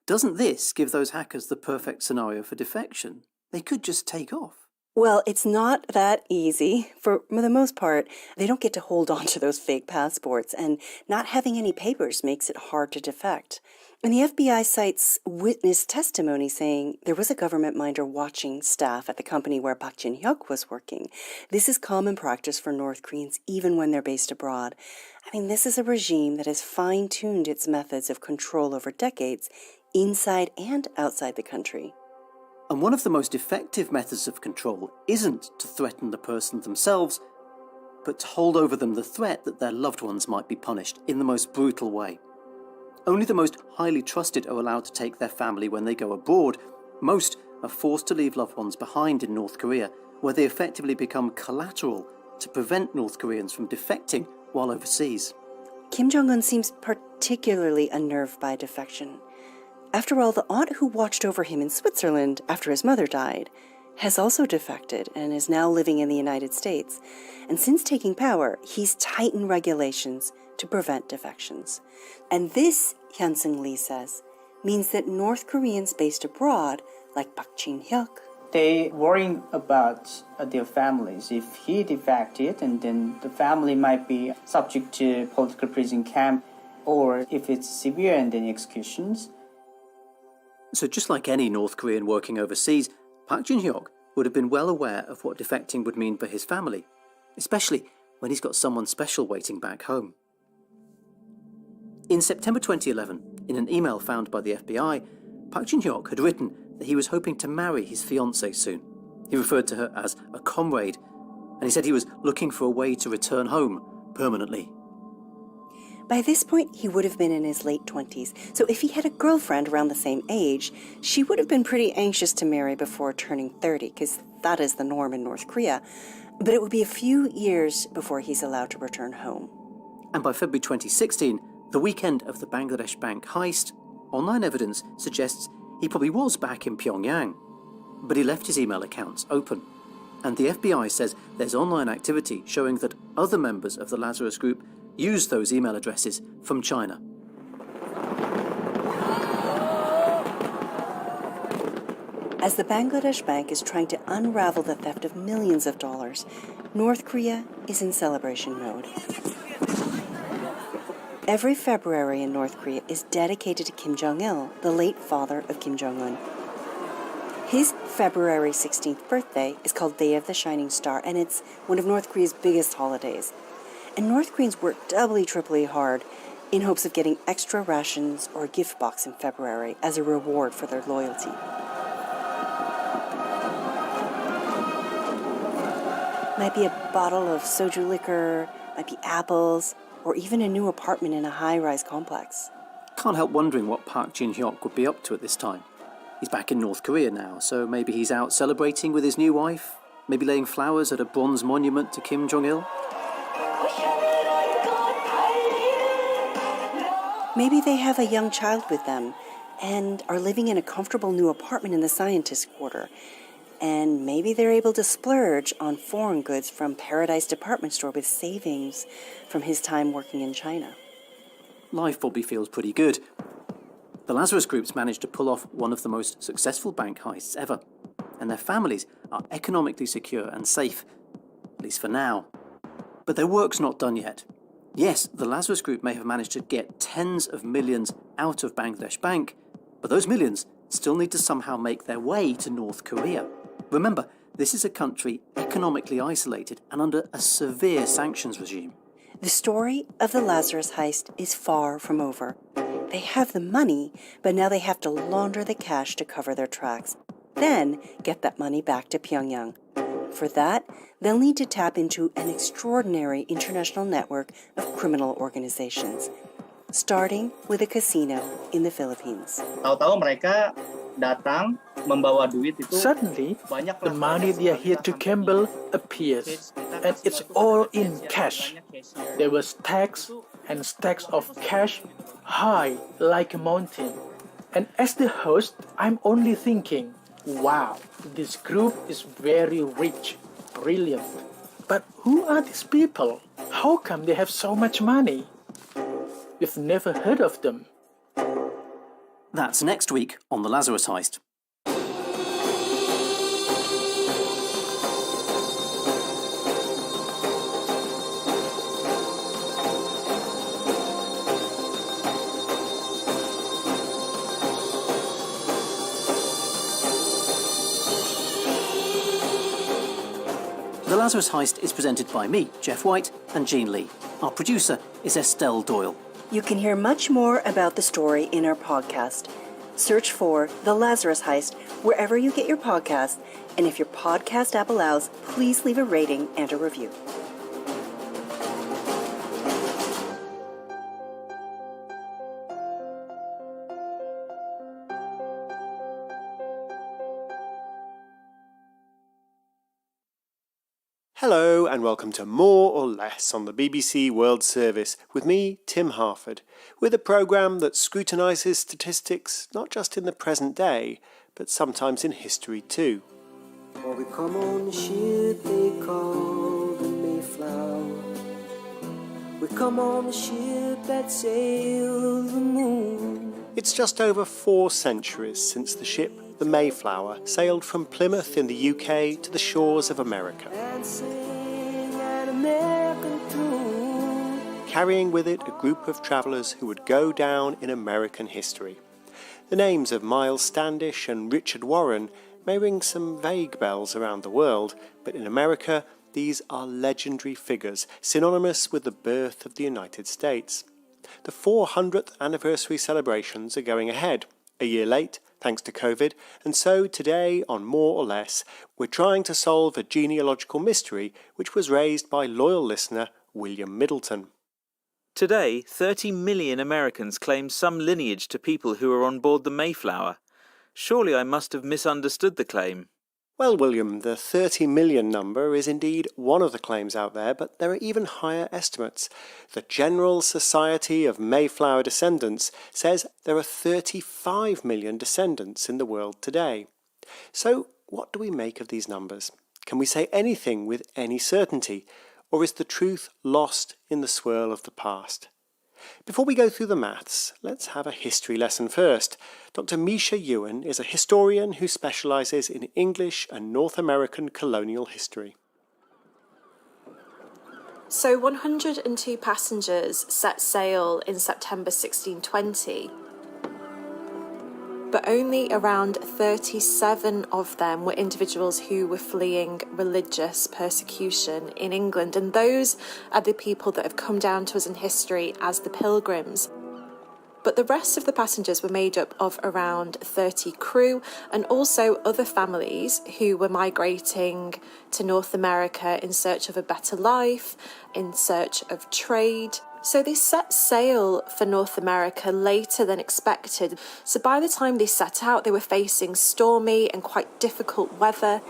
Doesn't this give those hackers the perfect scenario for defection? They could just take off. Well, it's not that easy. For the most part, they don't get to hold on to those fake passports, and not having any papers makes it hard to defect. And the FBI cites witness testimony saying there was a government minder watching staff at the company where Park Jin-hyok was working. This is common practice for North Koreans even when they're based abroad. I mean, this is a regime that has fine-tuned its methods of control over decades, inside and outside the country. And one of the most effective methods of control isn't to threaten the person themselves, but to hold over them the threat that their loved ones might be punished in the most brutal way. Only the most highly trusted are allowed to take their family when they go abroad. Most are forced to leave loved ones behind in North Korea, where they effectively become collateral to prevent North Koreans from defecting while overseas. Kim Jong-un seems particularly unnerved by defection. After all, the aunt who watched over him in Switzerland after his mother died has also defected and is now living in the United States. And since taking power, he's tightened regulations to prevent defections. And this, Hyun-Sung Lee says, means that North Koreans based abroad, like Park Jin-hyuk, they worrying about their families. If he defected, and then the family might be subject to political prison camp, or if it's severe and then executions. So just like any North Korean working overseas, Park Jin-hyuk would have been well aware of what defecting would mean for his family, especially when he's got someone special waiting back home. In September 2011, in an email found by the FBI, Park Jin-hyuk had written that he was hoping to marry his fiancée soon. He referred to her as a comrade, and he said he was looking for a way to return home permanently. By this point, he would have been in his late 20s, so if he had a girlfriend around the same age, she would have been pretty anxious to marry before turning 30, because that is the norm in North Korea. But it would be a few years before he's allowed to return home. And by February 2016, the weekend of the Bangladesh bank heist, online evidence suggests he probably was back in Pyongyang. But he left his email accounts open. And the FBI says there's online activity showing that other members of the Lazarus Group used those email addresses from China. As the Bangladesh bank is trying to unravel the theft of millions of dollars, North Korea is in celebration mode. Every February in North Korea is dedicated to Kim Jong-il, the late father of Kim Jong-un. His February 16th birthday is called Day of the Shining Star, and it's one of North Korea's biggest holidays. And North Koreans work doubly, triply hard in hopes of getting extra rations or a gift box in February as a reward for their loyalty. Might be a bottle of soju liquor, might be apples, or even a new apartment in a high-rise complex. Can't help wondering what Park Jin-hyuk would be up to at this time. He's back in North Korea now, so maybe he's out celebrating with his new wife, maybe laying flowers at a bronze monument to Kim Jong-il. Maybe they have a young child with them and are living in a comfortable new apartment in the scientist quarter. And maybe they're able to splurge on foreign goods from Paradise Department Store with savings from his time working in China. Life probably feels pretty good. The Lazarus Group's managed to pull off one of the most successful bank heists ever, and their families are economically secure and safe, at least for now. But their work's not done yet. Yes, the Lazarus Group may have managed to get tens of millions out of Bangladesh Bank, but those millions still need to somehow make their way to North Korea. Remember, this is a country economically isolated and under a severe sanctions regime. The story of the Lazarus heist is far from over. They have the money, but now they have to launder the cash to cover their tracks, then get that money back to Pyongyang. For that, they'll need to tap into an extraordinary international network of criminal organizations, starting with a casino in the Philippines. Tahu-tahu mereka datang membawa duit itu. Suddenly, the money they are here to gamble appears, and it's all in cash. There were stacks and stacks of cash high like a mountain. And as the host, I'm only thinking, wow, this group is very rich, brilliant. But who are these people? How come they have so much money? We've never heard of them. That's next week on The Lazarus Heist. The Lazarus Heist is presented by me, Jeff White, and Jean Lee. Our producer is Estelle Doyle. You can hear much more about the story in our podcast. Search for The Lazarus Heist wherever you get your podcasts, and if your podcast app allows, please leave a rating and a review. Hello and welcome to More or Less on the BBC World Service with me, Tim Harford, with a programme that scrutinises statistics not just in the present day, but sometimes in history too. For we come on the ship they call the Mayflower. We come on the ship that sailed the moon. It's just over 4 centuries since the ship the Mayflower sailed from Plymouth in the UK to the shores of America, carrying with it a group of travellers who would go down in American history. The names of Miles Standish and Richard Warren may ring some vague bells around the world, but in America these are legendary figures, synonymous with the birth of the United States. The 400th anniversary celebrations are going ahead, a year late, thanks to COVID, and so today on More or Less, we're trying to solve a genealogical mystery which was raised by loyal listener William Middleton. Today, 30 million Americans claim some lineage to people who were on board the Mayflower. Surely I must have misunderstood the claim. Well, William, the 30 million number is indeed one of the claims out there, but there are even higher estimates. The General Society of Mayflower Descendants says there are 35 million descendants in the world today. So, what do we make of these numbers? Can we say anything with any certainty, or is the truth lost in the swirl of the past? Before we go through the maths, let's have a history lesson first. Dr. Misha Ewan is a historian who specialises in English and North American colonial history. So 102 passengers set sail in September 1620, but only around 37 of them were individuals who were fleeing religious persecution in England, and those are the people that have come down to us in history as the Pilgrims. But the rest of the passengers were made up of around 30 crew and also other families who were migrating to North America in search of a better life, in search of trade. So they set sail for North America later than expected. So by the time they set out, they were facing stormy and quite difficult weather.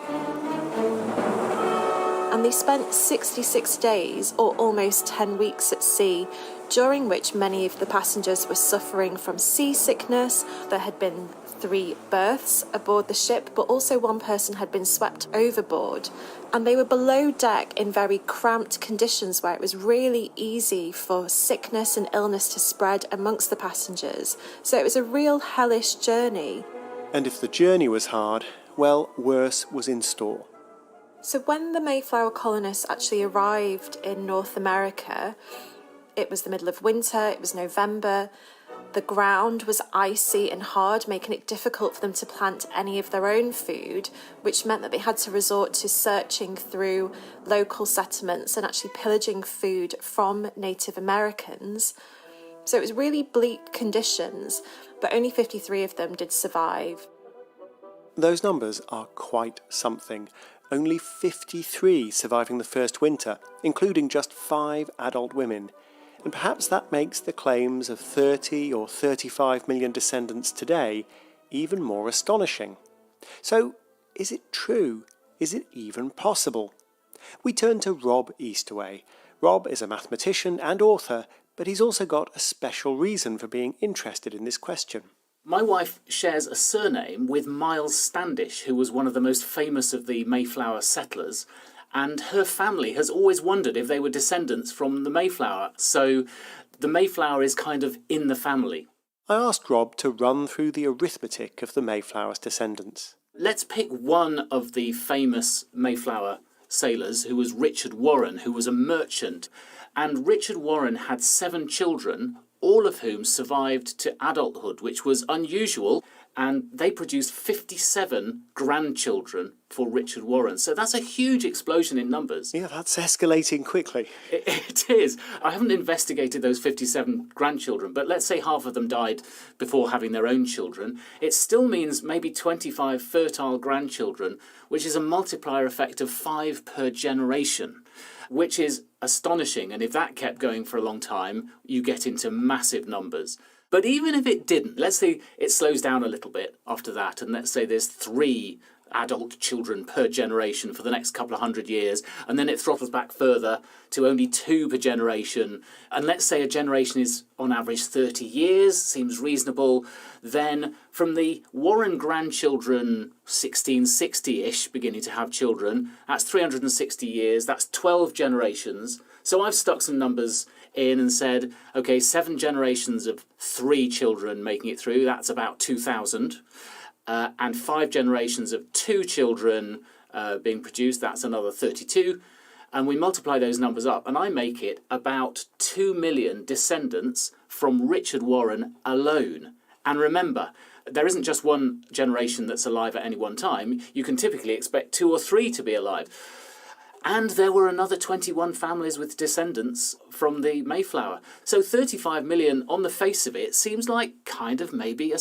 And they spent 66 days, or almost 10 weeks at sea, during which many of the passengers were suffering from seasickness. There had been 3 berths aboard the ship, but also one person had been swept overboard. And they were below deck in very cramped conditions where it was really easy for sickness and illness to spread amongst the passengers. So it was a real hellish journey. And if the journey was hard, well, worse was in store. So when the Mayflower colonists actually arrived in North America, it was the middle of winter, it was November. The ground was icy and hard, making it difficult for them to plant any of their own food, which meant that they had to resort to searching through local settlements and actually pillaging food from Native Americans. So it was really bleak conditions, but only 53 of them did survive. Those numbers are quite something. Only 53 surviving the first winter, including just 5 adult women. And perhaps that makes the claims of 30 or 35 million descendants today even more astonishing. So, is it true? Is it even possible? We turn to Rob Eastaway. Rob is a mathematician and author, but he's also got a special reason for being interested in this question. My wife shares a surname with Miles Standish, who was one of the most famous of the Mayflower settlers, and her family has always wondered if they were descendants from the Mayflower, so the Mayflower is kind of in the family. I asked Rob to run through the arithmetic of the Mayflower's descendants. Let's pick one of the famous Mayflower sailors, who was Richard Warren, who was a merchant, and Richard Warren had 7 children, all of whom survived to adulthood, which was unusual, and they produced 57 grandchildren for Richard Warren. So that's a huge explosion in numbers. Yeah, that's escalating quickly. It is. I haven't investigated those 57 grandchildren, but let's say half of them died before having their own children. It still means maybe 25 fertile grandchildren, which is a multiplier effect of 5 per generation, which is astonishing. And if that kept going for a long time, you get into massive numbers. But even if it didn't, let's say it slows down a little bit after that, and let's say there's 3 adult children per generation for the next couple of 100 years, and then it throttles back further to only 2 per generation, and let's say a generation is on average 30 years, seems reasonable, then from the Warren grandchildren 1660-ish beginning to have children, that's 360 years, that's 12 generations. So I've stuck some numbers in and said, okay, 7 generations of 3 children making it through, that's about 2,000. And 5 generations of 2 children being produced, that's another 32. And we multiply those numbers up, and I make it about 2 million descendants from Richard Warren alone. And remember, there isn't just one generation that's alive at any one time. You can typically expect 2 or 3 to be alive. And there were another 21 families with descendants from the Mayflower. So 35 million on the face of it seems like kind of maybe a